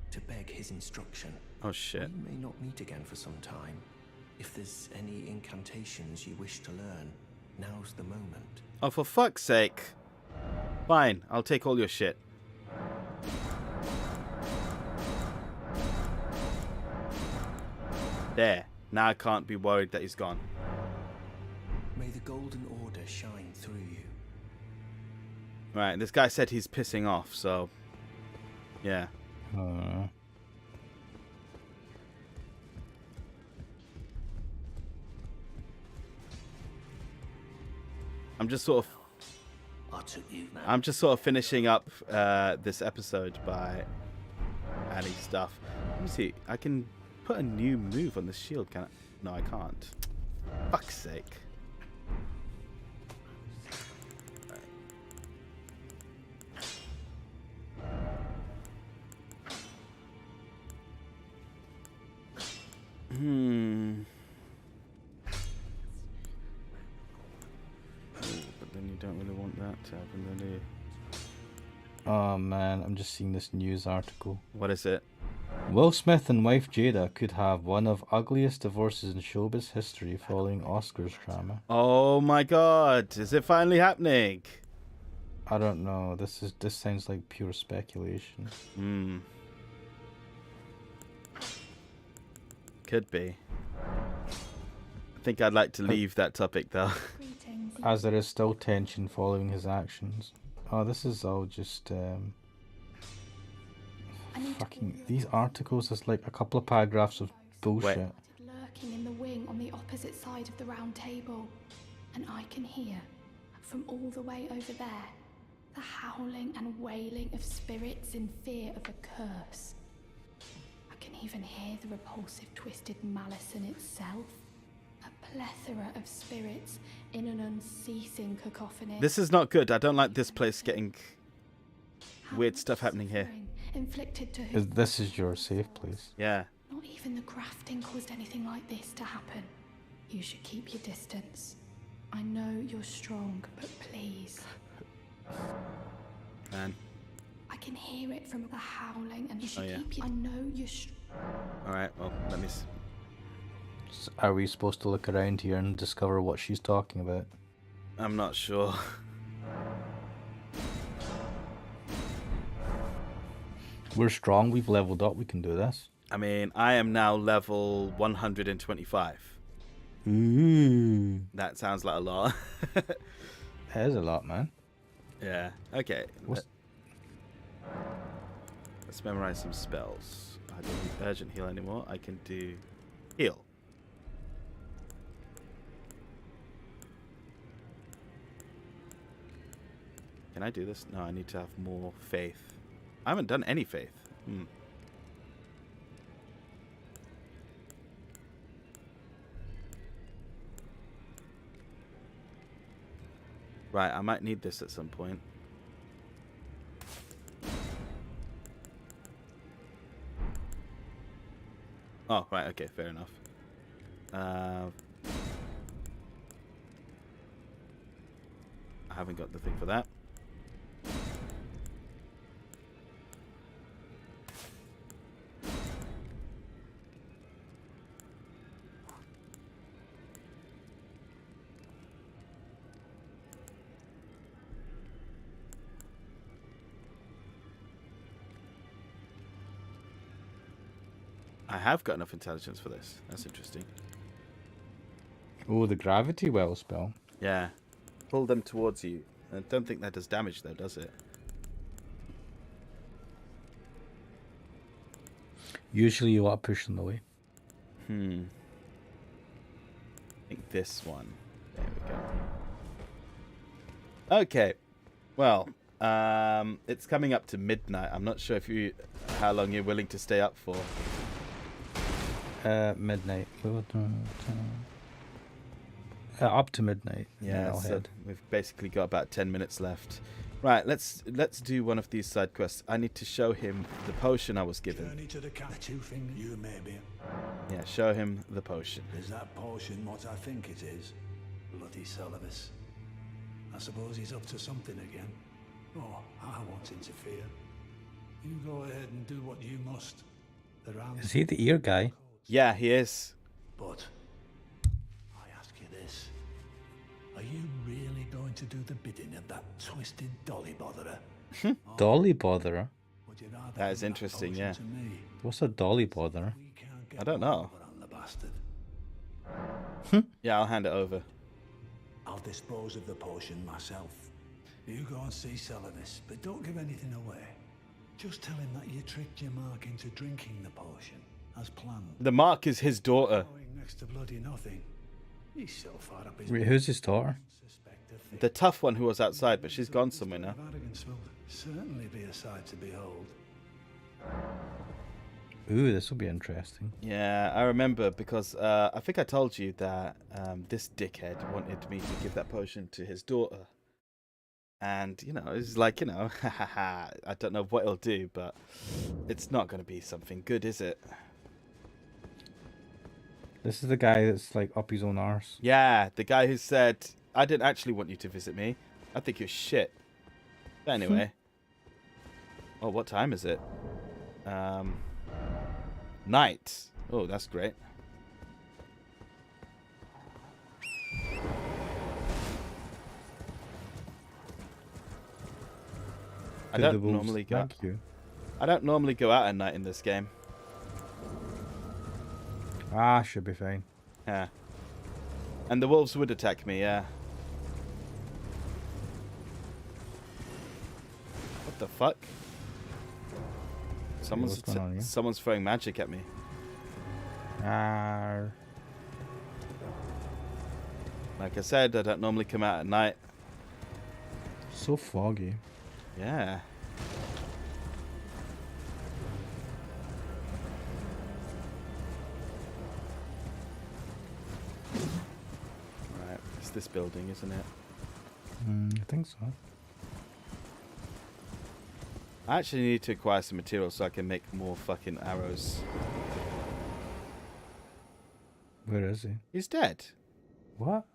to beg his instruction. Oh shit. We may not meet again for some time. If there's any incantations you wish to learn, now's the moment. Oh, for fuck's sake. Fine, I'll take all your shit. There. Now I can't be worried that he's gone. May the Golden Order shine through you. Right, this guy said he's pissing off, so... Yeah. I'm just sort of finishing up this episode by adding stuff. Let me see. I can put a new move on the shield, can I? No, I can't. Fuck's sake. But then you don't really want that to happen, do you? Oh man, I'm just seeing this news article. What is it? Will Smith and wife Jada could have one of ugliest divorces in showbiz history following Oscars drama. Oh my god, is it finally happening? I don't know. This sounds like pure speculation. Could be. I think I'd like to leave that topic though. As there is still tension following his actions. Oh, this is all just fucking these articles. There's like a couple of paragraphs of bullshit. Lurking in the wing on the opposite side of the round table, and I can hear from all the way over there the howling and wailing of spirits in fear of a curse. I can even hear the repulsive twisted malice in itself. A plethora of spirits in an unceasing cacophony. This is not good. I don't like this place getting weird stuff happening here. Inflicted to This is your safe place. Yeah. Not even the grafting caused anything like this to happen. You should keep your distance. I know you're strong, but please. Man. I can hear it from the howling, and you should yeah. keep your... I know you're Alright, well, let me... Are we supposed to look around here and discover what she's talking about? I'm not sure. We're strong, we've leveled up, we can do this. I mean, I am now level 125. Ooh. That sounds like a lot. That is a lot, man. Yeah, okay. Let's memorize some spells. I don't need urgent heal anymore. I can do heal. Can I do this? No, I need to have more faith. I haven't done any faith. Right, I might need this at some point. Oh, right, okay, fair enough. I haven't got the thing for that. I have got enough intelligence for this. That's interesting. Oh, the gravity well spell. Yeah. Pull them towards you. I don't think that does damage though, does it? Usually you want to push them away. I think this one. There we go. Okay. Well, it's coming up to midnight. I'm not sure how long you're willing to stay up for. Midnight. Up to midnight. Yeah, so we've basically got about 10 minutes left. Right, let's do one of these side quests. I need to show him the potion I was given. Journey to the two things you may be. Yeah, show him the potion. Is that potion what I think it is? Bloody Solidus. I suppose he's up to something again. Oh, I won't interfere. You go ahead and do what you must. Is he the ear guy? Yeah, he is. But I ask you this. Are you really going to do the bidding of that twisted dolly botherer? Dolly botherer? That is interesting, yeah. What's a dolly botherer? I don't know. Yeah, I'll hand it over. I'll dispose of the potion myself. You go and see Solidus, but don't give anything away. Just tell him that you tricked your mark into drinking the potion, as planned. The mark is his daughter. Next to bloody nothing. He's so far up his... Wait, who's his daughter? The tough one who was outside, but she's gone somewhere now. Arrogance will certainly be a sight to behold. Ooh, this will be interesting. Yeah, I remember because I think I told you that this dickhead wanted me to give that potion to his daughter. And, you know, it's like, you know, I don't know what it'll do, but it's not going to be something good, is it? This is the guy that's like up his own arse. Yeah, the guy who said, I didn't actually want you to visit me. I think you're shit. But anyway. Oh, what time is it? Night. Oh, that's great. I don't normally go. I don't normally go out at night in this game. Ah, should be fine. Yeah. And the wolves would attack me, yeah. What the fuck? Someone's throwing magic at me. Like I said, I don't normally come out at night. So foggy. Yeah. Right, it's this building, isn't it? I think so. I actually need to acquire some materials so I can make more fucking arrows. Where is he? He's dead. What?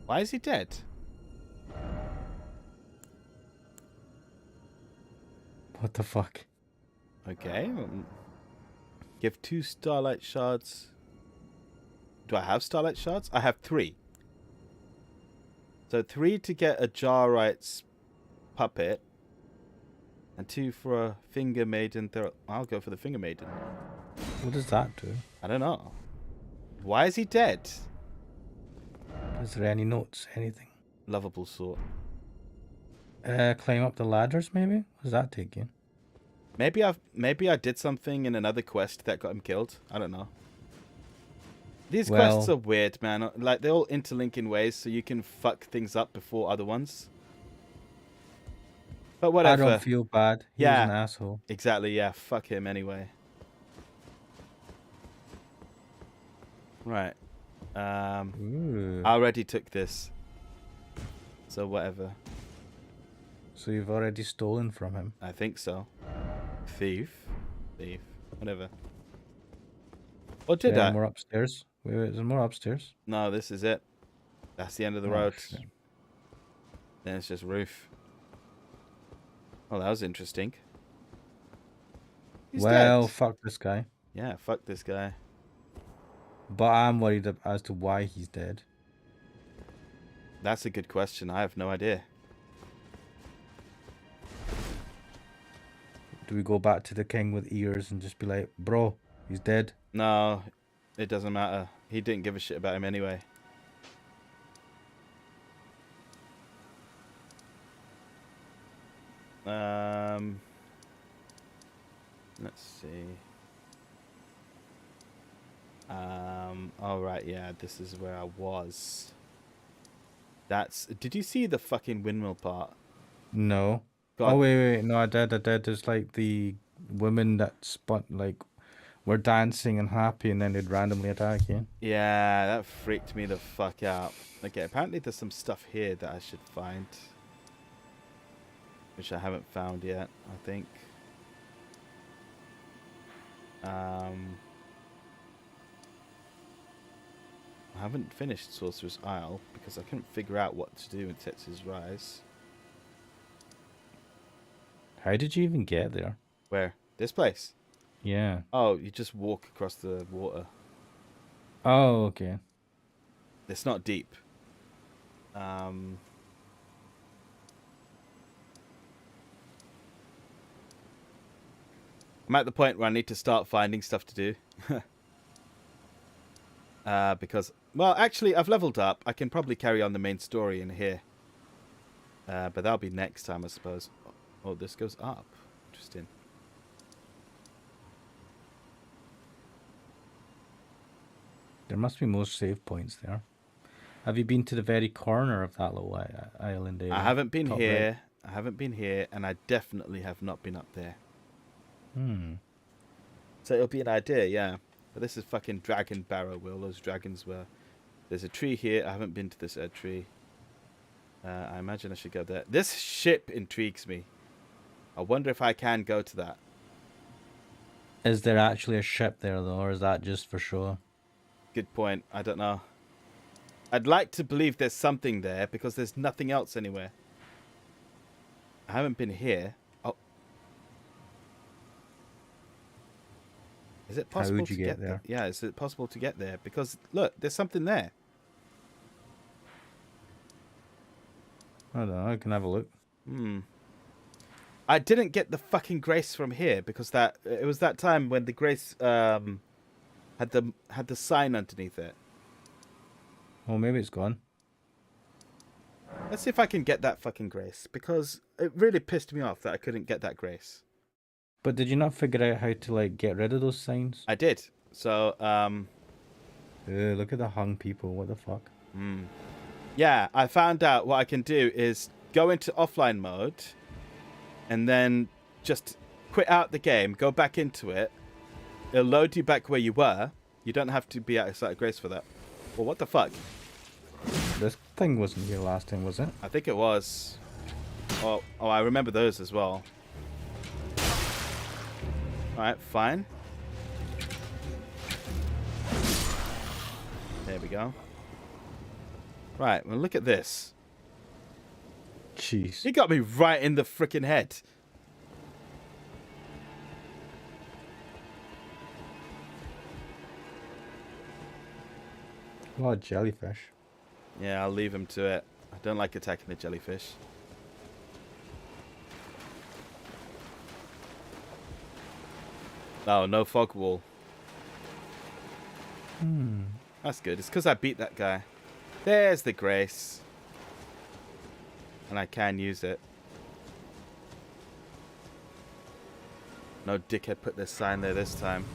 Why is he dead? What the fuck? Okay. Give 2 starlight shards. Do I have starlight shards? I have 3. So 3 to get a Jarrite's puppet. And 2 for a finger maiden. I'll go for the finger maiden. What does that do? I don't know. Why is he dead? Is there any notes? Anything? Lovable sort. Climb up the ladders, maybe? What does that take you? Maybe I did something in another quest that got him killed. I don't know. These quests are weird, man. Like, they all interlink in ways so you can fuck things up before other ones. But whatever. I don't feel bad. He was an asshole. Exactly, yeah. Fuck him anyway. Right. I already took this. So whatever. So you've already stolen from him? I think so. Thief. Whatever. Or did I? More upstairs. Wait, there's more upstairs. No, this is it. That's the end of the road. Shit. Then it's just roof. Oh, that was interesting. He's dead. Fuck this guy. Yeah, fuck this guy. But I'm worried as to why he's dead. That's a good question. I have no idea. Do we go back to the king with ears and just be like, bro, he's dead? No, it doesn't matter. He didn't give a shit about him anyway. Let's see. All right, yeah, this is where I was. Did you see the fucking windmill part? No. God. Oh wait, no, I did. There's like the women that were dancing and happy, and then they'd randomly attack you. Yeah, that freaked me the fuck out. Okay, apparently there's some stuff here that I should find, which I haven't found yet, I think. I haven't finished Sorcerer's Isle because I couldn't figure out what to do in Texas Rise. How did you even get there? Where? This place? Yeah. Oh, you just walk across the water. Oh, okay. It's not deep. I'm at the point where I need to start finding stuff to do. Because, well, actually, I've leveled up. I can probably carry on the main story in here. But that'll be next time, I suppose. Oh, this goes up. Interesting. There must be more save points there. Have you been to the very corner of that little island area? I haven't been Top here. right? I haven't been here, and I definitely have not been up there. So it'll be an idea, yeah. But this is fucking Dragon Barrow, where all those dragons were. There's a tree here. I haven't been to this tree. I imagine I should go there. This ship intrigues me. I wonder if I can go to that. Is there actually a ship there, though, or is that just for show? Good point. I don't know. I'd like to believe there's something there because there's nothing else anywhere. I haven't been here. Oh. Is it possible would you to get there? there? Yeah, is it possible to get there? Because, look, there's something there. I don't know. I can have a look. I didn't get the fucking grace from here because it was that time when the grace had the sign underneath it. Oh, maybe it's gone. Let's see if I can get that fucking grace because it really pissed me off that I couldn't get that grace. But did you not figure out how to like get rid of those signs? I did. So Look at the hung people. What the fuck? yeah, I found out what I can do is go into offline mode and then just quit out the game, go back into it. It'll load you back where you were. You don't have to be at a site of grace for that. Well, what the fuck? This thing wasn't here last time, was it? I think it was. Oh, I remember those as well. Alright, fine. There we go. Right, well, look at this. Jeez. He got me right in the freaking head. A lot of jellyfish. Yeah, I'll leave him to it. I don't like attacking the jellyfish. Oh, no fog wall. That's good. It's because I beat that guy. There's the grace. And I can use it. No dickhead put this sign there this time.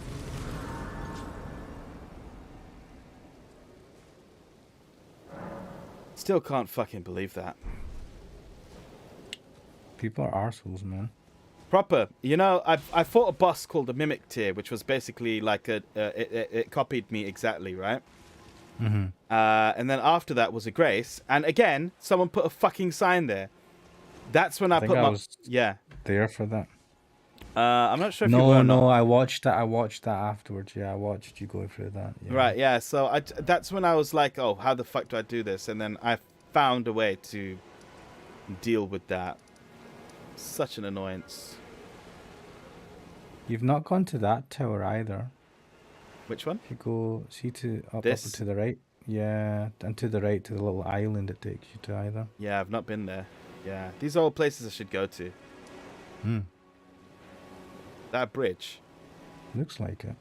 Still can't fucking believe that. People are arseholes, man. Proper. You know, I fought a boss called the Mimic Tier, which was basically like it copied me exactly, right? And then after that was a grace, and again, someone put a fucking sign there. That's when I think put I my was yeah. there for that. I'm not sure if you were or No, not. I watched that. I watched that afterwards. Yeah, I watched you go through that. Yeah. Right, yeah. So that's when I was like, oh, how the fuck do I do this? And then I found a way to deal with that. Such an annoyance. You've not gone to that tower either. Which one? If you go, see to up This? to the right. Yeah, and to the right to the little island it takes you to either. Yeah, I've not been there. Yeah, these are all places I should go to. That bridge. Looks like it.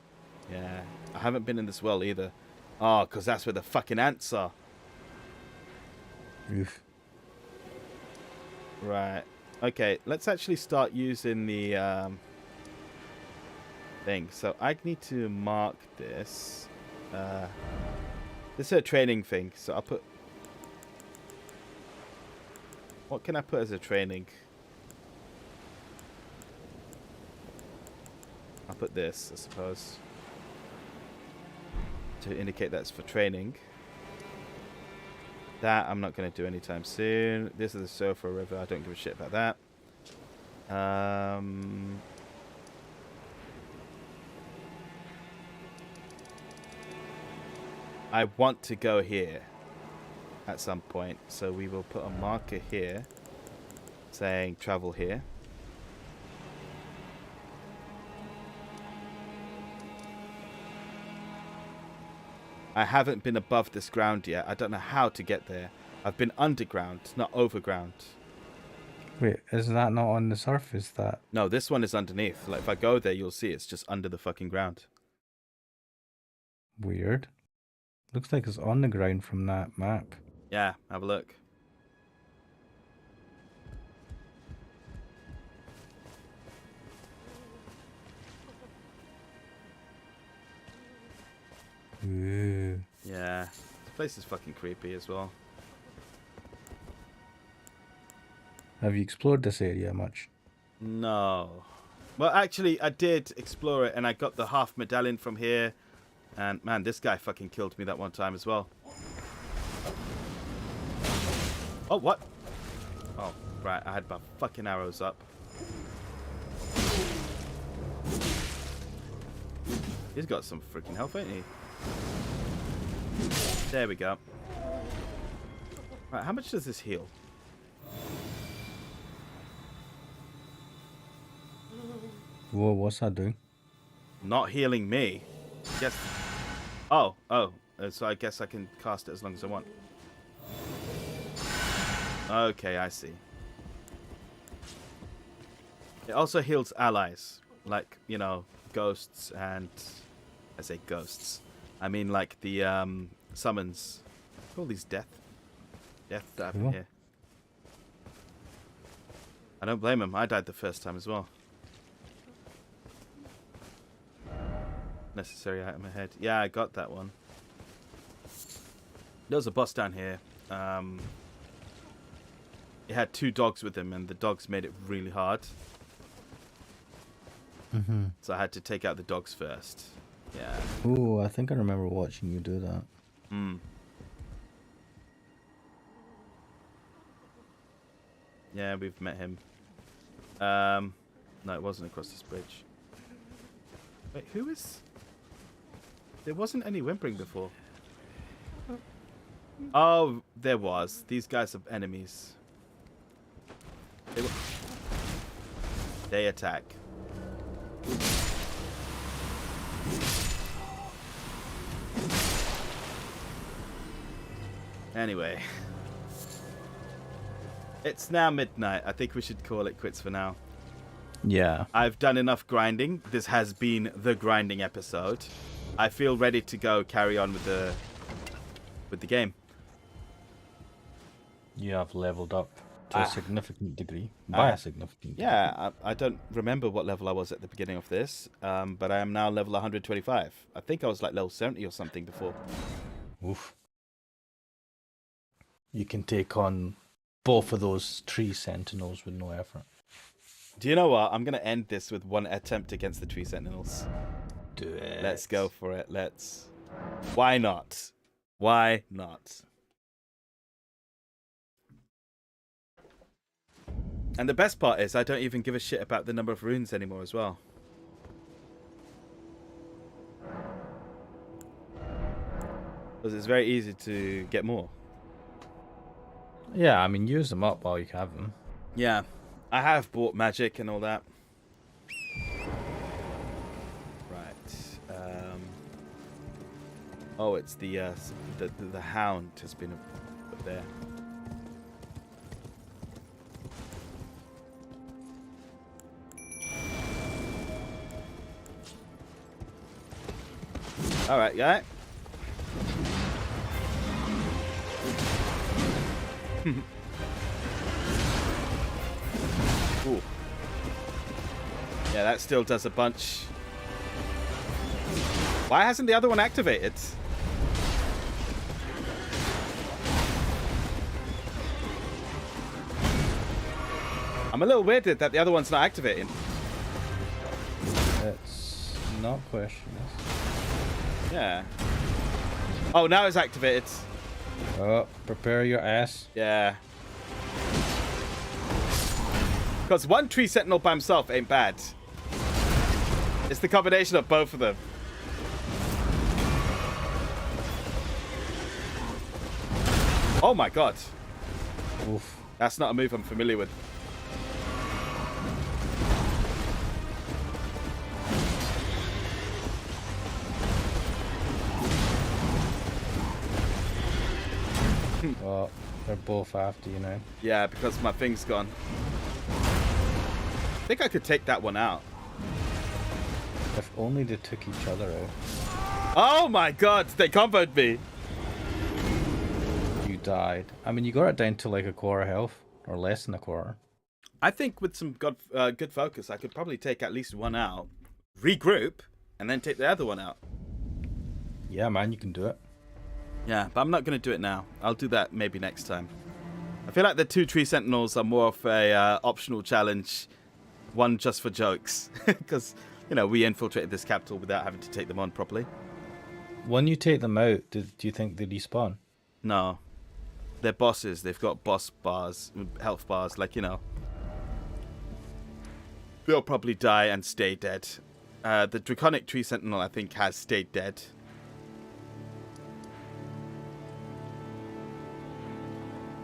Yeah, I haven't been in this well either. Oh, because that's where the fucking ants are. Oof. Right. Okay, let's actually start using the thing. So I need to mark this. This is a training thing, so I'll put... What can I put as a training? I'll put this, I suppose, to indicate that's for training. That I'm not going to do anytime soon. This is the Sofa River. I don't give a shit about that. I want to go here at some point, so we will put a marker here saying travel here. I haven't been above this ground yet. I don't know how to get there. I've been underground, not overground. Wait, is that not on the surface? That No, this one is underneath. Like if I go there, you'll see it's just under the fucking ground. weird. Looks like it's on the ground from that map. Yeah, have a look. Ooh. Yeah, this place is fucking creepy as well. Have you explored this area much? No. Well, actually, I did explore it, and I got the half medallion from here. And, man, this guy fucking killed me that one time as well. Oh, what? Oh, right, I had my fucking arrows up. He's got some freaking health, ain't he? There we go. Right, how much does this heal? Whoa, what's that doing? Not healing me. Yes. Oh. So I guess I can cast it as long as I want. Okay, I see. It also heals allies. Like, you know, ghosts and... I say ghosts. I mean, like, the summons. All these death that happen Cool. here. I don't blame him. I died the first time as well. Necessary item ahead. Yeah, I got that one. There was a boss down here. It had 2 dogs with him, and the dogs made it really hard. Mm-hmm. So I had to take out the dogs first. Yeah. Oh, I think I remember watching you do that. Hmm. Yeah, we've met him. No, it wasn't across this bridge. Wait, who is... There wasn't any whimpering before. Oh, there was. These guys are enemies. They attack. Anyway. It's now midnight. I think we should call it quits for now. Yeah. I've done enough grinding. This has been the grinding episode. I feel ready to go carry on with the game. You have leveled up to a significant degree. By a significant degree. Yeah, I don't remember what level I was at the beginning of this, but I am now level 125. I think I was like level 70 or something before. Oof. You can take on both of those tree sentinels with no effort. Do you know what? I'm going to end this with one attempt against the tree sentinels. Do it. Let's go for it. Let's. Why not? Why not? And the best part is I don't even give a shit about the number of runes anymore as well. Because it's very easy to get more. Yeah, I mean, use them up while you have them. Yeah, I have bought magic and all that. Right. Oh, it's the hound has been up there. All right, guy. Ooh. Yeah, that still does a bunch. Why hasn't the other one activated? I'm a little weirded that the other one's not activating. It's not questionless. Yeah. Oh, now it's activated. Oh, prepare your ass. Yeah. Because one tree sentinel by himself ain't bad. It's the combination of both of them. Oh my god. Oof. That's not a move I'm familiar with. Well, they're both after you now. Yeah, because my thing's gone. I think I could take that one out. If only they took each other out. Oh my god, they comboed me. You died. I mean, you got it down to like a quarter health, or less than a quarter. I think with some good focus, I could probably take at least one out, regroup, and then take the other one out. Yeah, man, you can do it. Yeah, but I'm not going to do it now. I'll do that maybe next time. I feel like the 2 tree sentinels are more of a optional challenge, one just for jokes, because you know we infiltrated this capital without having to take them on properly. When you take them out, do you think they despawn? No, they're bosses. They've got boss bars, health bars, like you know. They'll probably die and stay dead. The draconic tree sentinel, I think, has stayed dead.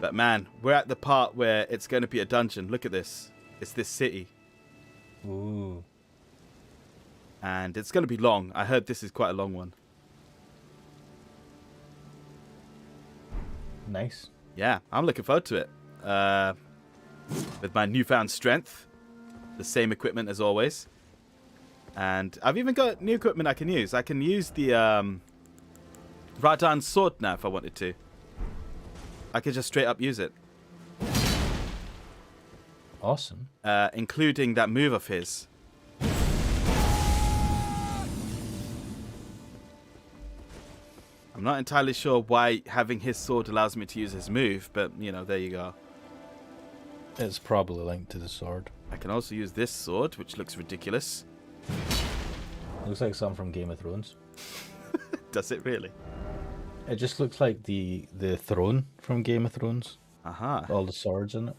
But man, we're at the part where it's going to be a dungeon. Look at this. It's this city. Ooh. And it's going to be long. I heard this is quite a long one. Nice. Yeah, I'm looking forward to it. With my newfound strength. The same equipment as always. And I've even got new equipment I can use. I can use the Radan's sword now if I wanted to. I could just straight up use it. Awesome. Including that move of his. I'm not entirely sure why having his sword allows me to use his move, but, you know, there you go. It's probably linked to the sword. I can also use this sword, which looks ridiculous. Looks like something from Game of Thrones. Does it really? It just looks like the throne from Game of Thrones. Aha. All the swords in it.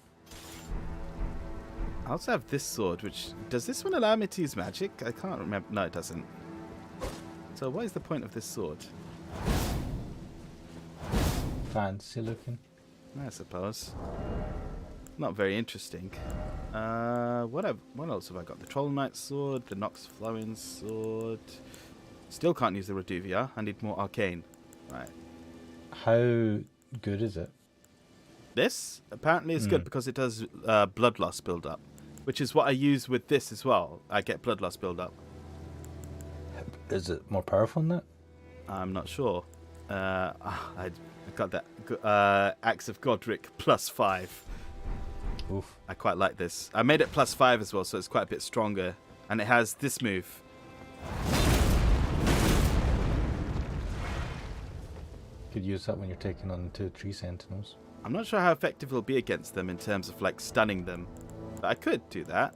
I also have this sword, which... Does this one allow me to use magic? I can't remember. No, it doesn't. So what is the point of this sword? Fancy looking. I suppose. Not very interesting. What else have I got? The Troll Knight sword, the Nox Flowing sword. Still can't use the Reduvia. I need more arcane. Right. How good is it? This apparently is good because it does blood loss build up, which is what I use with this as well. I get blood loss build up. Is it more powerful than that? I'm not sure. I got that Axe of Godric +5. Oof. I quite like this. I made it +5 as well, so it's quite a bit stronger. And it has this move. Could use that when you're taking on 2 tree sentinels. I'm not sure how effective it'll be against them in terms of like stunning them. But I could do that.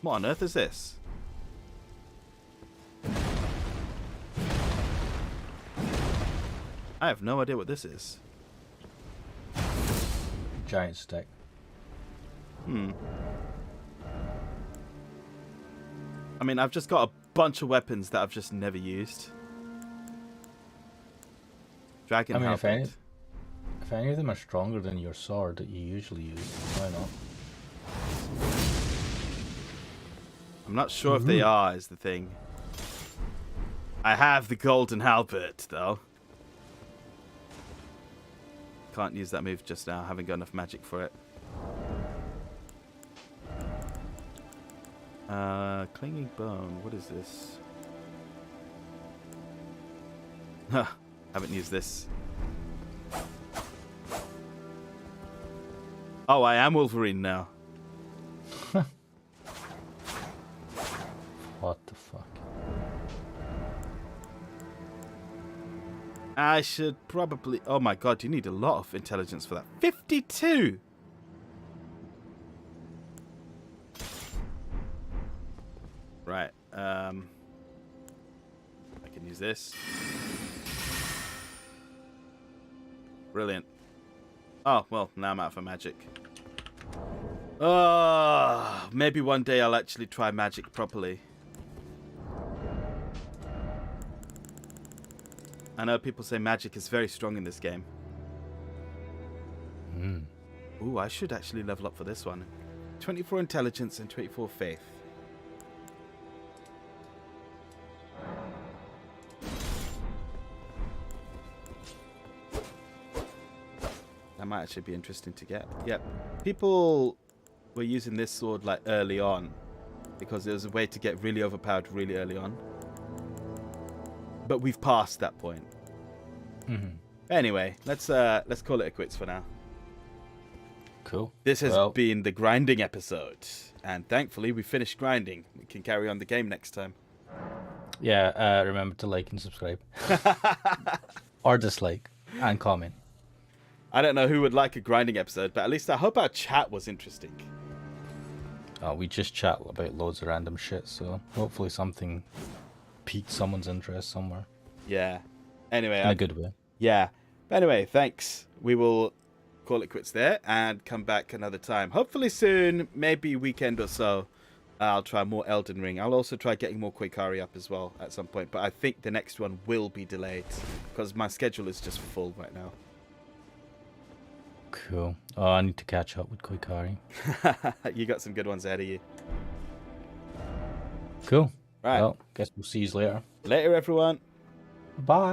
What on earth is this? I have no idea what this is. Giant stick. I mean, I've just got a bunch of weapons that I've just never used. Dragon Halberd. If any of them are stronger than your sword that you usually use, why not? I'm not sure if they are, is the thing. I have the Golden Halberd, though. Can't use that move just now. Haven't got enough magic for it. Clinging Bone. What is this? Haven't used this. Oh, I am Wolverine now. What the fuck? I should probably... Oh my god, you need a lot of intelligence for that. 52! Right, I can use this. Brilliant. Oh, well, now I'm out for magic. Oh, maybe one day I'll actually try magic properly. I know people say magic is very strong in this game. Ooh, I should actually level up for this one. 24 intelligence and 24 faith. That might actually be interesting to get. Yep. People were using this sword like early on because it was a way to get really overpowered really early on. But we've passed that point. Anyway, let's call it a quits for now. Cool. This has been the grinding episode, and thankfully we finished grinding. We can carry on the game next time. Yeah, remember to like and subscribe. Or dislike and comment. I don't know who would like a grinding episode, but at least I hope our chat was interesting. We just chat about loads of random shit, so hopefully something piqued someone's interest somewhere. Yeah. Anyway. In a good way. Yeah. But anyway, thanks. We will call it quits there and come back another time. Hopefully soon, maybe weekend or so, I'll try more Elden Ring. I'll also try getting more Koikari up as well at some point, but I think the next one will be delayed because my schedule is just full right now. Cool. Oh, I need to catch up with Koikari. You got some good ones ahead of you. Cool. Right. Well, guess we'll see you later. Later, everyone. Bye.